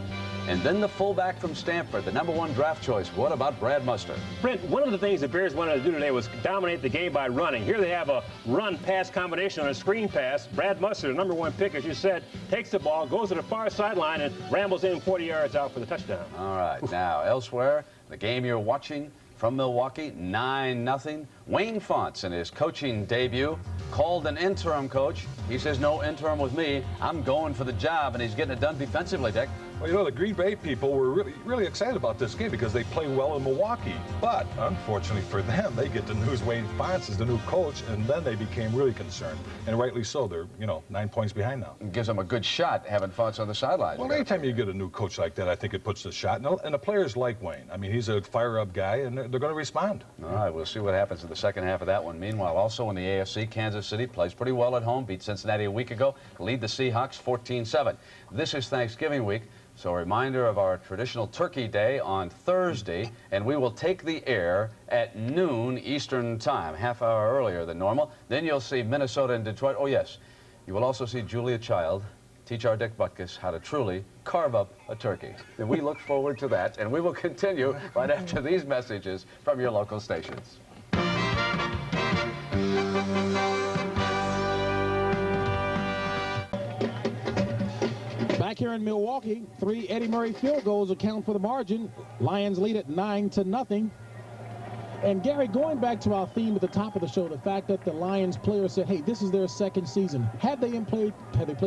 [SPEAKER 6] And then the fullback from Stanford, the #1 draft choice. What about Brad Muster?
[SPEAKER 9] Brent, one of the things the Bears wanted to do today was dominate the game by running. Here they have a run-pass combination on a screen pass. Brad Muster, the #1 pick, as you said, takes the ball, goes to the far sideline, and rambles in 40 yards out for the touchdown.
[SPEAKER 6] All right. Now, elsewhere, the game you're watching from Milwaukee, 9-0. Wayne Fonts, in his coaching debut, called an interim coach. He says, no interim with me. I'm going for the job, and he's getting it done defensively, Dick.
[SPEAKER 8] Well, you know, the Green Bay people were really excited about this game because they play well in Milwaukee. But, unfortunately for them, they get the news Wayne Fonts is the new coach, and then they became really concerned. And rightly so. They're, 9 points behind now.
[SPEAKER 6] It gives them a good shot having Fonts on the sideline.
[SPEAKER 8] Well, anytime you get a new coach like that, I think it puts the shot. And the players like Wayne. I mean, he's a fire-up guy, and they're going to respond.
[SPEAKER 6] All right, we'll see what happens in the second half of that one. Meanwhile, also in the AFC, Kansas City plays pretty well at home, beat Cincinnati a week ago, lead the Seahawks 14-7. This is Thanksgiving week. So a reminder of our traditional Turkey Day on Thursday, and we will take the air at noon Eastern Time, half hour earlier than normal. Then you'll see Minnesota and Detroit. Oh, yes. You will also see Julia Child teach our Dick Butkus how to truly carve up a turkey. And we look forward to that, and we will continue right after these messages from your local stations.
[SPEAKER 1] Back here in Milwaukee, 3 Eddie Murray field goals account for the margin. Lions lead at 9-0. And Gary, going back to our theme at the top of the show, the fact that the Lions players said, hey, this is their second season. Had they played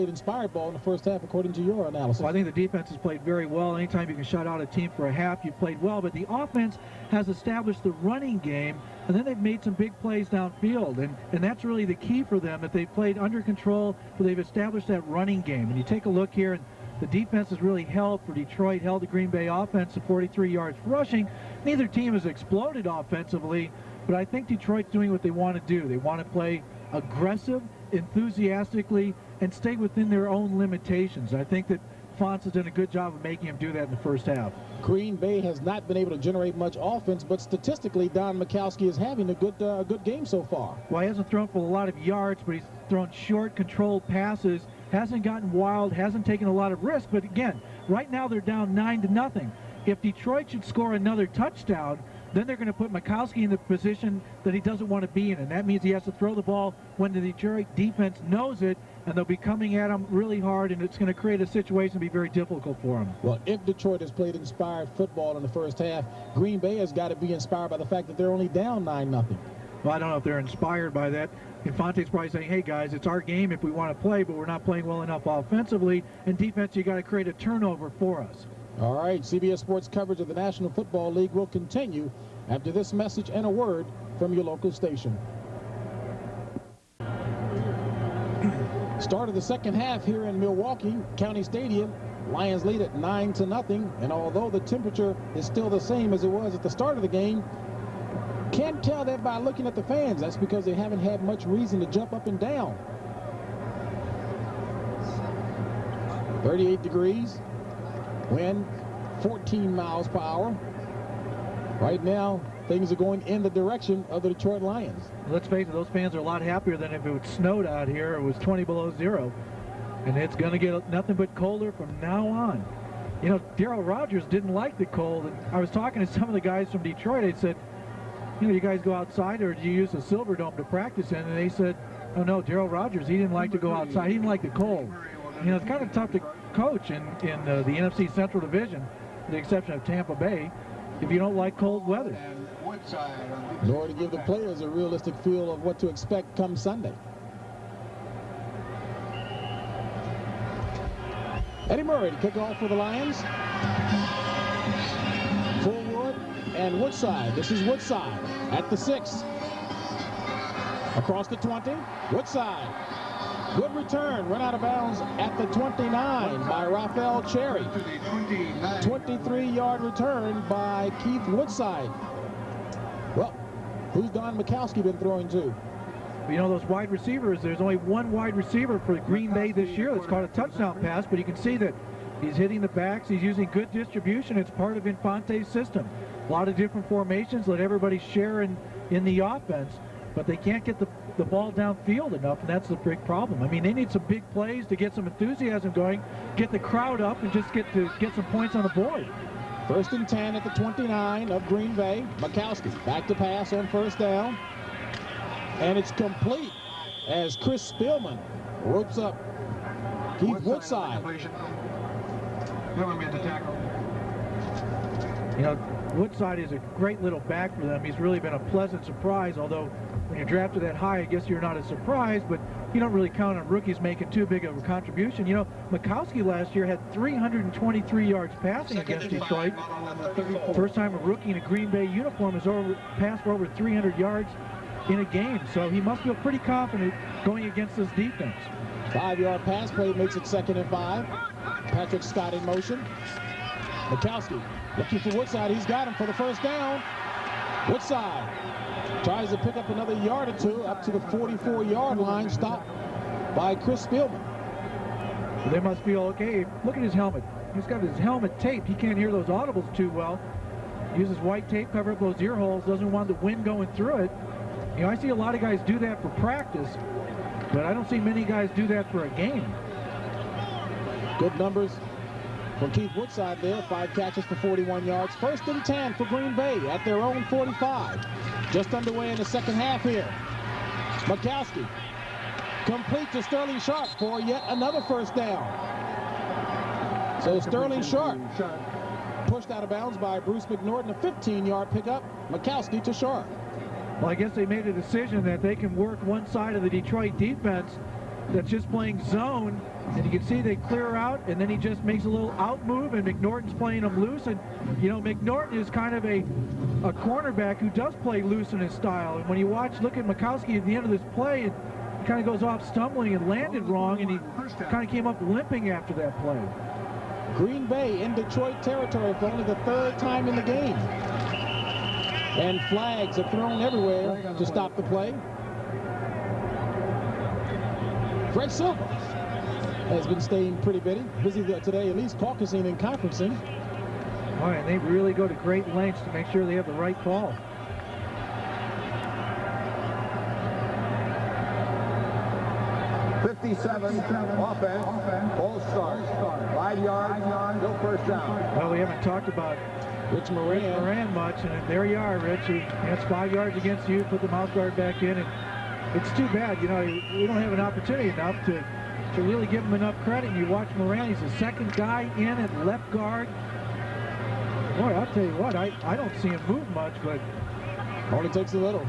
[SPEAKER 1] inspired ball in the first half, according to your analysis?
[SPEAKER 3] Well, I think the defense has played very well. Anytime you can shut out a team for a half, you've played well. But the offense has established the running game and then they've made some big plays downfield, and that's really the key for them, that they've played under control, but they've established that running game. And you take a look here, and the defense has really held for Detroit, held the Green Bay offense to 43 yards rushing. Neither team has exploded offensively, but I think Detroit's doing what they want to do. They want to play aggressive, enthusiastically, and stay within their own limitations. I think that Fonz has done a good job of making him do that in the first half.
[SPEAKER 1] Green Bay has not been able to generate much offense, but statistically, Don Majkowski is having a good game so far.
[SPEAKER 3] Well, he hasn't thrown for a lot of yards, but he's thrown short, controlled passes, hasn't gotten wild, hasn't taken a lot of risk. But again, right now they're down 9-0. If Detroit should score another touchdown, then they're going to put Majkowski in the position that he doesn't want to be in, and that means he has to throw the ball when the Detroit defense knows it, and they'll be coming at him really hard, and it's going to create a situation to be very difficult for him.
[SPEAKER 1] Well, if Detroit has played inspired football in the first half, Green Bay has got to be inspired by the fact that they're only down 9-0.
[SPEAKER 3] Well, I don't know if they're inspired by that. Infante's probably saying, hey, guys, it's our game if we want to play, but we're not playing well enough offensively, and defense, you got to create a turnover for us.
[SPEAKER 1] All right, CBS Sports coverage of the National Football League will continue after this message and a word from your local station. Start of the second half here in Milwaukee County Stadium. Lions lead at 9-0, and although the temperature is still the same as it was at the start of the game, can't tell that by looking at the fans. That's because they haven't had much reason to jump up and down. 38 degrees. Wind 14 miles per hour. Right now, things are going in the direction of the Detroit Lions.
[SPEAKER 3] Let's face it, those fans are a lot happier than if it would snowed out here. It was 20 below zero. And it's going to get nothing but colder from now on. You know, Darryl Rogers didn't like the cold. And I was talking to some of the guys from Detroit. They said, you know, you guys go outside or do you use the Silver Dome to practice in? And they said, oh, no, Darryl Rogers, he didn't like to go outside. He didn't like the cold. You know, it's kind of tough to coach in the NFC Central Division, with the exception of Tampa Bay, if you don't like cold weather.
[SPEAKER 1] Nor to give the players a realistic feel of what to expect come Sunday. Eddie Murray to kick off for the Lions. Fullwood and Woodside. This is Woodside at the 6. Across the 20. Woodside. Good return, run out of bounds at the 29 by Raphael Cherry. 23-yard return by Keith Woodside. Well, who's Don Majkowski been throwing to?
[SPEAKER 3] You know, those wide receivers, there's only one wide receiver for Green Bay this year that's caught a touchdown pass, but you can see that he's hitting the backs, he's using good distribution. It's part of Infante's system. A lot of different formations, let everybody share in the offense, but they can't get the ball downfield enough, and that's the big problem. I mean, they need some big plays to get some enthusiasm going, get the crowd up, and just get some points on the board.
[SPEAKER 1] 1st and 10 at the 29 of Green Bay. Majkowski back to pass on 1st down. And it's complete as Chris Spielman ropes up Keith Woodside.
[SPEAKER 5] Never made the tackle.
[SPEAKER 3] You know, Woodside is a great little back for them. He's really been a pleasant surprise, although when you're drafted that high, I guess you're not as surprised, but you don't really count on rookies making too big of a contribution. You know, Majkowski last year had 323 yards passing against Detroit. First time a rookie in a Green Bay uniform has passed for over 300 yards in a game, so he must feel pretty confident going against this defense.
[SPEAKER 1] 5-yard pass play makes it 2nd and 5. Patrick Scott in motion. Majkowski looking for Woodside. He's got him for the 1st down. Woodside tries to pick up another yard or two up to the 44-yard line. Stopped by Chris Spielman.
[SPEAKER 3] Well, they must feel okay. Look at his helmet. He's got his helmet taped. He can't hear those audibles too well. Uses white tape, cover up those ear holes. Doesn't want the wind going through it. You know, I see a lot of guys do that for practice, but I don't see many guys do that for a game.
[SPEAKER 1] Good numbers from Keith Woodside there. 5 catches for 41 yards. 1st and 10 for Green Bay at their own 45. Just underway in the second half here. Majkowski complete to Sterling Sharp for yet another 1st down. So Sterling Sharp pushed out of bounds by Bruce McNorton. A 15-yard pickup. Majkowski to Sharp.
[SPEAKER 3] Well, I guess they made a decision that they can work one side of the Detroit defense that's just playing zone, and you can see they clear out, and then he just makes a little out move, and McNorton's playing him loose. And you know, McNorton is kind of a cornerback who does play loose in his style. And when you look at Majkowski at the end of this play, and he kind of goes off stumbling and landed wrong, and he kind of came up limping after that play.
[SPEAKER 1] Green Bay in Detroit territory for only the 3rd time in the game. And flags are thrown everywhere to stop the play. Fred Silva has been staying pretty busy today, at least caucusing and conferencing.
[SPEAKER 3] All right, they really go to great lengths to make sure they have the right call.
[SPEAKER 4] Offense, full start. 5 yards, no first down.
[SPEAKER 3] Well, we haven't talked about
[SPEAKER 1] Rich Moran
[SPEAKER 3] much, and there you are, Rich. That's 5 yards against you. Put the mouth guard back in, and it's too bad. You know, we don't have an opportunity enough to really give him enough credit. And you watch Moran; he's the 2nd guy in at left guard. Boy, I'll tell you what, I don't see him move much, but
[SPEAKER 1] only takes a little.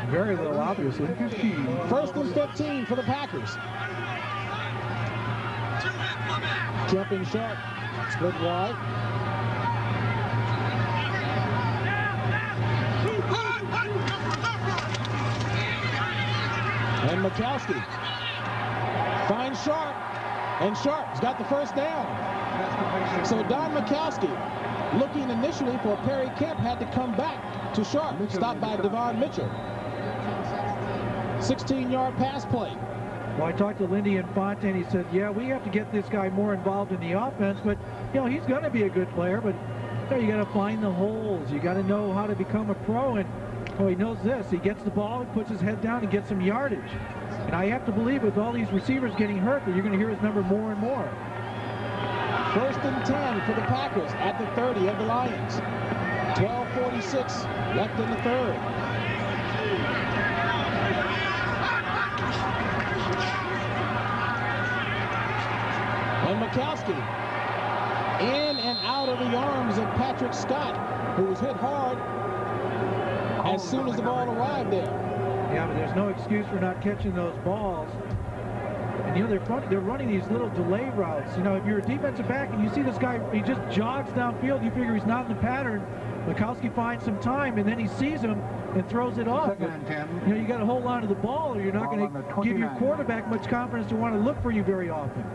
[SPEAKER 3] Very little, obviously.
[SPEAKER 1] 1st and 15 for the Packers. Jumping Sharp, split wide. And Majkowski finds Sharp, and Sharp's got the 1st down. So Don Majkowski, looking initially for Perry Kemp, had to come back to Sharp, stopped by Devon Mitchell. 16-yard pass play.
[SPEAKER 3] Well, I talked to Lindy Infante, and he said, yeah, we have to get this guy more involved in the offense, but, you know, he's going to be a good player, but you got to find the holes. You got to know how to become a pro, and well, he knows this. He gets the ball, he puts his head down, and gets some yardage. And I have to believe with all these receivers getting hurt that you're going to hear his number more and more.
[SPEAKER 1] 1st and 10 for the Packers at the 30 of the Lions. 12:46 left in the 3rd. And Majkowski in and out of the arms of Patrick Scott, who was hit hard as soon as the ball arrived there.
[SPEAKER 3] Yeah, but there's no excuse for not catching those balls. And, you know, they're running these little delay routes. You know, if you're a defensive back and you see this guy, he just jogs downfield, you figure he's not in the pattern. Majkowski finds some time, and then he sees him and throws it off. But, you know, you got to hold on to the ball, or you're not going to give your quarterback much confidence to want to look for you very often.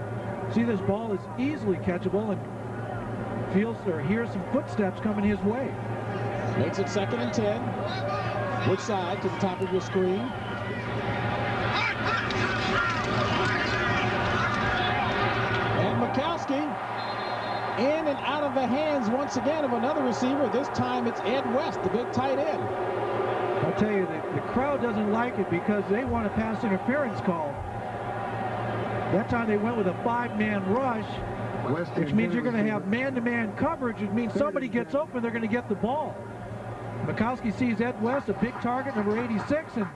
[SPEAKER 3] See, this ball is easily catchable, and feels or hears some footsteps coming his way.
[SPEAKER 1] Makes it 2nd and 10. Which side to the top of your screen? And Majkowski in and out of the hands once again of another receiver. This time it's Ed West, the big tight end.
[SPEAKER 3] I'll tell you, the crowd doesn't like it because they want a pass interference call. That time they went with a 5-man rush, which means you're going to have man-to-man coverage. It means somebody gets open, they're going to get the ball. Majkowski sees Ed West, a big target, number 86, and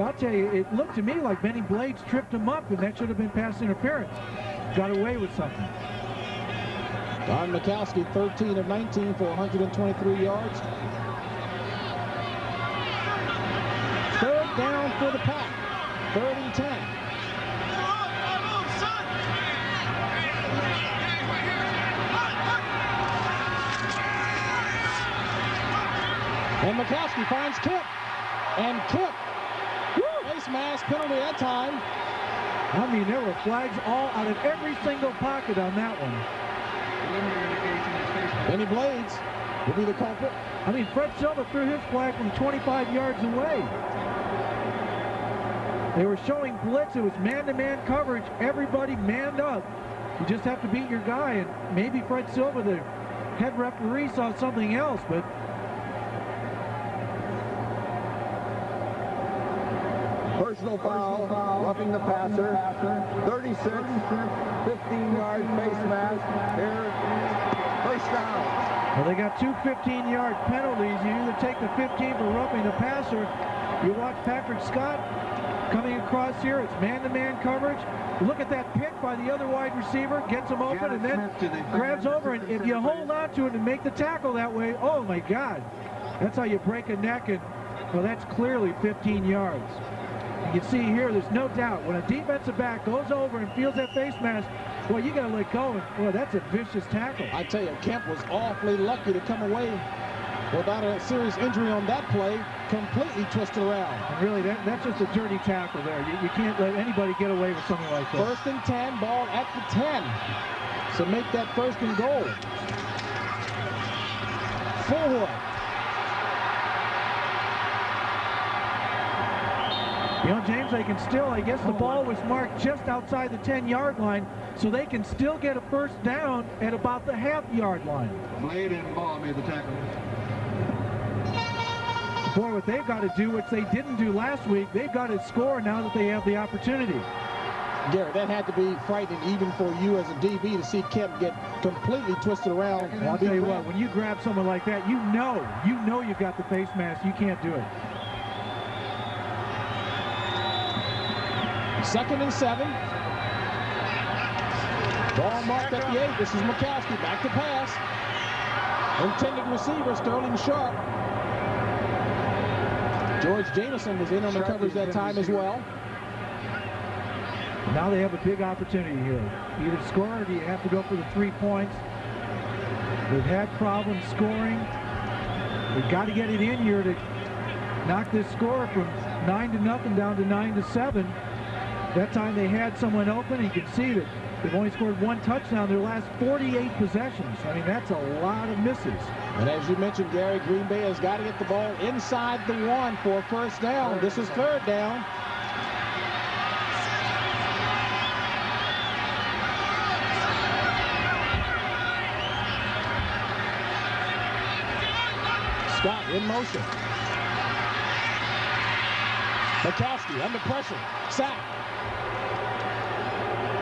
[SPEAKER 3] I'll tell you, it looked to me like Benny Blades tripped him up, and that should have been pass interference. Got away with something.
[SPEAKER 1] Don Majkowski, 13 of 19 for 123 yards. 3rd down for the Pack. 3rd and 10. And Majkowski finds Kemp. And Kemp, face mask penalty that time.
[SPEAKER 3] I mean, there were flags all out of every single pocket on that one.
[SPEAKER 1] Benny Blades will be the culprit.
[SPEAKER 3] I mean, Fred Silva threw his flag from 25 yards away. They were showing blitz. It was man-to-man coverage. Everybody manned up. You just have to beat your guy. And maybe Fred Silva, the head referee, saw something else, but
[SPEAKER 4] Personal foul, roughing the passer, 36, 15-yard face mask, here, first down.
[SPEAKER 3] Well, they got 2 15-yard penalties. You either take the 15 for roughing the passer. You watch Patrick Scott coming across here. It's man-to-man coverage. Look at that pick by the other wide receiver, gets him open, and then grabs over. And if you hold on to it and make the tackle that way, oh my God, that's how you break a neck. And well, that's clearly 15 yards. You see here, there's no doubt, when a defensive back goes over and feels that face mask, boy, you got to let go. And, boy, that's a vicious tackle.
[SPEAKER 1] I tell you, Kemp was awfully lucky to come away without a serious injury on that play, completely twisted around.
[SPEAKER 3] And really, that's just a dirty tackle there. You can't let anybody get away with something like that.
[SPEAKER 1] 1st and 10, ball at the 10. So make that 1st and goal. Forward.
[SPEAKER 3] You know, James, they can still, I guess the ball was marked just outside the 10-yard line, so they can still get a 1st down at about the half-yard line.
[SPEAKER 5] Blade and Ball made the tackle.
[SPEAKER 3] Boy, what they've got to do, which they didn't do last week, they've got to score now that they have the opportunity.
[SPEAKER 1] Gary, that had to be frightening even for you as a DB to see Kemp get completely twisted around.
[SPEAKER 3] Well, I'll tell you what, when you grab someone like that, you know you've got the face mask. You can't do it.
[SPEAKER 1] 2nd and 7. Ball marked at the 8. This is Majkowski. Back to pass. Intended receiver, Sterling Sharp. George Jameson was in on the coverage that time as well.
[SPEAKER 3] Now they have a big opportunity here. Either score or do you have to go for the 3 points. They've had problems scoring. They've got to get it in here to knock this score from 9-0 down to 9-7. That time they had someone open. You can see that they've only scored 1 touchdown their last 48 possessions. I mean, that's a lot of misses.
[SPEAKER 1] And as you mentioned, Gary, Green Bay has got to get the ball inside the 1 for a 1st down. This is 3rd down. Scott in motion. Majkowski under pressure. Sack.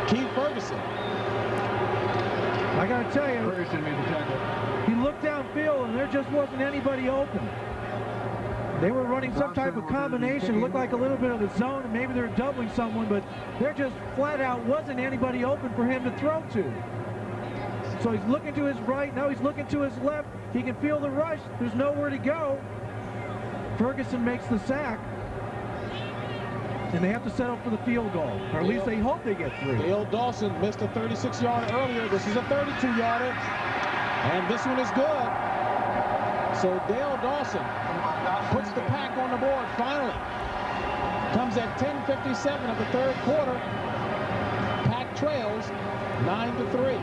[SPEAKER 1] Keith Ferguson.
[SPEAKER 3] I got to tell you,
[SPEAKER 5] Ferguson made the tackle.
[SPEAKER 3] he looked downfield and there just wasn't anybody open. They were running some type of combination. It looked like a little bit of a zone, and maybe they were doubling someone, but there just flat out wasn't anybody open for him to throw to. So he's looking to his right, now he's looking to his left. He can feel the rush. There's nowhere to go. Ferguson makes the sack. And they have to settle for the field goal, or at least they hope they get 3.
[SPEAKER 1] Dale Dawson missed a 36-yarder earlier. This is a 32-yarder, and this one is good. So Dale Dawson puts the Pack on the board finally. Comes at 10:57 of the 3rd quarter. Pack trails 9-3.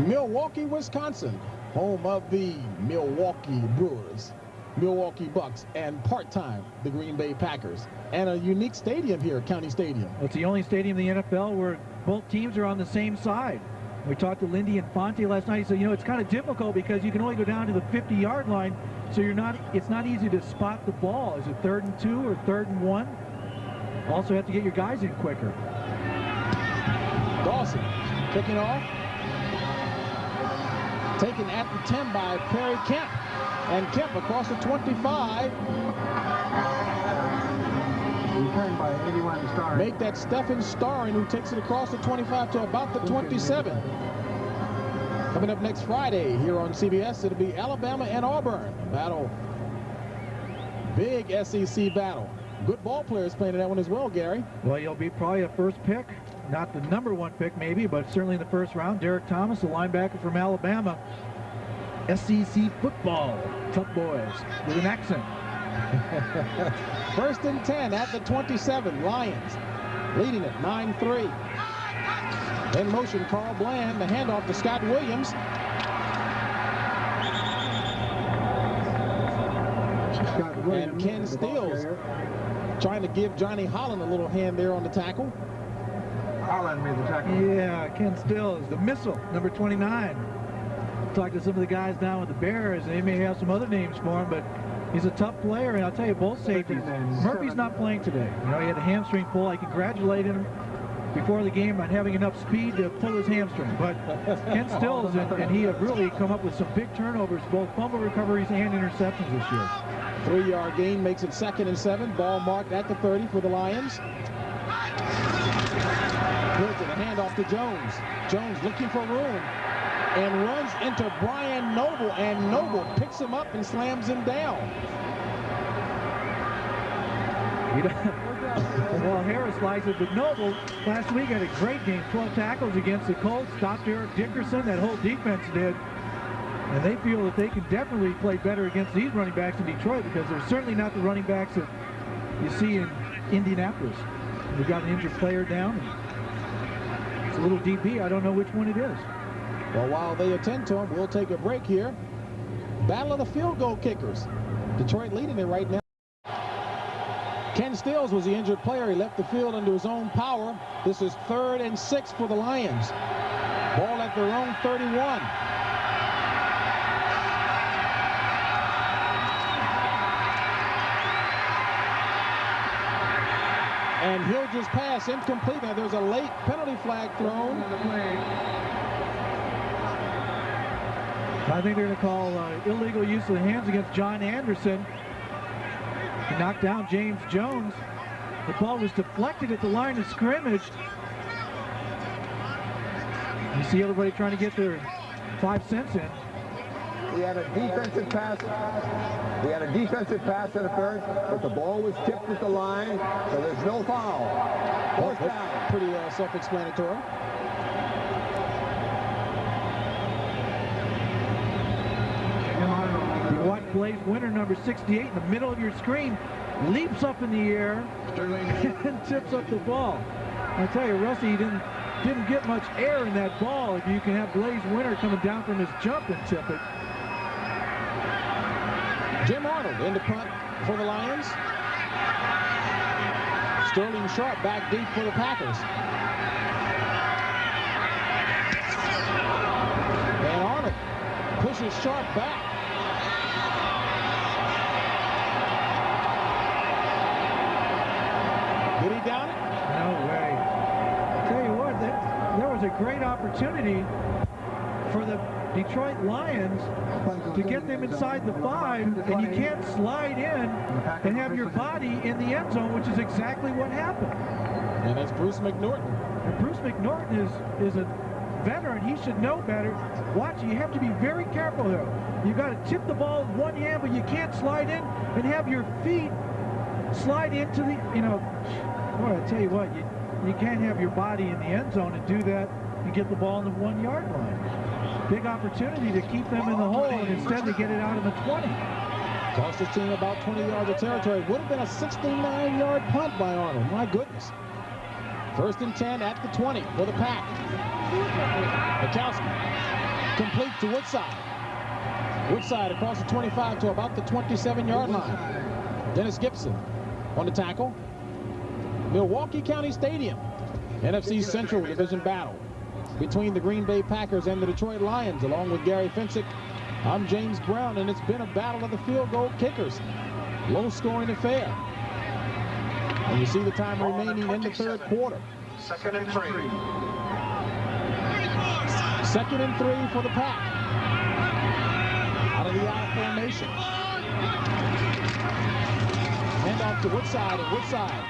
[SPEAKER 1] Milwaukee, Wisconsin, home of the Milwaukee Brewers, Milwaukee Bucks, and part-time the Green Bay Packers. And a unique stadium here, County Stadium.
[SPEAKER 3] Well, it's the only stadium in the NFL where both teams are on the same side. We talked to Lindy Infante last night. He said, you know, it's kind of difficult because you can only go down to the 50-yard line, so it's not easy to spot the ball. Is it 3rd and 2 or 3rd and 1? Also have to get your guys in quicker.
[SPEAKER 1] Dawson kicking off. Taken at the 10 by Perry Kemp. And Kemp across the 25.
[SPEAKER 5] Returned by 81 Starring.
[SPEAKER 1] Make that Stephen Starring, who takes it across the 25 to about the 27. Coming up next Friday here on CBS, it'll be Alabama and Auburn. Battle. Big SEC battle. Good ball players playing in that one as well, Gary.
[SPEAKER 3] Well, you'll be probably a 1st pick. Not the #1 pick maybe, but certainly in the 1st round. Derek Thomas, a linebacker from Alabama. SEC football. Tough boys with an accent.
[SPEAKER 1] 1st and 10 at the 27. Lions leading it 9-3. In motion, Carl Bland. The handoff to Scott Williams. And Ken Stills trying to give Johnny Holland a little hand there on the tackle.
[SPEAKER 5] Holland made the tackle.
[SPEAKER 3] Yeah, Ken Stills, the missile, number 29. Talked to some of the guys down with the Bears. They may have some other names for him, but he's a tough player. And I'll tell you, both safeties. Murphy's not playing today. You know, he had a hamstring pull. I congratulated him before the game on having enough speed to pull his hamstring. But Ken Stills and he have really come up with some big turnovers, both fumble recoveries and interceptions this year.
[SPEAKER 1] 3-yard gain makes it 2nd and 7. Ball marked at the 30 for the Lions. Good to the handoff to Jones. Jones looking for room and runs into Brian Noble, and Noble picks him up and slams him down.
[SPEAKER 3] Well, Harris likes it, but Noble last week had a great game. 12 tackles against the Colts, stopped Eric Dickerson. That whole defense did. And they feel that they can definitely play better against these running backs in Detroit, because they're certainly not the running backs that you see in Indianapolis. We've got an injured player down. And it's a little DB. I don't know which one it is.
[SPEAKER 1] Well, while they attend to him, we'll take a break here. Battle of the field goal kickers. Detroit leading it right now. Ken Stills was the injured player. He left the field under his own power. This is 3rd and 6 for the Lions. Ball at their own 31. And Hilger's pass incomplete. Now there's a late penalty flag thrown.
[SPEAKER 3] I think they're going to call illegal use of the hands against John Anderson. He knocked down James Jones. The ball was deflected at the line of scrimmage. You see everybody trying to get their 5 cents in.
[SPEAKER 4] We had a defensive pass. We had a defensive pass at first, but the ball was tipped at the line, so there's no foul. Fourth down.
[SPEAKER 1] Pretty self-explanatory.
[SPEAKER 3] You watch Blaze Winter, number 68, in the middle of your screen, leaps up in the air and tips up the ball. I tell you, Rusty didn't get much air in that ball. If you can have Blaze Winter coming down from his jump and tip it.
[SPEAKER 1] Jim Arnold in the punt for the Lions. Sterling Sharp back deep for the Packers. And Arnold pushes Sharp back. Did he down it?
[SPEAKER 3] No way. I'll tell you what, there was a great opportunity for the Detroit Lions to get them inside the 5, and you can't slide in and have your body in the end zone, which is exactly what happened.
[SPEAKER 1] And that's Bruce McNorton.
[SPEAKER 3] And Bruce McNorton is a veteran. He should know better. Watch, you have to be very careful though. You've got to tip the ball with one hand, but you can't slide in and have your feet slide into the, boy, I tell you what, you can't have your body in the end zone and do that and get the ball on the 1-yard line. Big opportunity to keep them in the hole, and instead they get it out of the 20.
[SPEAKER 1] Cost his team about 20 yards of territory. Would have been a 69-yard punt by Arnold. My goodness. 1st and 10 at the 20 for the Pack. Majkowski complete to Woodside. Woodside across the 25 to about the 27-yard line. Dennis Gibson on the tackle. Milwaukee County Stadium. NFC Central Division battle between the Green Bay Packers and the Detroit Lions. Along with Gary Fencik, I'm James Brown, and it's been a battle of the field goal kickers. Low-scoring affair. And you see the time remaining in the 3rd quarter.
[SPEAKER 5] 2nd and 3.
[SPEAKER 1] 2nd and 3 for the Pack. Out of the I formation. Hand off to Woodside, and Woodside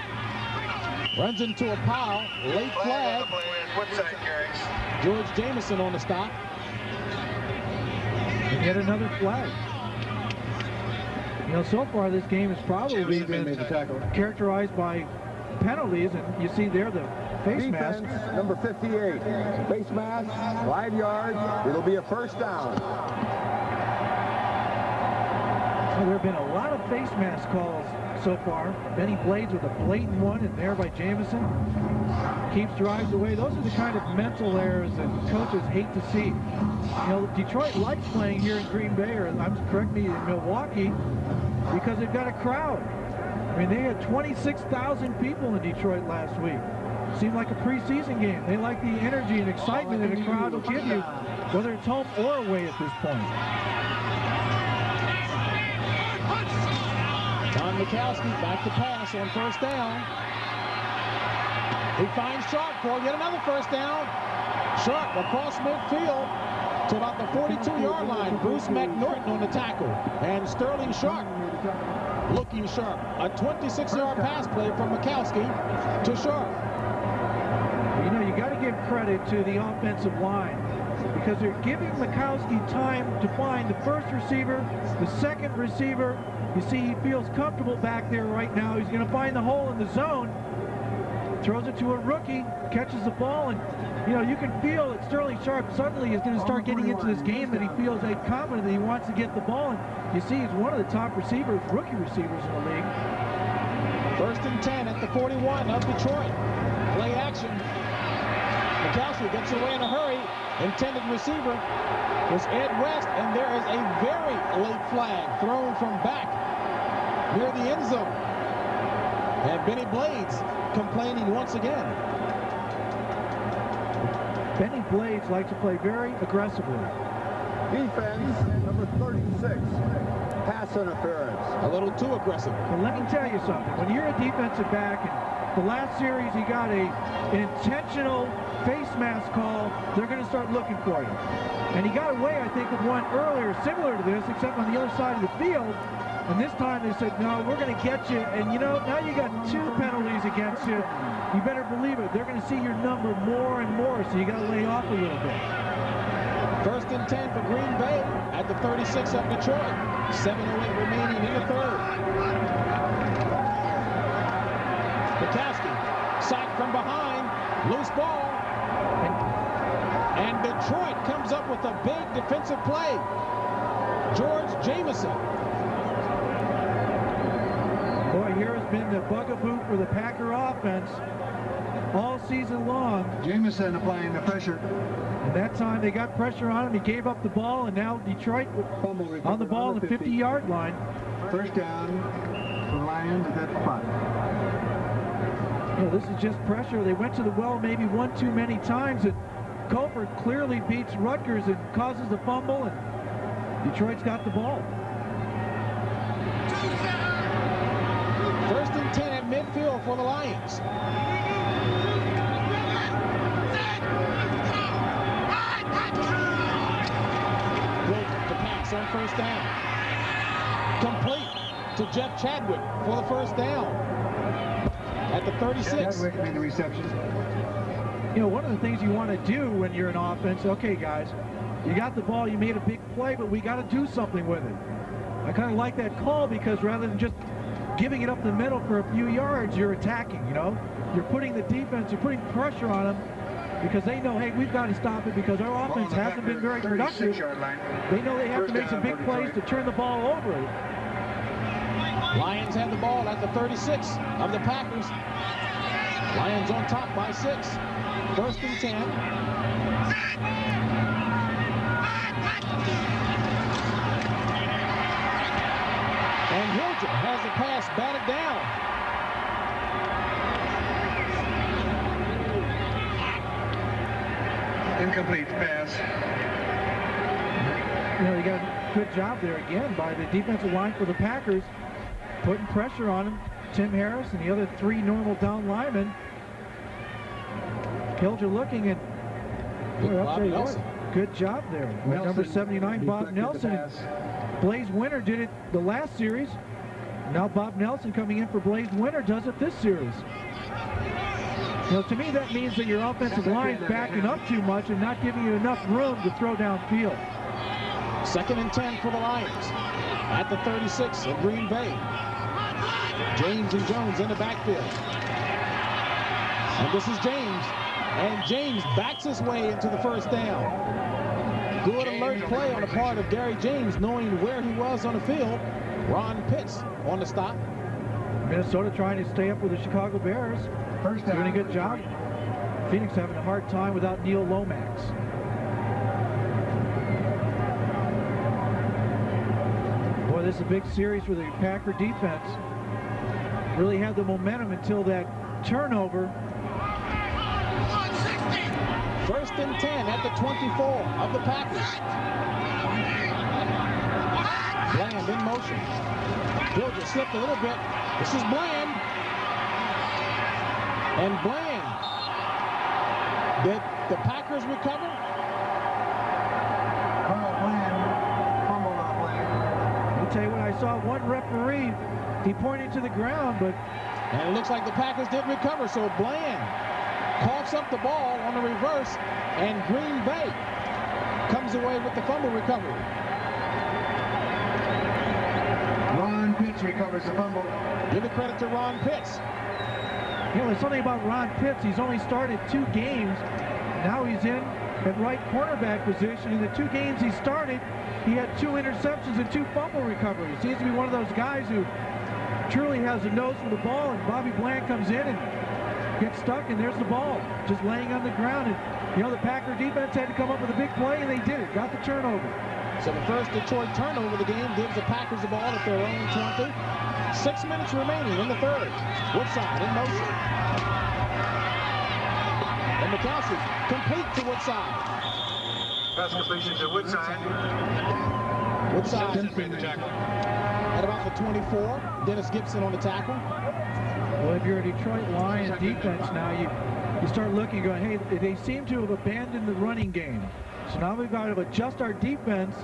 [SPEAKER 1] runs into a pile. Late flag. George Jamison on the stop.
[SPEAKER 3] And yet another flag. So far this game has probably been characterized by penalties, and you see there the face
[SPEAKER 4] Defense,
[SPEAKER 3] mask.
[SPEAKER 4] number 58. Face mask, 5 yards. It'll be a 1st down.
[SPEAKER 3] Well, there have been a lot of face mask calls so far. Benny Blades with a blatant one, and there by Jamison. Keeps drives away. Those are the kind of mental errors that coaches hate to see. Detroit likes playing here in Green Bay, or correct me, in Milwaukee, because they've got a crowd. I mean, they had 26,000 people in Detroit last week. Seemed like a preseason game. They like the energy and excitement that a crowd will give you, whether it's home or away at this point.
[SPEAKER 1] Don Majkowski back to pass on 1st down. He finds Sharp for yet another 1st down. Sharp across midfield to about the 42-yard line. Bruce McNorton on the tackle. And Sterling Sharp looking sharp. A 26-yard pass play from Majkowski to Sharp.
[SPEAKER 3] You got to give credit to the offensive line. because they're giving Majkowski time to find the first receiver, the second receiver. You see he feels comfortable back there right now. He's going to find the hole in the zone. Throws it to a rookie, catches the ball, and you know, you can feel that Sterling Sharp suddenly is going to start getting into this game, that he feels confident that he wants to get the ball. And you see he's one of the top receivers, rookie receivers in the league.
[SPEAKER 1] 1st and 10 at the 41 of Detroit. Play action. Majkowski gets away in a hurry. Intended receiver was Ed West, and there is a very late flag thrown from back near the end zone. And Benny Blades complaining once again.
[SPEAKER 3] Benny Blades likes to play very aggressively.
[SPEAKER 4] Defense, number 36. Pass interference.
[SPEAKER 1] A little too aggressive.
[SPEAKER 3] But let me tell you something. When you're a defensive back, and the last series he got an intentional face mask call, they're going to start looking for you. And he got away, I think, with one earlier similar to this, except on the other side of the field. And this time they said, no, we're going to get you. And, you know, now you got 2 penalties against you. You better believe it. They're going to see your number more and more, so you got to lay off a little bit.
[SPEAKER 1] 1st and 10 for Green Bay at the 36 of Detroit. 7:08 remaining in the 3rd. Majkowski, sacked from behind, loose ball. And Detroit comes up with a big defensive play. George Jameson.
[SPEAKER 3] Boy, here has been the bugaboo for the Packer offense all season long.
[SPEAKER 5] Jameson applying the pressure.
[SPEAKER 3] And that time they got pressure on him. He gave up the ball, and now Detroit on the ball on the 50-yard line.
[SPEAKER 5] 1st down for the Lions at that spot.
[SPEAKER 3] You know, this is just pressure. They went to the well maybe one too many times, and Colford clearly beats Rutgers and causes the fumble, and Detroit's got the ball.
[SPEAKER 1] 1st and 10 at midfield for the Lions. The pass on 1st down. Complete to Jeff Chadwick for the 1st down. At the 36.
[SPEAKER 5] Chadwick made the reception.
[SPEAKER 3] You know, one of the things you want to do when you're an offense, okay, guys, you got the ball, you made a big play, but we got to do something with it. I kind of like that call because rather than just giving it up the middle for a few yards, you're attacking, you know. You're putting the defense, you're putting pressure on them because they know, hey, we've got to stop it because our offense hasn't been very productive. They know they have to make some big plays to turn the ball over.
[SPEAKER 1] Lions have the ball at the 36 of the Packers. Lions on top by 6. 1st and 10. And Hilger has the pass batted down.
[SPEAKER 5] Incomplete pass.
[SPEAKER 3] You know, you got a good job there again by the defensive line for the Packers, putting pressure on him. Tim Harris and the other 3 normal down linemen. Hilger looking at good job there. Number 79, Bob Nelson. Blaze Winter did it the last series. Now Bob Nelson coming in for Blaze Winter does it this series. You know, to me that means that your offensive line is backing up too much and not giving you enough room to throw downfield.
[SPEAKER 1] 2nd and 10 for the Lions at the 36 of Green Bay. James and Jones in the backfield. And this is James. And James backs his way into the 1st down. Good alert play on the part of Gary James, knowing where he was on the field. Ron Pitts on the stop.
[SPEAKER 3] Minnesota trying to stay up with the Chicago Bears. Doing a good job. Phoenix having a hard time without Neil Lomax. Boy, this is a big series for the Packer defense. Really had the momentum until that turnover.
[SPEAKER 1] 1st and 10 at the 24 of the Packers. Bland in motion. Hilger slipped a little bit. This is Bland. And Bland. Did the Packers recover?
[SPEAKER 5] Carl Bland fumbled on Bland.
[SPEAKER 3] I'll tell you what, I saw one referee, he pointed to the ground, but...
[SPEAKER 1] And it looks like the Packers did recover, so Bland coughs up the ball on the reverse, and Green Bay comes away with the fumble recovery.
[SPEAKER 5] Ron Pitts recovers the fumble.
[SPEAKER 1] Give the credit to Ron Pitts.
[SPEAKER 3] You know, there's something about Ron Pitts. He's only started 2 games. Now he's in at right cornerback position. In the 2 games he started, he had 2 interceptions and 2 fumble recoveries. Seems to be one of those guys who truly has a nose for the ball, and Bobby Bland comes in and gets stuck, and there's the ball just laying on the ground. And you know, the Packer defense had to come up with a big play, and they did it. Got the turnover.
[SPEAKER 1] So the first Detroit turnover of the game gives the Packers the ball at their own 20. 6 minutes remaining in the third. Woodside in motion. And Majkowski complete to Woodside.
[SPEAKER 5] Pass completion to Woodside.
[SPEAKER 1] Woodside at about the 24. Dennis Gibson on the tackle.
[SPEAKER 3] Well, if you're a Detroit Lions defense now, you start looking, going, hey, they seem to have abandoned the running game. So now we've got to adjust our defense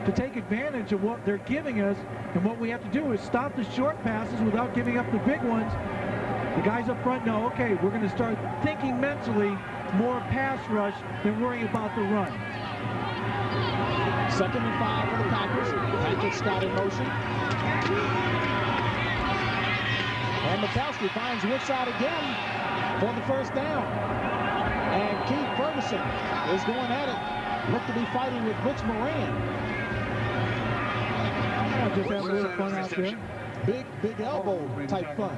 [SPEAKER 3] to take advantage of what they're giving us, and what we have to do is stop the short passes without giving up the big ones. The guys up front know, okay, we're going to start thinking mentally more pass rush than worrying about the run.
[SPEAKER 1] 2nd and 5 for the Packers. Patrick Scott in motion. And Majkowski finds Woodside again for the first down. And Keith Ferguson is going at it. Look to be fighting with Rich Moran.
[SPEAKER 3] Just have a little fun out there.
[SPEAKER 1] Big elbow type fun.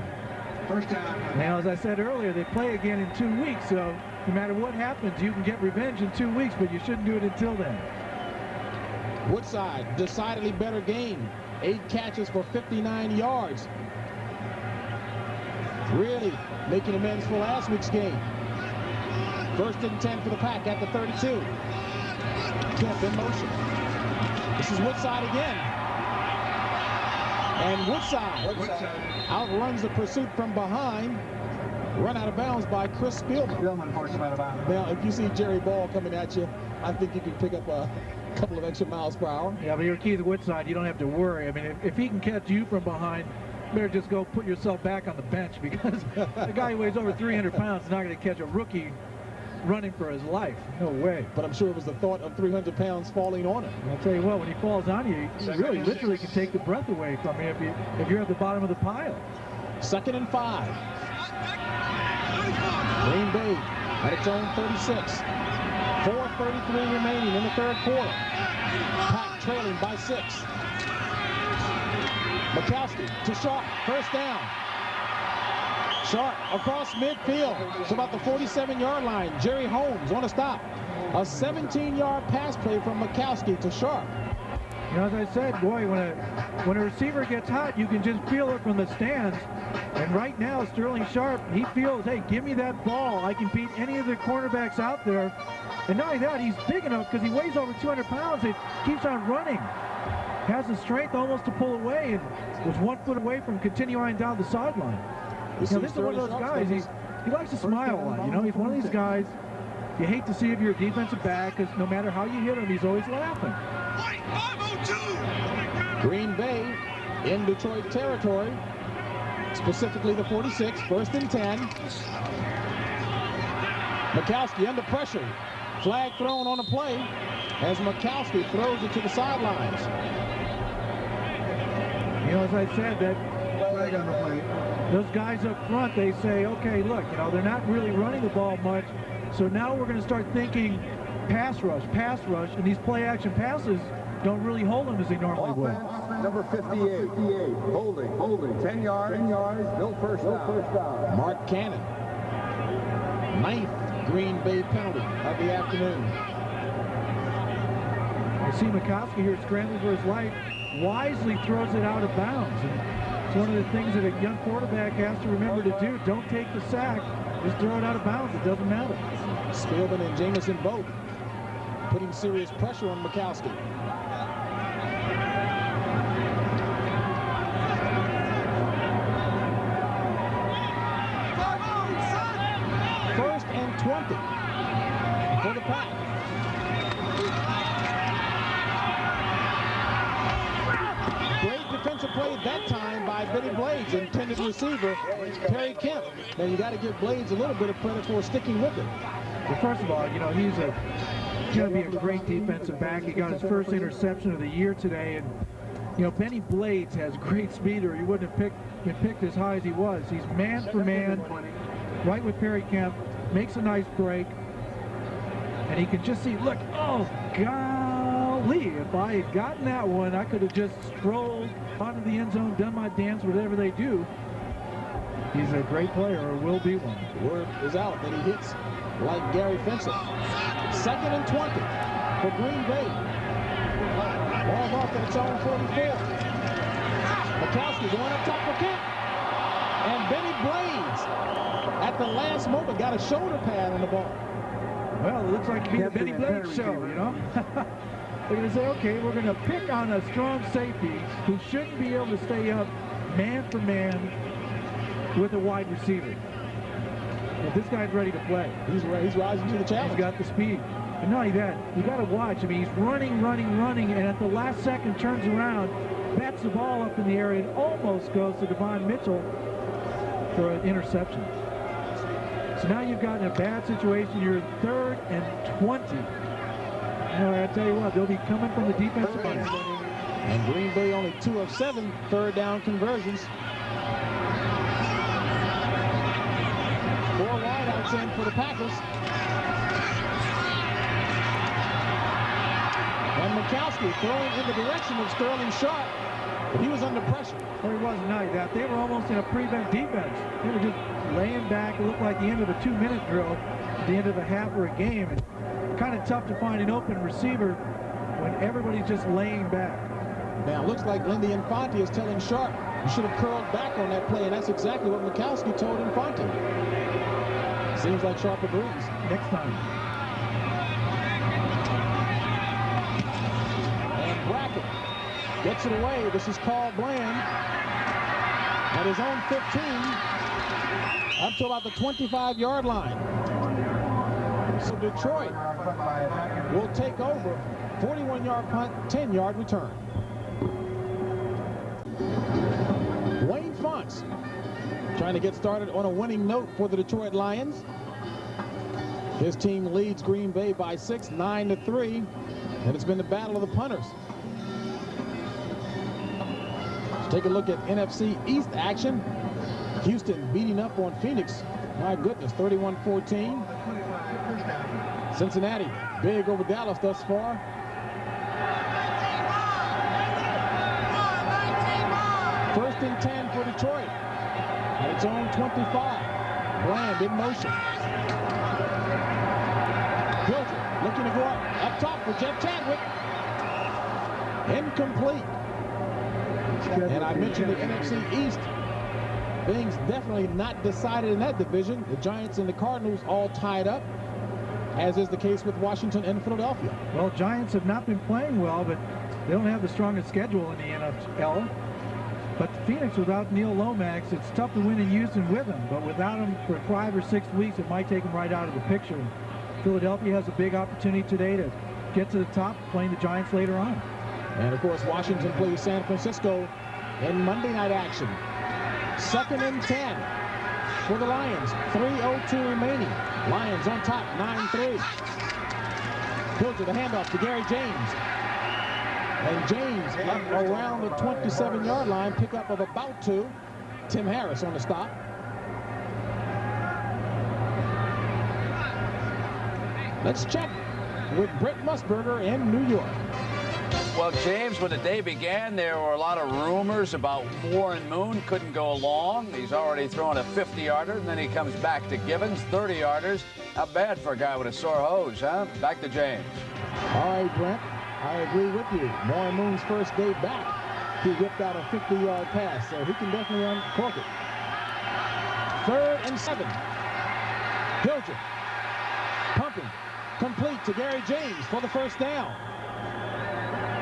[SPEAKER 5] First down.
[SPEAKER 3] Now, as I said earlier, they play again in 2 weeks, so no matter what happens, you can get revenge in 2 weeks, but you shouldn't do it until then.
[SPEAKER 1] Woodside, decidedly better game. 8 catches for 59 yards. Really making amends for last week's game. 1st and 10 for the Pack at the 32. Kemp in motion. This is Woodside again. And Woodside outruns the pursuit from behind. Run out of bounds by Chris Spielman.
[SPEAKER 5] Spielman forced him out of bounds.
[SPEAKER 1] Now, if you see Jerry Ball coming at you, I think you can pick up a couple of extra miles per hour.
[SPEAKER 3] Yeah, but you're Keith Woodside, you don't have to worry. I mean, if he can catch you from behind, you better just go put yourself back on the bench, because the guy who weighs over 300 pounds is not going to catch a rookie running for his life. No way.
[SPEAKER 1] But I'm sure it was the thought of 300 pounds falling on him.
[SPEAKER 3] I'll tell you what, when he falls on you, he really literally can take the breath away from you if you're at the bottom of the pile.
[SPEAKER 1] 2nd and 5. Green Bay at its own 36. 4:33 remaining in the 3rd quarter. Pack trailing by 6. Majkowski to Sharp, first down. Sharp across midfield to about the 47-yard line. Jerry Holmes on a stop. A 17-yard pass play from Majkowski to Sharp.
[SPEAKER 3] You know, as I said, boy, when a receiver gets hot, you can just feel it from the stands. And right now, Sterling Sharp, he feels, hey, give me that ball. I can beat any of the cornerbacks out there. And not only that, he's big enough because he weighs over 200 pounds. It keeps on running. Has the strength almost to pull away, and was 1 foot away from continuing down the sideline. You know, this is one of those guys, he likes to smile a lot. You know, he's one of these guys you hate to see if you're a defensive back, because no matter how you hit him, he's always laughing.
[SPEAKER 1] Green Bay in Detroit territory, specifically the 46, 1st and 10. Majkowski under pressure. Flag thrown on the play as Majkowski throws it to the sidelines.
[SPEAKER 3] You know, as I said, that
[SPEAKER 5] Flag on the play.
[SPEAKER 3] those guys up front, they say, okay, look, you know, they're not really running the ball much, so now we're going to start thinking pass rush, and these play-action passes don't really hold them as they normally would.
[SPEAKER 4] Number 58, holding, 10 yards, no first down.
[SPEAKER 1] Mark Cannon, 9th Green Bay penalty of the afternoon.
[SPEAKER 3] You see Majkowski here scrambling for his life, wisely throws it out of bounds. And it's one of the things that a young quarterback has to remember to do. Don't take the sack, just throw it out of bounds. It doesn't matter.
[SPEAKER 1] Spielman and Jamison both putting serious pressure on Majkowski. First and 20 for the Pack. Great defensive play that time by Billy Blades, intended receiver Perry Kemp. Now you got to give Blades a little bit of credit for sticking with it.
[SPEAKER 3] Well, first of all, you know, he's a He's going to be a great defensive back. He got his first interception of the year today, and you know, Benny Blades has great speed, or he wouldn't have been picked as high as he was. He's man for man, right with Perry Kemp, makes a nice break, and he can just see, look, oh, golly, if I had gotten that one, I could have just strolled onto the end zone, done my dance, whatever they do. He's a great player, or will be one.
[SPEAKER 1] Word is out that he hits like Gary Fencik. 2nd and 20 for Green Bay. Ball's off at its own 44. Majkowski going up top for Kemp. And Benny Blades, at the last moment, got a shoulder pad on the ball.
[SPEAKER 3] Well, it looks like to be the Benny Blades show, you know? They're going to say, okay, we're going to pick on a strong safety who shouldn't be able to stay up man for man with a wide receiver. But this guy's ready to play.
[SPEAKER 1] He's rising to the challenge.
[SPEAKER 3] He's got the speed. And not only that, you got to watch. I mean, he's running, and at the last second turns around, bats the ball up in the air, and almost goes to Devon Mitchell for an interception. So now you've got in a bad situation. You're 3rd and 20. You know, I tell you what, they'll be coming from the defensive end.
[SPEAKER 1] And Green Bay only 2 of 7 third down conversions. 4 wideouts in for the Packers. And Majkowski throwing in the direction of Sterling Sharp, but he was under pressure.
[SPEAKER 3] Well, he wasn't like that. They were almost in a prevent defense. They were just laying back. It looked like the end of a 2-minute drill, the end of a half or a game. And kind of tough to find an open receiver when everybody's just laying back.
[SPEAKER 1] Now, it looks like Lindy Infante is telling Sharp, you should have curled back on that play, and that's exactly what Majkowski told Infante. Seems like Sharp agrees.
[SPEAKER 3] Next time.
[SPEAKER 1] And Brackett gets it away. This is Carl Bland at his own 15 up to about the 25-yard line. So Detroit will take over. 41-yard punt, 10-yard return. Wayne Fonts trying to get started on a winning note for the Detroit Lions. His team leads Green Bay by 6, 9-3, and it's been the battle of the punters. Let's take a look at NFC East action. Houston beating up on Phoenix. My goodness, 31-14. Cincinnati big over Dallas thus far. First and 10 for Detroit at its own 25. Bland in motion. Hilger looking to go up top for Jeff Chadwick. Incomplete. And I mentioned the NFC East. Things definitely not decided in that division. The Giants and the Cardinals all tied up, as is the case with Washington and Philadelphia.
[SPEAKER 3] Well, Giants have not been playing well, but they don't have the strongest schedule in the NFL. But Phoenix, without Neil Lomax, it's tough to win in Houston with him. But without him for 5 or 6 weeks, it might take him right out of the picture. Philadelphia has a big opportunity today to get to the top, playing the Giants later on.
[SPEAKER 1] And, of course, Washington plays San Francisco in Monday night action. 2nd and 10 for the Lions. 3:02 remaining. Lions on top, 9-3. Hilger the handoff to Gary James. And James up around the 27-yard line, pickup of about 2. Tim Harris on the stop. Let's check with Brett Musburger in New York.
[SPEAKER 6] Well, James, when the day began, there were a lot of rumors about Warren Moon couldn't go along. He's already thrown a 50-yarder, and then he comes back to Gibbons, 30-yarders. Not bad for a guy with a sore hose, huh? Back to James.
[SPEAKER 1] All right, Brent, I agree with you. Warren Moon's first day back, he whipped out a 50-yard pass, so he can definitely uncork it. 3rd and 7. Hilger pumping, complete to Gary James for the first down.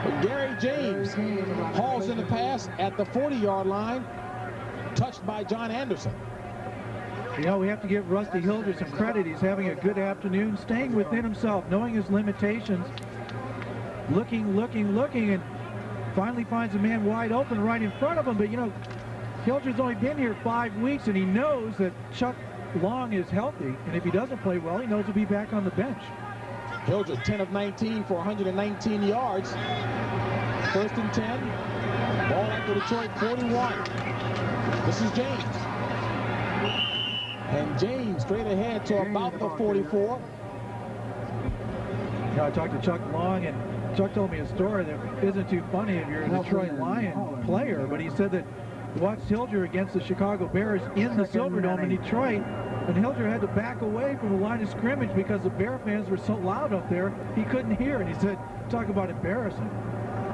[SPEAKER 1] But Gary James hauls in the pass at the 40-yard line, touched by John Anderson.
[SPEAKER 3] You know, we have to give Rusty Hilger some credit. He's having a good afternoon, staying within himself, knowing his limitations, looking, and finally finds a man wide open right in front of him. But, you know, Hilger's only been here 5 weeks, and he knows that Chuck Long is healthy, and if he doesn't play well, he knows he'll be back on the bench.
[SPEAKER 1] Hilger 10 of 19 for 119 yards. 1st and 10. Ball at the Detroit 41. This is James. And James straight ahead to about the 44.
[SPEAKER 3] You know, I talked to Chuck Long, and Chuck told me a story that isn't too funny if you're a Detroit Lion player, but he said that he watched Hilger against the Chicago Bears in the Silverdome in Detroit, and Hilger had to back away from the line of scrimmage because the Bear fans were so loud up there he couldn't hear. And he said, talk about embarrassing.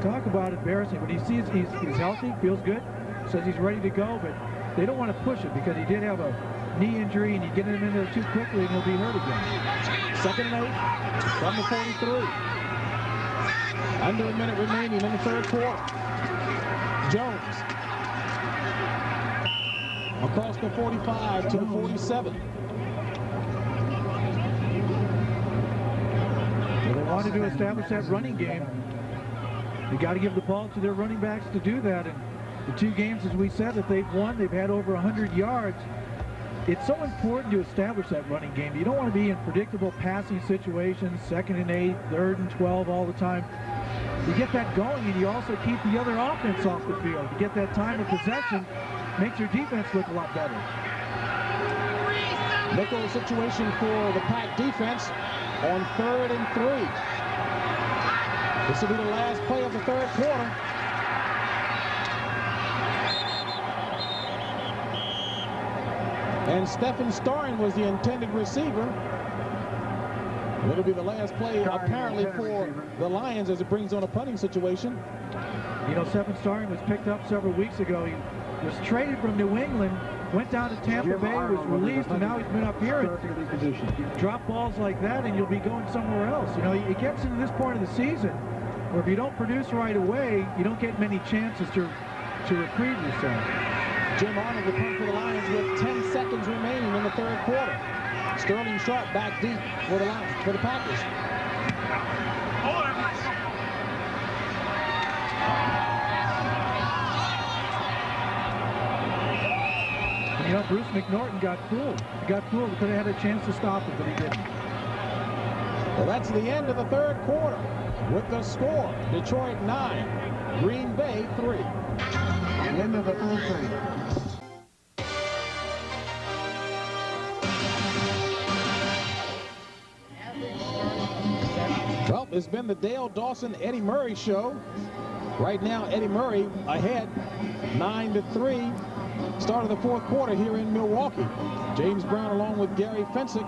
[SPEAKER 3] Talk about embarrassing. But he sees he's healthy, feels good, says he's ready to go, but they don't want to push it because he did have a knee injury, and you get him in there too quickly and he'll be hurt again.
[SPEAKER 1] 2nd and 8 from the 43. Under a minute remaining in the 3rd quarter. Jones across the 45 to the 47.
[SPEAKER 3] Well, they wanted to establish that running game. You got to give the ball to their running backs to do that. And the 2 games, as we said, that they've won, they've had over 100 yards. It's so important to establish that running game. You don't want to be in predictable passing situations, 2nd and 8, 3rd and 12 all the time. You get that going, and you also keep the other offense off the field. You get that time of possession, makes your defense look a lot better.
[SPEAKER 1] Nickel situation for the Pack defense on 3rd and 3. This will be the last play of the 3rd quarter. And Stephen Starring was the intended receiver. It'll be the last play apparently for the Lions as it brings on a punting situation.
[SPEAKER 3] You know, Stephen Starring was picked up several weeks ago. He was traded from New England, went down to Tampa Bay, was released, and now he's been up here. And drop balls like that, and you'll be going somewhere else. You know, it gets into this point of the season where if you don't produce right away, you don't get many chances to reprieve yourself.
[SPEAKER 1] Jim Arnold will punt for the Lions with 10 seconds remaining in the 3rd quarter. Sterling Sharp back deep for the Lions, for the Packers.
[SPEAKER 3] You know, Bruce McNorton got fooled. He got fooled. He could have had a chance to stop it, but he didn't.
[SPEAKER 1] Well, that's the end of the 3rd quarter with the score. Detroit 9, Green Bay 3.
[SPEAKER 5] End of the 3rd quarter.
[SPEAKER 1] Well, it's been the Dale Dawson, Eddie Murray show. Right now, Eddie Murray ahead, 9-3. Start of the 4th quarter here in Milwaukee. James Brown along with Gary Fencik.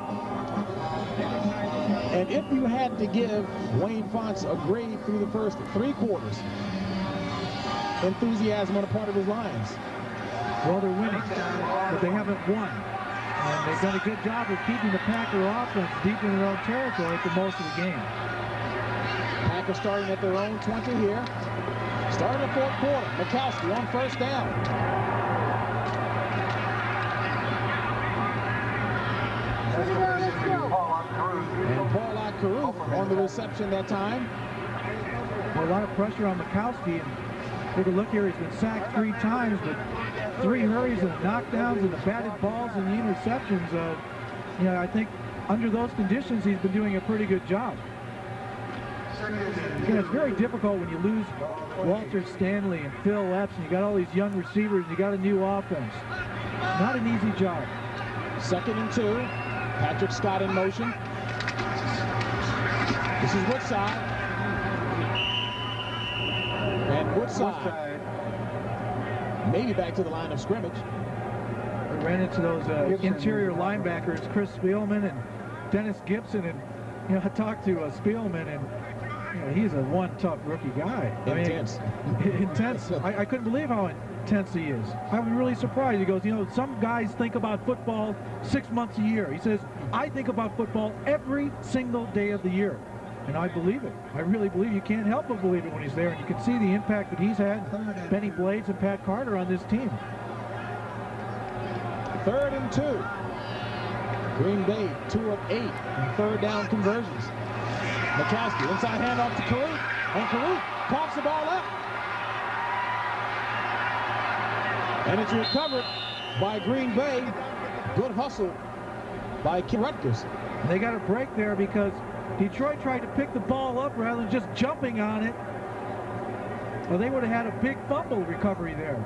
[SPEAKER 1] And if you had to give Wayne Fonts a grade through the first 3 quarters, enthusiasm on the part of his Lions.
[SPEAKER 3] Well, they're winning, but they haven't won. And they've done a good job of keeping the Packer offense deep in their own territory for most of the game.
[SPEAKER 1] Packers starting at their own 20 here. Starting the 4th quarter. Majkowski on 1st down. And Paul Caruth on the reception that time.
[SPEAKER 3] Well, a lot of pressure on Majkowski. And take a look here. He's been sacked 3 times, but 3 hurries and knockdowns and the batted balls and the interceptions. You know, I think under those conditions, he's been doing a pretty good job. You know, it's very difficult when you lose Walter Stanley and Phil Epps, and you got all these young receivers, and you got a new offense. Not an easy job.
[SPEAKER 1] 2nd and 2. Patrick Scott in motion. This is Woodside. And Woodside maybe back to the line of scrimmage.
[SPEAKER 3] We ran into those interior linebackers, Chris Spielman and Dennis Gibson, and you know, I talked to Spielman, and you know, he's a one tough rookie guy.
[SPEAKER 1] Intense.
[SPEAKER 3] I mean, intense. I couldn't believe how intense he is. I was really surprised. He goes, you know, some guys think about football 6 months a year. He says, I think about football every single day of the year. And I believe it. I really believe. You can't help but believe it when he's there. And you can see the impact that he's had, Benny Blades and Pat Carter, on this team.
[SPEAKER 1] 3rd and 2. Green Bay 2 of 8 in 3rd down conversions. Majkowski inside handoff to Caruth, and Caruth pops the ball up. And it's recovered by Green Bay. Good hustle by Rutgers.
[SPEAKER 3] They got a break there because Detroit tried to pick the ball up rather than just jumping on it, well, they would have had a big fumble recovery there.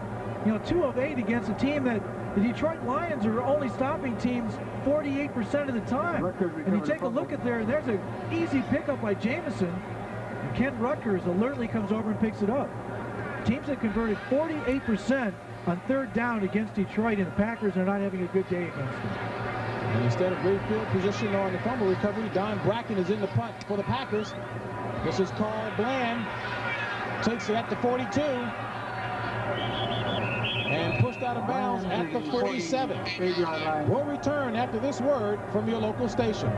[SPEAKER 3] You know, 2 of 8 against a team that the Detroit Lions are only stopping teams 48% of the time. And you take a look at there's an easy pickup by Jamison. And Ken Rutgers alertly comes over and picks it up. Teams have converted 48% on 3rd down against Detroit, and the Packers are not having a good day against them.
[SPEAKER 1] And instead of great field position on the fumble recovery, Don Bracken is in the punt for the Packers. This is Carl Bland. Takes it at the 42. And pushed out of bounds at the 47. We'll return after this word from your local station.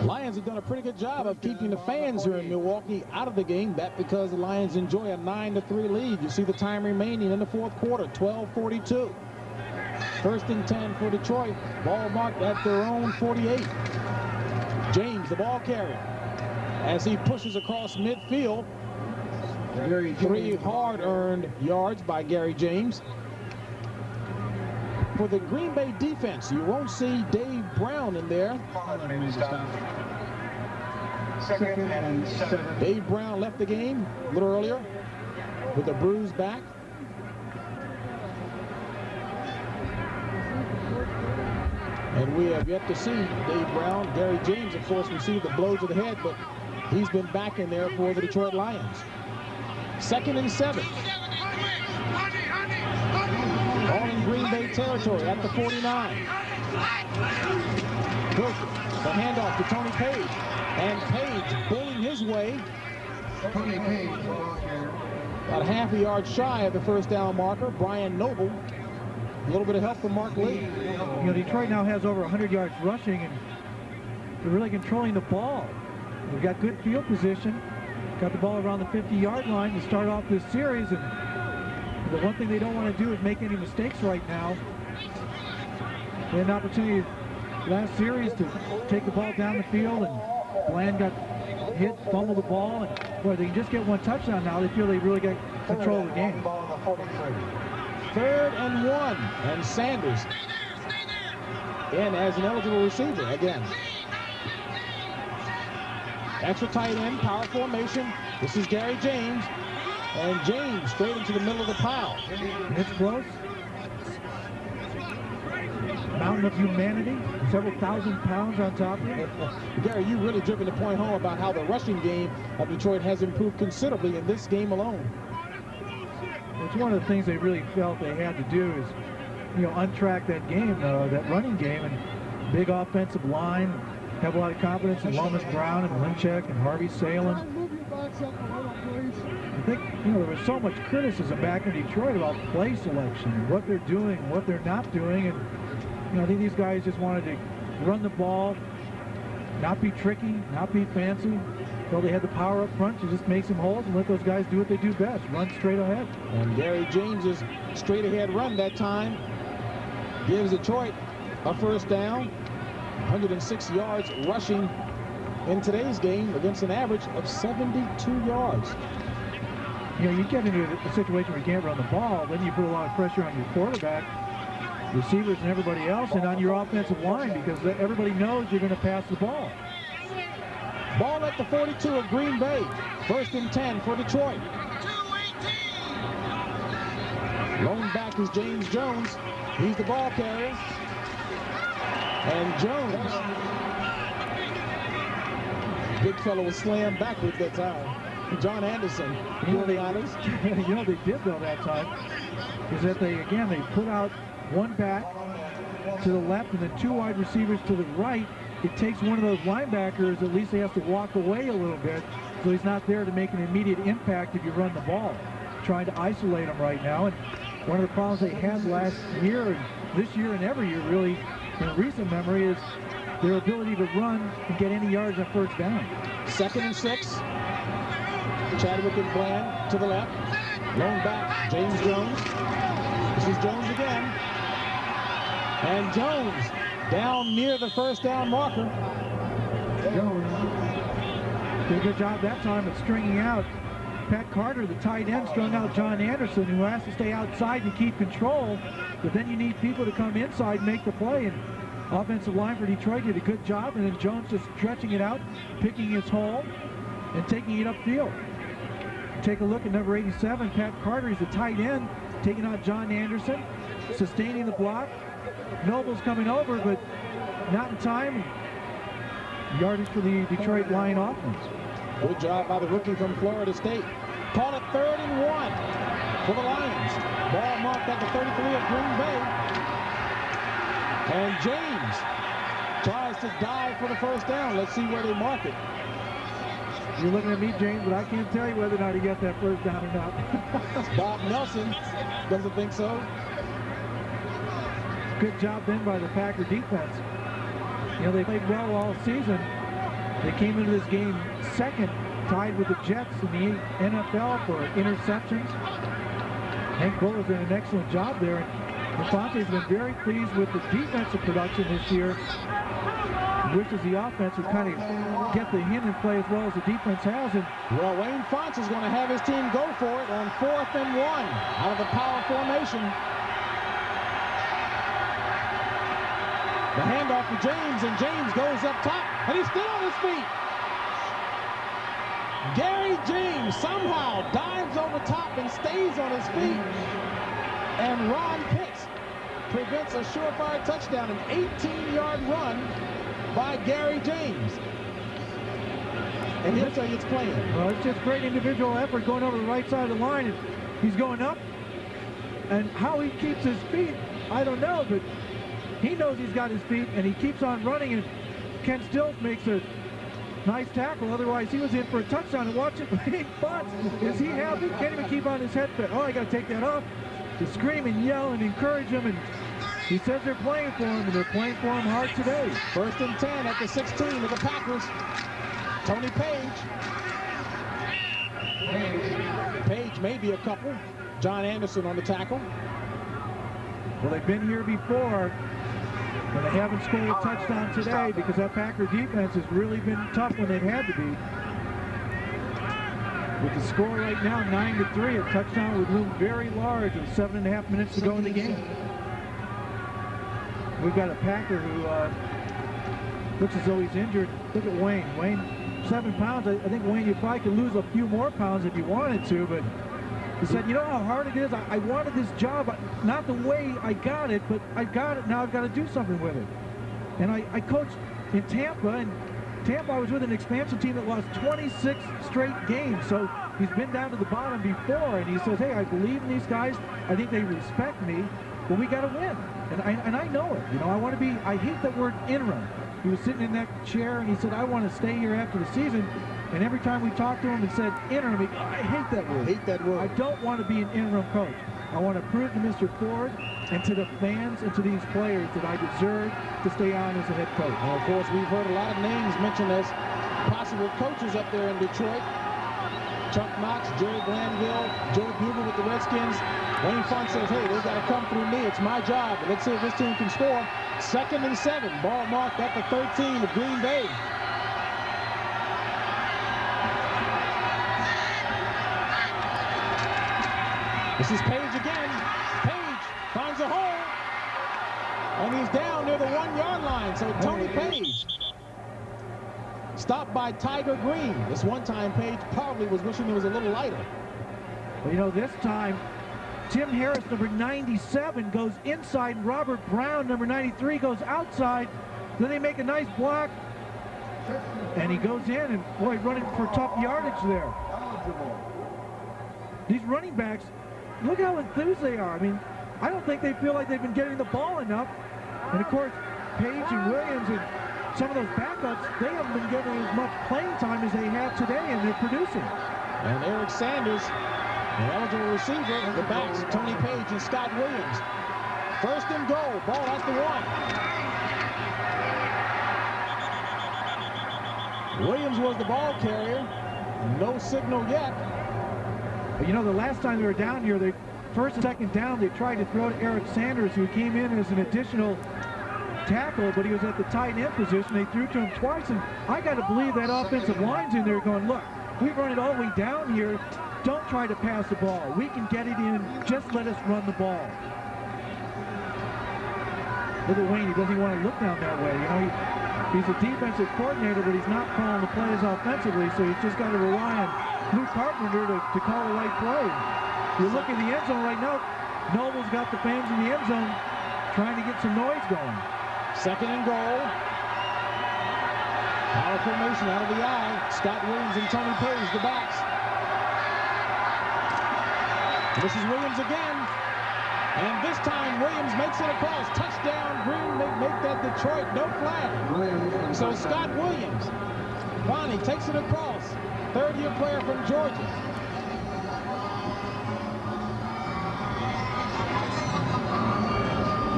[SPEAKER 1] Lions have done a pretty good job of keeping the fans here in Milwaukee out of the game. That's because the Lions enjoy a 9-3 lead. You see the time remaining in the 4th quarter, 12:42. 1st and 10 for Detroit. Ball marked at their own 48. James, the ball carrier, as he pushes across midfield. 3 hard-earned yards by Gary James. For the Green Bay defense, you won't see Dave Brown in there.
[SPEAKER 5] Second and 7.
[SPEAKER 1] Dave Brown left the game a little earlier with a bruised back. And we have yet to see Dave Brown. Gary James, of course, received a blow to the head, but he's been back in there for the Detroit Lions. 2nd and 7. All in Green Bay territory at the 49. Hilger, the handoff to Tony Page. And Page bullying his way.
[SPEAKER 5] Tony Page, the ball carrier.
[SPEAKER 1] About half a yard shy of the 1st down marker. Brian Noble. A little bit of help from Mark Lee.
[SPEAKER 3] You know, Detroit now has over 100 yards rushing, and they're really controlling the ball. They've got good field position. Got the ball around the 50-yard line to start off this series, and the one thing they don't want to do is make any mistakes right now. They had an opportunity last series to take the ball down the field, and Bland got hit, fumbled the ball, and boy, they can just get 1 touchdown now. They feel they really got control of the game.
[SPEAKER 1] 3rd and 1, and Sanders in as an eligible receiver again. Extra tight end, power formation. This is Gary James, and James straight into the middle of the pile.
[SPEAKER 3] It's close. Mountain of humanity, several thousand pounds on top of it.
[SPEAKER 1] Gary, you really driven the point home about how the rushing game of Detroit has improved considerably in this game alone.
[SPEAKER 3] It's one of the things they really felt they had to do is, you know, untrack that game, that running game, and big offensive line. Have a lot of confidence in Lomas Brown and Linchek and Harvey Salem. I think, you know, there was so much criticism back in Detroit about play selection, what they're doing, what they're not doing, and you know, I think these guys just wanted to run the ball, not be tricky, not be fancy. Well, they had the power up front to just make some holes and let those guys do what they do best, run straight ahead.
[SPEAKER 1] And Gary James's straight ahead run that time gives Detroit a 1st down. 106 yards rushing in today's game against an average of 72 yards.
[SPEAKER 3] You know, you get into a situation where you can't run the ball, then you put a lot of pressure on your quarterback, receivers, and everybody else, and on your offensive line, because everybody knows you're going to pass the ball.
[SPEAKER 1] Ball at the 42 of Green Bay. 1st and 10 for Detroit. Lone back is James Jones. He's the ball carrier. And Jones, big fellow, was slammed backwards that time. John Anderson,
[SPEAKER 3] you know, they did though that time, is that they put out 1 back to the left and then 2 wide receivers to the right. It takes one of those linebackers, at least he has to walk away a little bit, so he's not there to make an immediate impact if you run the ball. Trying to isolate him right now, and one of the problems they had last year, and this year and every year really, in recent memory, is their ability to run and get any yards on 1st down.
[SPEAKER 1] 2nd and 6. Chadwick and Bland to the left. Lone back, James Jones. This is Jones again. And Jones down near the 1st down marker.
[SPEAKER 3] Jones did a good job that time of stringing out Pat Carter, the tight end, strung out John Anderson, who has to stay outside to keep control. But then you need people to come inside and make the play. And offensive line for Detroit did a good job, and then Jones just stretching it out, picking his hole, and taking it upfield. Take a look at number 87, Pat Carter. He's the tight end, taking out John Anderson, sustaining the block. Noble's coming over, but not in time. Yardage for the Detroit Lion offense.
[SPEAKER 1] Good job by the rookie from Florida State. Call it 3rd and 1 for the Lions. Ball marked at the 33 of Green Bay. And James tries to dive for the first down. Let's see where they mark it.
[SPEAKER 3] You're looking at me, James, but I can't tell you whether or not he got that first down or not.
[SPEAKER 1] Bob Nelson doesn't think so.
[SPEAKER 3] Good job then by the Packer defense. You know, they played well all season. They came into this game second, tied with the Jets in the NFL for interceptions. Hank Buller's done an excellent job there. And Fonte's been very pleased with the defensive production this year. He wishes the offense would kind of get the hint and play as well as the defense has. And
[SPEAKER 1] well, Wayne Fontes is going to have his team go for it on 4th and 1 out of the power formation. The handoff to James, and James goes up top, and he's still on his feet. Gary James somehow dives over top and stays on his feet. And Ron Pitts prevents a surefire touchdown, an 18-yard run by Gary James. And he'll tell you it's playing.
[SPEAKER 3] Well, it's just great individual effort going over the right side of the line. And he's going up. And how he keeps his feet, I don't know, but he knows he's got his feet, and he keeps on running, and Ken Stills makes a nice tackle. Otherwise, he was in for a touchdown. And watch it, he bunts. Is he happy? Can't even keep on his head. Oh, I got to take that off. To scream and yell and encourage him, and he says they're playing for him, and they're playing for him hard today.
[SPEAKER 1] 1st and 10 at the 16 of the Packers. Tony Page. Page maybe a couple. John Anderson on the tackle.
[SPEAKER 3] Well, they've been here before, but they haven't scored a touchdown today because that Packer defense has really been tough when they've had to be. With the score right now, 9-3, a touchdown would loom very large with 7.5 minutes to go in the game. We've got a Packer who looks as though he's injured. Look at Wayne. Wayne, 7 pounds. I think, Wayne, you probably could lose a few more pounds if you wanted to, but he said, you know how hard it is? I wanted this job, not the way I got it, but I got it. Now I've got to do something with it. And I coached in Tampa, and Tampa, I was with an expansion team that lost 26 straight games, so he's been down to the bottom before, and he says, hey, I believe in these guys. I think they respect me, but we got to win. And I know it. You know, I hate that word interim. He was sitting in that chair, and he said, I want to stay here after the season. And every time we talked to him and said interim, I hate that word.
[SPEAKER 1] Hate that word.
[SPEAKER 3] I don't want to be an interim coach. I want to prove to Mr. Ford and to the fans and to these players that I deserve to stay on as a head coach.
[SPEAKER 1] And of course, we've heard a lot of names mentioned as possible coaches up there in Detroit. Chuck Knox, Jerry Glanville, Joe Bugle with the Redskins. Wayne Fonte says, hey, they got to come through me. It's my job. But let's see if this team can score. 2nd and 7. Ball marked at the 13 of Green Bay. This is Page again. Page finds a hole. And he's down near the 1-yard line. So Tony Page stopped by Tiger Green. This one time Page probably was wishing he was a little lighter.
[SPEAKER 3] Well, you know, this time Tim Harris, number 97, goes inside. Robert Brown, number 93, goes outside. Then they make a nice block. And he goes in, and boy, running for tough yardage there. These running backs, look how enthused they are. I mean, I don't think they feel like they've been getting the ball enough. And of course, Page and Williams and some of those backups, they haven't been getting as much playing time as they have today, and they're producing.
[SPEAKER 1] And Eric Sanders, an eligible receiver, and the backs, Tony Page and Scott Williams. 1st and goal, ball at the 1. Williams was the ball carrier. No signal yet.
[SPEAKER 3] But you know, the last time they were down here, they 1st and 2nd down, they tried to throw to Eric Sanders, who came in as an additional tackle, but he was at the tight end position. They threw to him twice, and I got to believe that offensive line's in there going, look, we run it all the way down here. Don't try to pass the ball. We can get it in. Just let us run the ball. Look at Wayne. He doesn't even want to look down that way. You know, he's a defensive coordinator, but he's not calling the plays offensively, so he's just got to rely on Lou Carpenter to call the right play. You look at the end zone right now, Noble's got the fans in the end zone trying to get some noise going.
[SPEAKER 1] Second and goal. Power formation out of the eye. Scott Williams and Tony Page, the backs. This is Williams again. And this time Williams makes it across. Touchdown, Green make that Detroit, no flag. So Scott Williams, Bonnie takes it across. Third-year player from Georgia.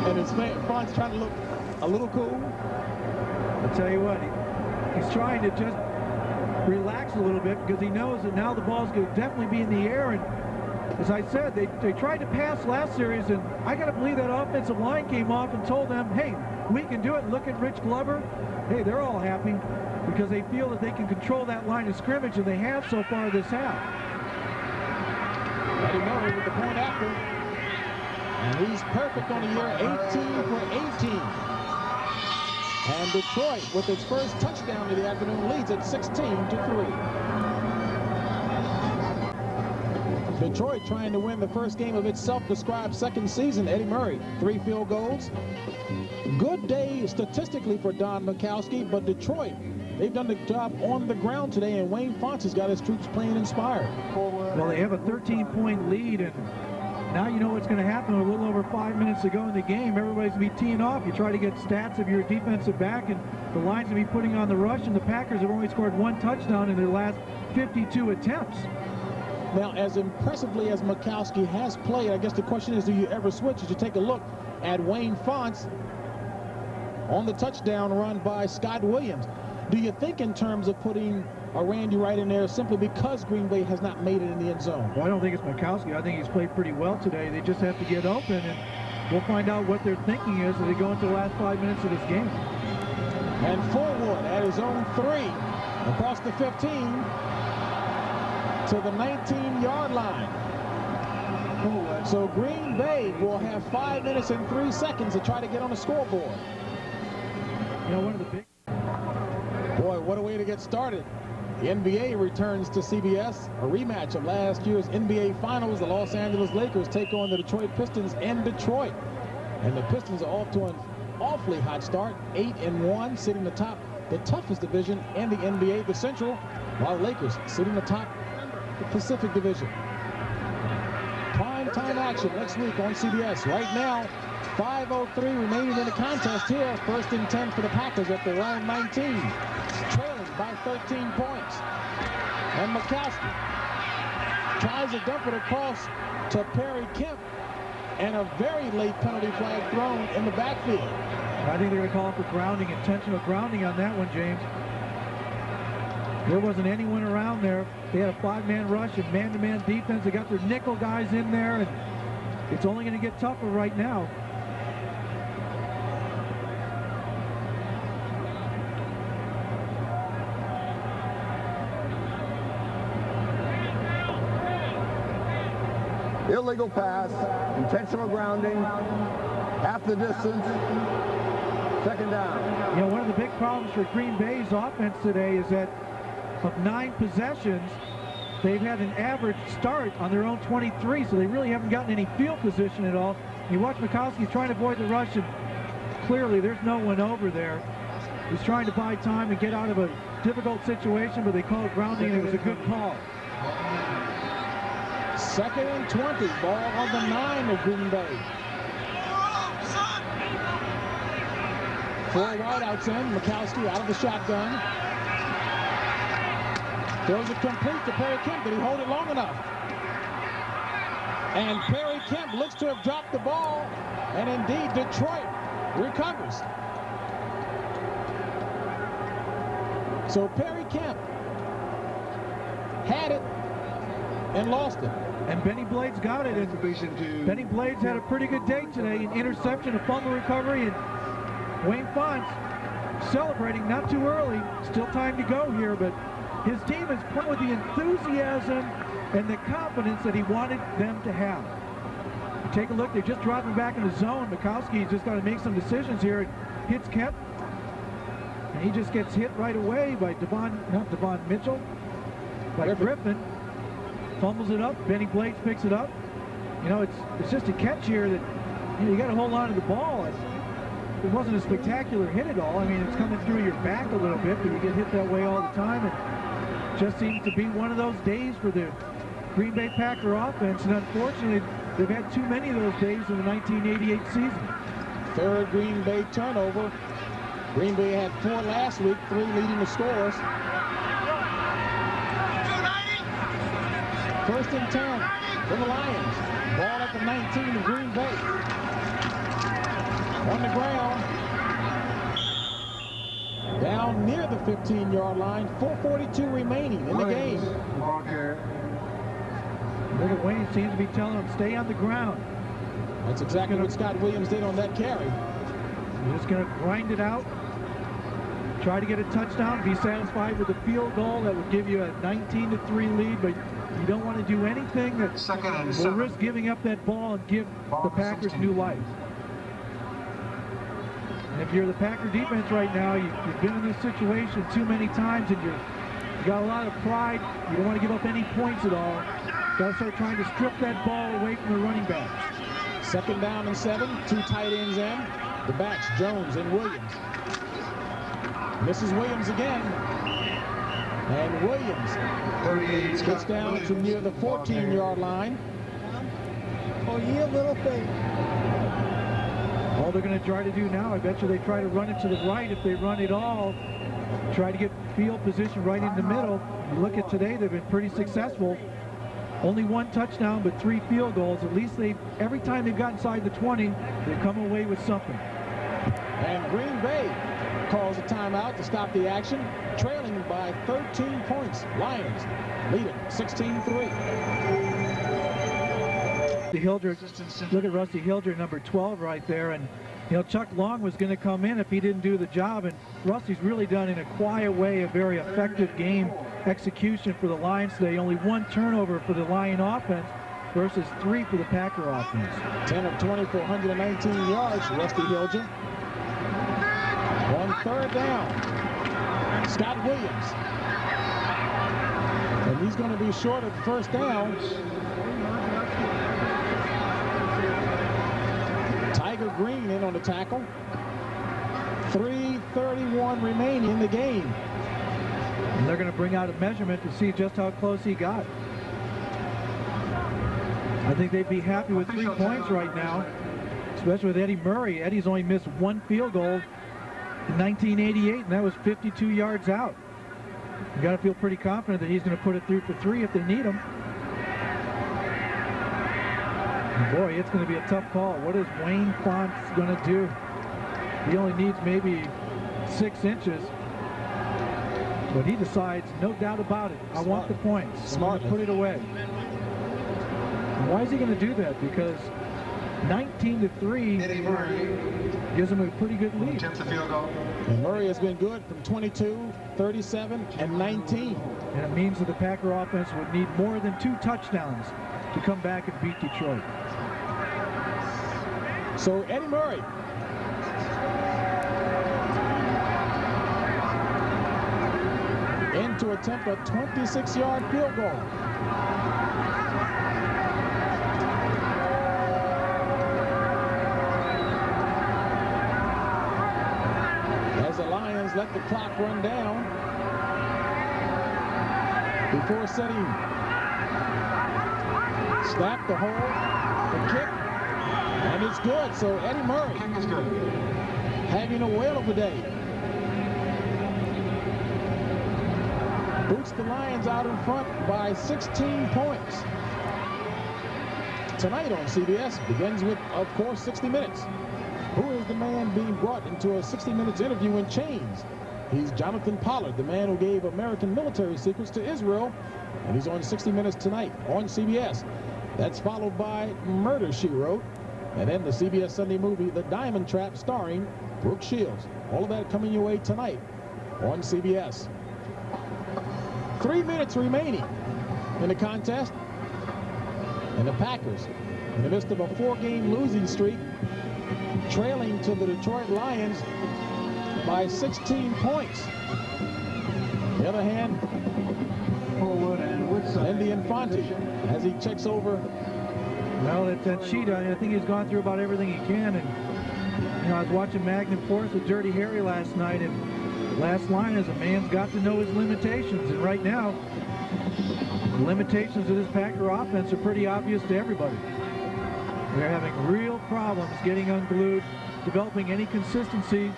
[SPEAKER 1] And his fans trying to look a little cool.
[SPEAKER 3] I'll tell you what, he's trying to just relax a little bit because he knows that now the ball's going to definitely be in the air. And as I said, they tried to pass last series, and I got to believe that offensive line came off and told them, hey, we can do it. Look at Rich Glover. Hey, they're all happy because they feel that they can control that line of scrimmage, and they have so far this half.
[SPEAKER 1] Eddie Murray with the point after. And he's perfect on the year, 18 for 18. And Detroit, with its first touchdown of the afternoon, leads at 16-3. Detroit trying to win the first game of its self-described second season. Eddie Murray, 3 field goals. Good day statistically for Don Majkowski, but Detroit, they've done the job on the ground today, and Wayne Fonts has got his troops playing inspired.
[SPEAKER 3] Well, they have a 13-point lead, and now you know what's going to happen. A little over 5 minutes to go in the game, everybody's going to be teeing off. You try to get stats of your defensive back, and the line's going to be putting on the rush, and the Packers have only scored 1 touchdown in their last 52 attempts.
[SPEAKER 1] Now, as impressively as Majkowski has played, I guess the question is, do you ever switch? As you take a look at Wayne Fonts on the touchdown run by Scott Williams, do you think in terms of putting a Randy Wright in there simply because Green Bay has not made it in the end zone?
[SPEAKER 3] Well, I don't think it's Majkowski. I think he's played pretty well today. They just have to get open, and we'll find out what their thinking is as they go into the last 5 minutes of this game.
[SPEAKER 1] And Forward at his own 3 across the 15 to the 19-yard line. So Green Bay will have 5 minutes and 3 seconds to try to get on the scoreboard.
[SPEAKER 3] You know, one of the big...
[SPEAKER 1] Boy, what a way to get started. The NBA returns to CBS. A rematch of last year's NBA Finals. The Los Angeles Lakers take on the Detroit Pistons in Detroit. And the Pistons are off to an awfully hot start. 8-1, sitting atop the toughest division in the NBA, the Central, while the Lakers sitting atop the Pacific Division. Prime time action next week on CBS. Right now, 5:03 remaining in the contest here. 1st and 10 for the Packers at their own 19. Trailing by 13 points. And Majkowski tries to dump it across to Perry Kemp. And a very late penalty flag thrown in the backfield.
[SPEAKER 3] I think they're going to call for grounding, intentional grounding on that one, James. There wasn't anyone around there. They had a 5-man rush and man-to-man defense. They got their nickel guys in there, and it's only going to get tougher right now.
[SPEAKER 4] Illegal pass, intentional grounding, half the distance, 2nd down.
[SPEAKER 3] You know, one of the big problems for Green Bay's offense today is that of 9 possessions, they've had an average start on their own 23, so they really haven't gotten any field position at all. You watch Majkowski trying to avoid the rush, and clearly there's no one over there. He's trying to buy time and get out of a difficult situation, but they call it grounding, and it was a good call.
[SPEAKER 1] 2nd and 20, ball on the 9 of Green Bay. 4 wideouts in, Majkowski out of the shotgun. Throws it complete to Perry Kemp. Did he hold it long enough? And Perry Kemp looks to have dropped the ball. And indeed, Detroit recovers. So Perry Kemp had it and lost it.
[SPEAKER 3] And Benny Blades got it. And Benny Blades had a pretty good day today. An interception, a fumble recovery, and Wayne Fonts celebrating not too early. Still time to go here, but his team has played with the enthusiasm and the confidence that he wanted them to have. take a look. They're just dropping back in the zone. Majkowski's just got to make some decisions here. It hits Kemp. And he just gets hit right away by Mitchell. By Griffin. Fumbles it up. Benny Blades picks it up. You know, it's just a catch here that you got to hold on to the ball. It wasn't a spectacular hit at all. I mean, it's coming through your back a little bit, but you get hit that way all the time. And it just seems to be one of those days for the Green Bay Packer offense. And unfortunately, they've had too many of those days in the 1988 season. Third Green Bay turnover. Green Bay had 4 last week, 3 leading the scores. First and 10 for the Lions. Ball at the 19 of Green Bay. On the ground. Down near the 15-yard line. 4:42 remaining in the game. Look at Wayne seems to be telling him, stay on the ground. That's exactly what Scott Williams did on that carry. He's just going to grind it out. Try to get a touchdown. Be satisfied with a field goal that would give you a 19-3 lead, but you don't want to do anything that will risk giving up that ball and give the Packers new life. And if you're the Packer defense right now, you've been in this situation too many times, and you got a lot of pride. You don't want to give up any points at all. Got to start trying to strip that ball away from the running backs. Second down and 7. 2 tight ends in. The backs, Jones and Williams. Misses Williams again. And Williams gets down to near the 14-yard line.
[SPEAKER 10] Oh, you little thing.
[SPEAKER 3] All they're going to try to do now, I bet you they try to run it to the right. If they run it all, try to get field position right in the middle. You look at today, they've been pretty successful. Only 1 touchdown, but 3 field goals. At least every time they've got inside the 20, they've come away with something. And Green Bay calls a timeout to stop the action, trailing by 13 points. Lions lead it 16-3. Hilger, look at Rusty Hilger, number 12 right there, and you know Chuck Long was going to come in if he didn't do the job, and Rusty's really done in a quiet way a very effective game execution for the Lions today. Only 1 turnover for the Lion offense versus 3 for the Packer offense. 10 of 20 for 119 yards, Rusty Hilger. On 3rd down, Scott Williams. And he's going to be short of 1st down. Tiger Green in on the tackle. 3:31 remaining in the game. And they're going to bring out a measurement to see just how close he got. I think they'd be happy with 3 points right now, especially with Eddie Murray. Eddie's only missed 1 field goal in 1988, and that was 52 yards out. You got to feel pretty confident that he's going to put it through for 3 if they need him. And boy, it's going to be a tough call. What is Wayne Fonts going to do? He only needs maybe 6 inches. But he decides, no doubt about it, I want the points. Smart. Put it away. And why is he going to do that? Because 19-3 gives him a pretty good lead. And Murray has been good from 22, 37, and 19. And it means that the Packer offense would need more than 2 touchdowns to come back and beat Detroit. So Eddie Murray. In to attempt a 26-yard field goal. As the Lions let the clock run down before setting snap, the hold, the kick, and it's good. So Eddie Murray having a whale of a day. Boots the Lions out in front by 16 points. Tonight on CBS begins with, of course, 60 Minutes. Who is the man being brought into a 60 Minutes interview in chains? He's Jonathan Pollard, the man who gave American military secrets to Israel, and he's on 60 Minutes tonight on CBS. That's followed by Murder, She Wrote, and then the CBS Sunday movie, The Diamond Trap, starring Brooke Shields. All of that coming your way tonight on CBS. 3 minutes remaining in the contest.
[SPEAKER 1] And the Packers, in the midst of a 4-game losing streak, trailing to the Detroit Lions by 16 points. On the other hand, Lindy Infante, as he checks over.
[SPEAKER 3] Well, it's that sheet. I think he's gone through about everything he can. And, you know, I was watching Magnum Force with Dirty Harry last night, and the last line is a man's got to know his limitations. And right now, the limitations of this Packer offense are pretty obvious to everybody. They're having real problems getting unglued, developing any consistency,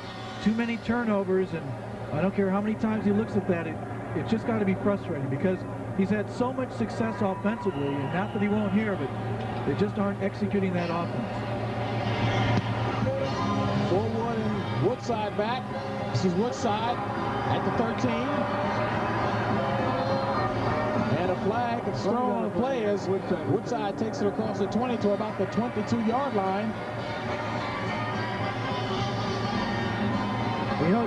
[SPEAKER 3] too many turnovers, and I don't care how many times he looks at that, it's just got to be frustrating because he's had so much success offensively, and not that he won't hear, but they just aren't executing that offense.
[SPEAKER 1] Forward and Woodside back. This is Woodside at the 13. And a flag is thrown on the play as Woodside takes it across the 20 to about the 22-yard line.
[SPEAKER 3] You know,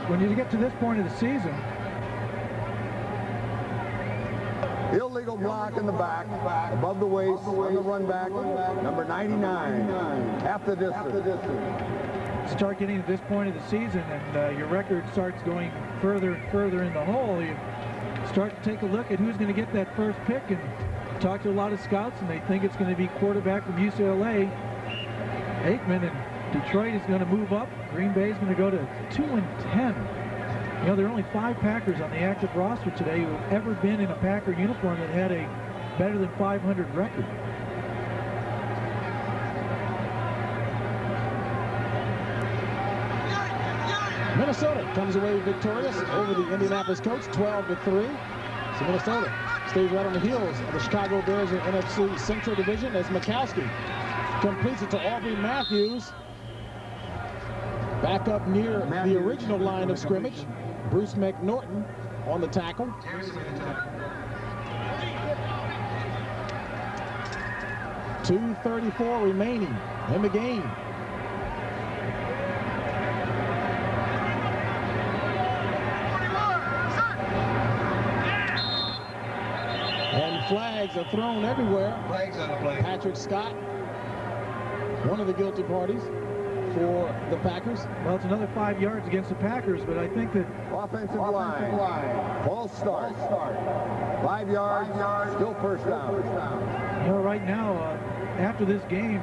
[SPEAKER 3] when you get to this point of the season,
[SPEAKER 4] Illegal block in the back, above the waist, on the run back, number 99, half the distance.
[SPEAKER 3] Start getting to this point of the season and your record starts going further and further in the hole. You start to take a look at who's going to get that first pick and talk to a lot of scouts, and they think it's going to be quarterback from UCLA, Aikman, and Detroit is going to move up. Green Bay is going to go to 2-10. You know, there are only 5 Packers on the active roster today who have ever been in a Packer uniform that had a better than 500 record.
[SPEAKER 1] Minnesota comes away victorious over the Indianapolis Colts, 12-3. So Minnesota stays right on the heels of the Chicago Bears in NFC Central Division as Majkowski completes it to Aubrey Matthews. Back up near the original line of scrimmage. Bruce McNorton on the tackle. .234 remaining in the game. And flags are thrown everywhere.
[SPEAKER 5] Flags on the play.
[SPEAKER 1] Patrick Scott, one of the guilty parties for the Packers.
[SPEAKER 3] Well, it's another 5 yards against the Packers, but I think that
[SPEAKER 4] Offensive line. False start. 5 yards, still first down.
[SPEAKER 3] You know, right now, after this game,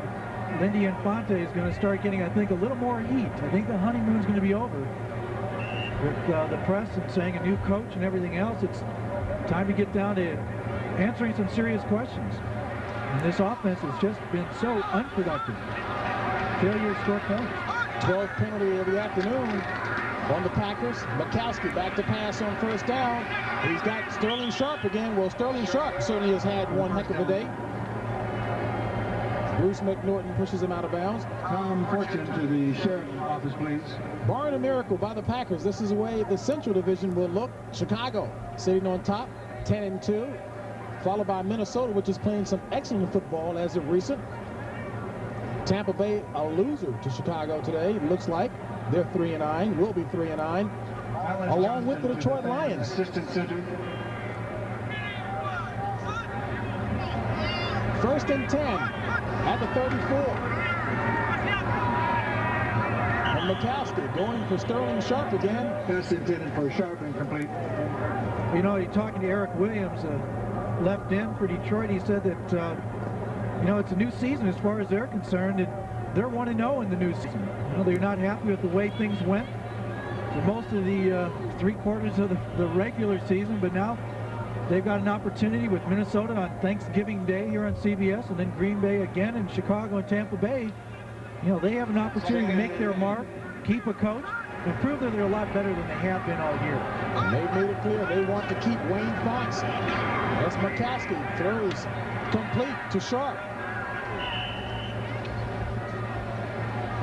[SPEAKER 3] Lindy Infante is going to start getting, I think, a little more heat. I think the honeymoon's going to be over. With the press and saying a new coach and everything else, it's time to get down to answering some serious questions. And this offense has just been so unproductive. Failure to score points.
[SPEAKER 1] 12th penalty of the afternoon on the Packers. Majkowski back to pass on first down. He's got Sterling Sharp again. Well, Sterling Sharp certainly has had one heck of a day. Bruce McNorton pushes him out of bounds.
[SPEAKER 5] Tom Fortune to the sheriff's office, please.
[SPEAKER 1] Barring a miracle by the Packers, this is the way the Central Division will look. Chicago sitting on top, 10-2, followed by Minnesota, which is playing some excellent football as of recent. Tampa Bay, a loser to Chicago today. It looks like they're 3-9, will be 3-9, along with the Detroit Lions.
[SPEAKER 5] Assistant center.
[SPEAKER 1] 1st and 10 at the 34. And Majkowski going for Sterling Sharp again.
[SPEAKER 5] Pass intended for Sharp, incomplete.
[SPEAKER 3] You know, you're talking to Eric Williams, left end for Detroit. He said that, you know, it's a new season as far as they're concerned, and they're 1-0 in the new season. You know, they're not happy with the way things went for most of the 3 quarters of the regular season, but now they've got an opportunity with Minnesota on Thanksgiving Day here on CBS, and then Green Bay again, and Chicago and Tampa Bay. You know, they have an opportunity to make their mark, keep a coach, and prove that they're a lot better than they have been all year.
[SPEAKER 1] And they've made it clear they want to keep Wayne Fonts. As Majkowski throws complete to Sharp.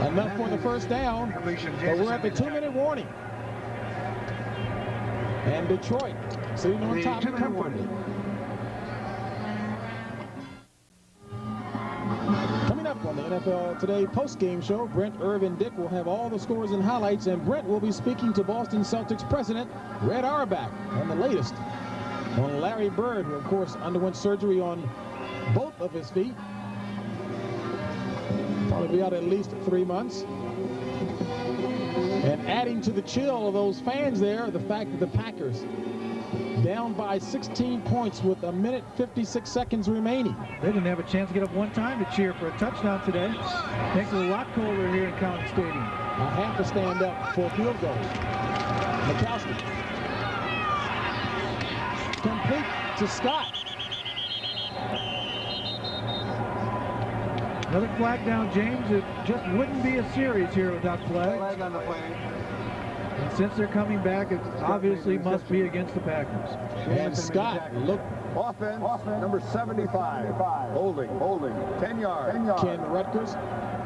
[SPEAKER 1] Enough for the first down, but we're at the 2-minute warning. And Detroit sitting on top comfortably. Coming up on the NFL Today post-game show, Brent, Irv, and Dick will have all the scores and highlights, and Brent will be speaking to Boston Celtics president Red Auerbach on the latest on Larry Bird, who of course underwent surgery on both of his feet. Probably be out at least 3 months. And adding to the chill of those fans there, the fact that the Packers down by 16 points with 1:56 remaining.
[SPEAKER 3] They didn't have a chance to get up one time to cheer for a touchdown today. Makes it a lot colder here in County Stadium.
[SPEAKER 1] A half a stand up for field goal. Majkowski. Complete to Scott.
[SPEAKER 3] Another flag down, James. It just wouldn't be a series here without flags.
[SPEAKER 5] Flag on the play.
[SPEAKER 3] And since they're coming back, it obviously must be against the Packers.
[SPEAKER 1] And Scott looked.
[SPEAKER 4] Offense, number 75. Holding, 10 yards.
[SPEAKER 1] Ken Rutgers.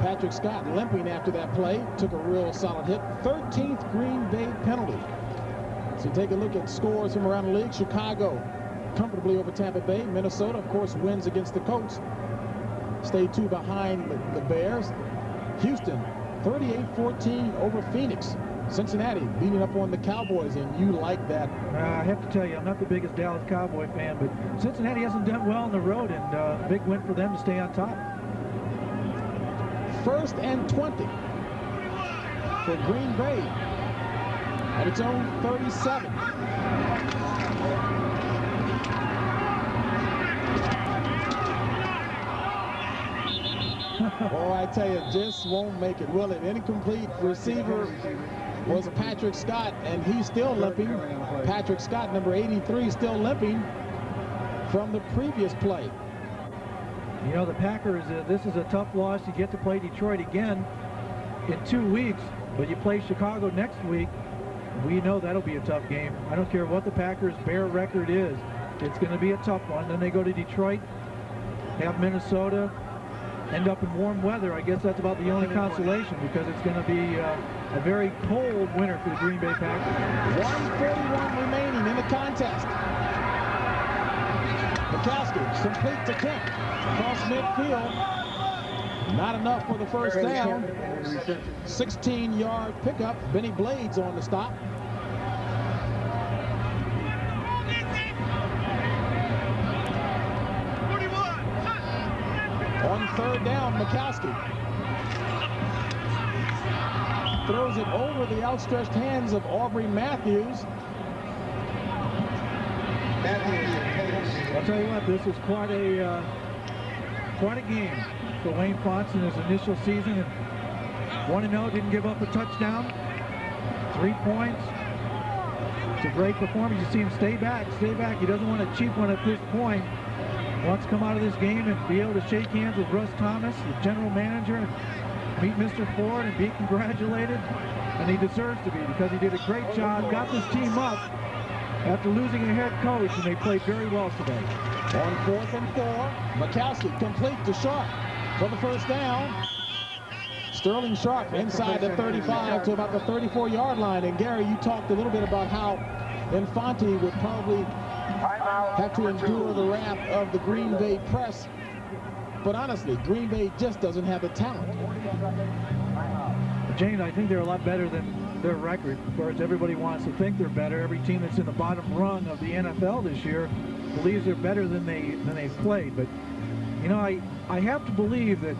[SPEAKER 1] Patrick Scott limping after that play. Took a real solid hit. 13th Green Bay penalty. So take a look at scores from around the league. Chicago comfortably over Tampa Bay. Minnesota, of course, wins against the Colts. Stayed 2 behind the Bears. Houston, 38-14 over Phoenix. Cincinnati beating up on the Cowboys, and you like that.
[SPEAKER 3] I have to tell you, I'm not the biggest Dallas Cowboy fan, but Cincinnati hasn't done well on the road, and big win for them to stay on top.
[SPEAKER 1] 1st and 20 for Green Bay at its own 37. Oh, I tell you, just won't make it, will it? Incomplete receiver was Patrick Scott, and he's still limping. Patrick Scott, number 83, still limping from the previous play.
[SPEAKER 3] You know, the Packers, this is a tough loss. You get to play Detroit again in 2 weeks, but you play Chicago next week. We know that'll be a tough game. I don't care what the Packers' bare record is. It's going to be a tough one. Then they go to Detroit, have Minnesota, end up in warm weather. I guess that's about the only consolation, because it's going to be a very cold winter for the Green Bay Packers.
[SPEAKER 1] 1:41 remaining in the contest. Majkowski complete to Kemp across midfield. Not enough for the first down. 16-yard pickup. Benny Blades on the stop. On 3rd down, Majkowski throws it over the outstretched hands of Aubrey Matthews.
[SPEAKER 3] I'll tell you what, this is quite a game for Wayne Fonts in his initial season. And 1-0, didn't give up a touchdown. 3 points. It's a great performance. You see him stay back. He doesn't want a cheap one at this point. Wants to come out of this game and be able to shake hands with Russ Thomas, the general manager, and meet Mr. Ford and be congratulated. And he deserves to be, because he did a great job, got this team up after losing a head coach, and they played very well today.
[SPEAKER 1] On 4th and 4, Majkowski complete to Sharp for the first down. Sterling Sharp inside the 35 to about the 34-yard line. And Gary, you talked a little bit about how Infante would probably have to endure the wrath of the Green Bay press. But honestly, Green Bay just doesn't have the talent.
[SPEAKER 3] James, I think they're a lot better than their record. Of course, everybody wants to think they're better. Every team that's in the bottom rung of the NFL this year believes they're better than they've played. But, you know, I have to believe that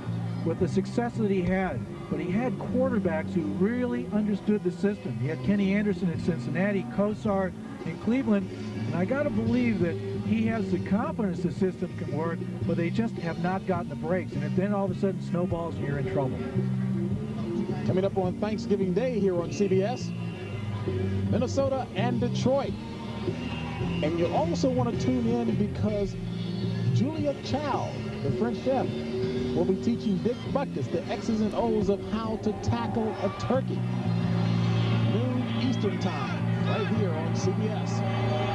[SPEAKER 3] with the success that he had, but he had quarterbacks who really understood the system. He had Kenny Anderson in Cincinnati, Kosar in Cleveland, and I got to believe that he has the confidence the system can work, but they just have not gotten the breaks. And if then all of a sudden snowballs and you're in trouble.
[SPEAKER 1] Coming up on Thanksgiving Day here on CBS, Minnesota and Detroit. And you also want to tune in because Julia Chow, the French chef, will be teaching Dick Buckus the X's and O's of how to tackle a turkey. Noon Eastern time, right here on CBS.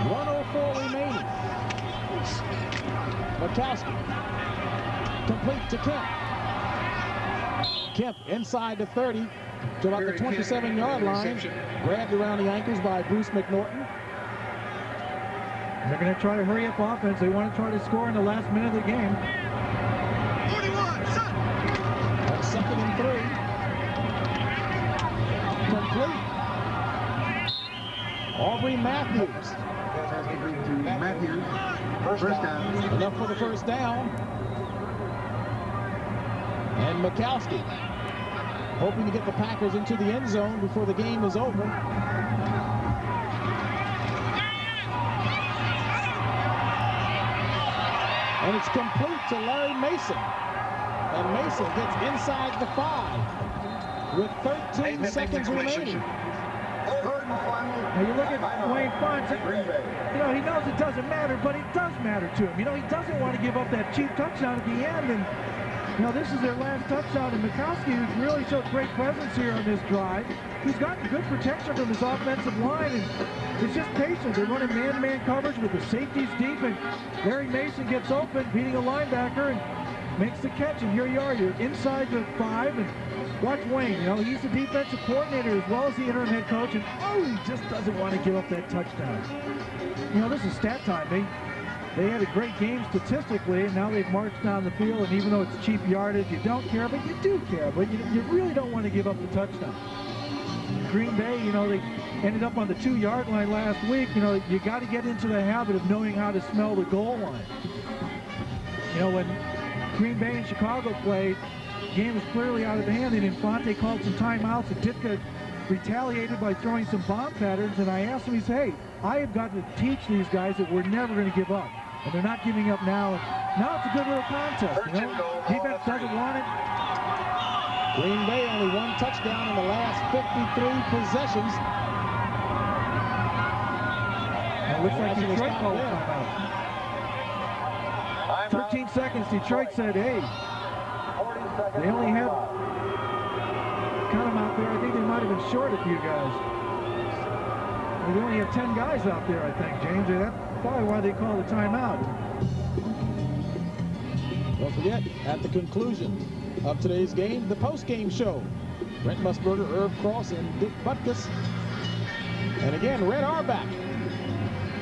[SPEAKER 1] 1:04 remaining. Majkowski complete to Kemp. Kemp inside the 30 to about the 27-yard line. Grabbed around the ankles by Bruce McNorton.
[SPEAKER 3] They're going to try to hurry up offense. They want to try to score in the last minute of the game.
[SPEAKER 1] 41, set. On 2nd and 3. Complete. Aubrey Matthews.
[SPEAKER 5] Matthews, first down.
[SPEAKER 1] Enough for the first down. And Majkowski hoping to get the Packers into the end zone before the game is over. And it's complete to Larry Mason. And Mason gets inside the 5 with 13 seconds remaining.
[SPEAKER 3] Now you look at Wayne Fonts, you know, he knows it doesn't matter, but it does matter to him. You know, he doesn't want to give up that cheap touchdown at the end, and you know, this is their last touchdown, and Majkowski, who's really showed great presence here on this drive, he's gotten good protection from his offensive line, and it's just patience. They're running man-to-man coverage with the safeties deep, and Larry Mason gets open, beating a linebacker, and makes the catch, and here you are. You're inside the 5, and watch Wayne. You know, he's the defensive coordinator as well as the interim head coach, and oh, he just doesn't want to give up that touchdown. You know, this is stat time. They had a great game statistically, and now they've marched down the field, and even though it's cheap yardage, you don't care, but you do care, but you really don't want to give up the touchdown. Green Bay, you know, they ended up on the 2-yard line last week. You know, you got to get into the habit of knowing how to smell the goal line. You know, when Green Bay and Chicago played, the game was clearly out of hand, and Infante called some timeouts, and Ditka retaliated by throwing some bomb patterns, and I asked him, he said, hey, I have got to teach these guys that we're never going to give up. And they're not giving up now. Now it's a good little contest, you know? Defense doesn't want it.
[SPEAKER 1] Green Bay only 1 touchdown in the last 53 possessions.
[SPEAKER 3] It looks like Detroit called timeout. 13 seconds. Detroit said, hey, they only had, cut them out there. I think they might have been short a few guys. They only have 10 guys out there, I think, James. That's probably why they call the timeout.
[SPEAKER 1] Don't forget, at the conclusion of today's game, the post-game show. Brent Musburger, Irv Cross, and Dick Butkus. And again, Red Auerbach,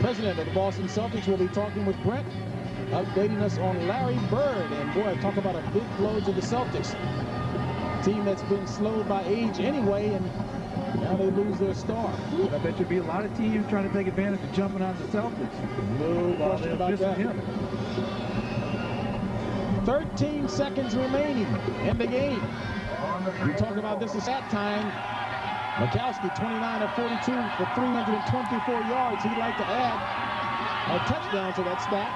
[SPEAKER 1] president of the Boston Celtics, will be talking with Brent, updating us on Larry Bird. And boy, talk about a big blow to the Celtics. Team that's been slowed by age anyway, and now they lose their star.
[SPEAKER 3] I bet you'll be a lot of teams trying to take advantage of jumping on the Celtics.
[SPEAKER 1] No question about that. 13 seconds remaining in the game. We talk about this at that time. Majkowski, 29 of 42 for 324 yards. He'd like to add a touchdown to that stat.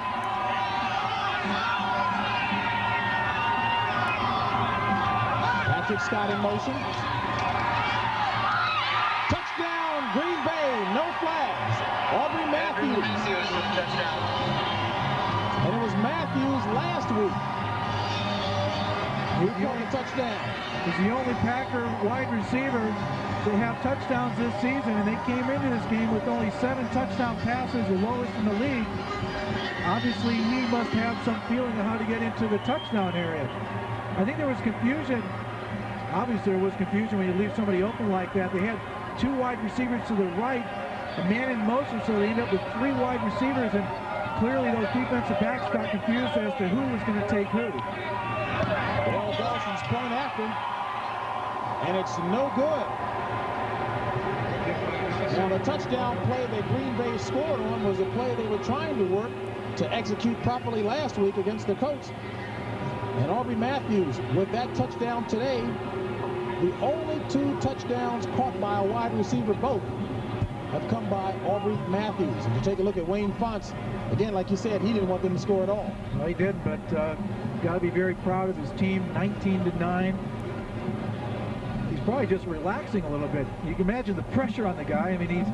[SPEAKER 1] Patrick Scott in motion. Touchdown, Green Bay, no flags. Aubrey Matthews. And it was Matthews last week. He caught a touchdown.
[SPEAKER 3] He's the only Packer wide receiver to have touchdowns this season, and they came into this game with only 7 touchdown passes, the lowest in the league. Obviously, he must have some feeling of how to get into the touchdown area. I think there was confusion. Obviously, there was confusion when you leave somebody open like that. They had 2 wide receivers to the right, a man in motion, so they ended up with 3 wide receivers, and clearly those defensive backs got confused as to who was going to take who.
[SPEAKER 1] Well, Dawson's point after, and it's no good. Now, the touchdown play that Green Bay scored on was a play they were trying to work to execute properly last week against the Colts. And Aubrey Matthews, with that touchdown today, the only 2 touchdowns caught by a wide receiver both have come by Aubrey Matthews. And you take a look at Wayne Fonts, again, like you said, he didn't want them to score at all.
[SPEAKER 3] Well, he didn't, but got to be very proud of his team, 19-9. He's probably just relaxing a little bit. You can imagine the pressure on the guy. I mean, he's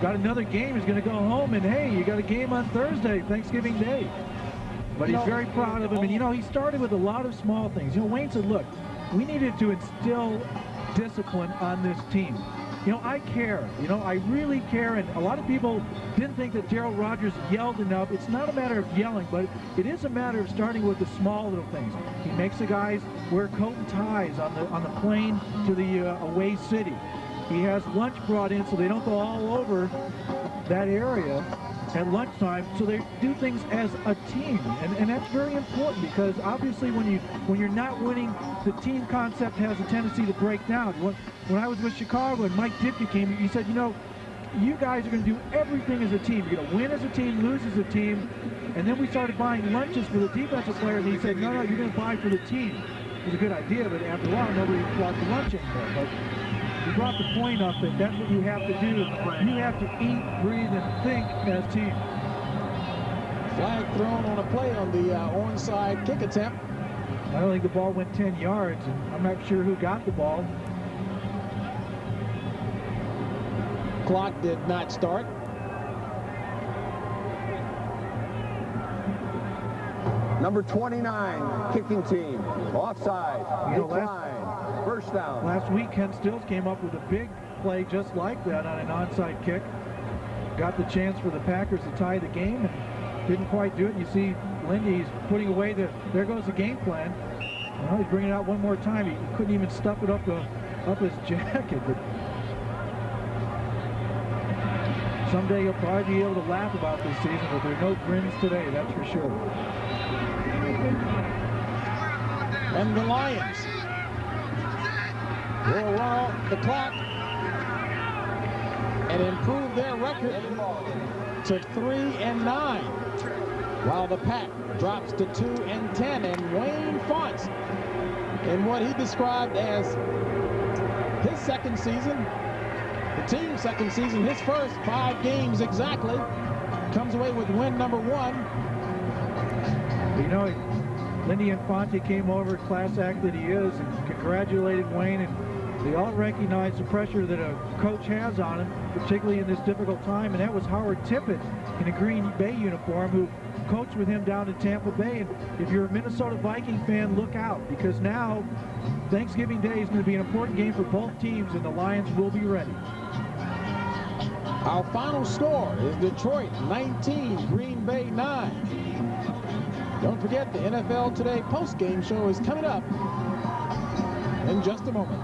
[SPEAKER 3] got another game. He's going to go home, and hey, you got a game on Thursday, Thanksgiving Day. But he's very proud of him, and you know, he started with a lot of small things. You know, Wayne said, look, we needed to instill discipline on this team. You know, I care. You know, I really care, and a lot of people didn't think that Darryl Rogers yelled enough. It's not a matter of yelling, but it is a matter of starting with the small little things. He makes the guys wear coat and ties on the plane to the away city. He has lunch brought in so they don't go all over that area at lunchtime, so they do things as a team, and that's very important, because obviously when you're not winning, the team concept has a tendency to break down. When I was with Chicago and Mike Ditka came, he said, you know, you guys are going to do everything as a team. You're going to win as a team, lose as a team. And then we started buying lunches for the defensive players, and he said, no, you're going to buy for the team. was a good idea, but after a while, nobody brought the lunch anymore. But he brought the point up that that's what you have to do. You have to eat, breathe, and think as team.
[SPEAKER 1] Flag thrown on a play on the onside kick attempt.
[SPEAKER 3] I don't think the ball went 10 yards, and I'm not sure who got the ball.
[SPEAKER 1] Clock did not start.
[SPEAKER 4] Number 29, kicking team. Offside. Decline. First down.
[SPEAKER 3] Last week, Ken Stills came up with a big play just like that on an onside kick. Got the chance for the Packers to tie the game and didn't quite do it. You see Lindy's putting away there goes the game plan. Well, he's bringing it out one more time. He couldn't even stuff it up his jacket. But someday he'll probably be able to laugh about this season, but there are no grins today, that's for sure.
[SPEAKER 1] And the Lions will run off the clock and improve their record to 3-9, while the Pack drops to 2-10. And Wayne Fonts, in what he described as his second season, the team's second season, his first 5 games exactly, comes away with win number 1.
[SPEAKER 3] You know, Lindy Infante came over, class act that he is, and congratulated Wayne, and they all recognize the pressure that a coach has on him, particularly in this difficult time, and that was Howard Tippett in a Green Bay uniform who coached with him down in Tampa Bay. And if you're a Minnesota Viking fan, look out, because now Thanksgiving Day is going to be an important game for both teams, and the Lions will be ready.
[SPEAKER 1] Our final score is Detroit 19, Green Bay 9. Don't forget, the NFL Today post-game show is coming up in just a moment.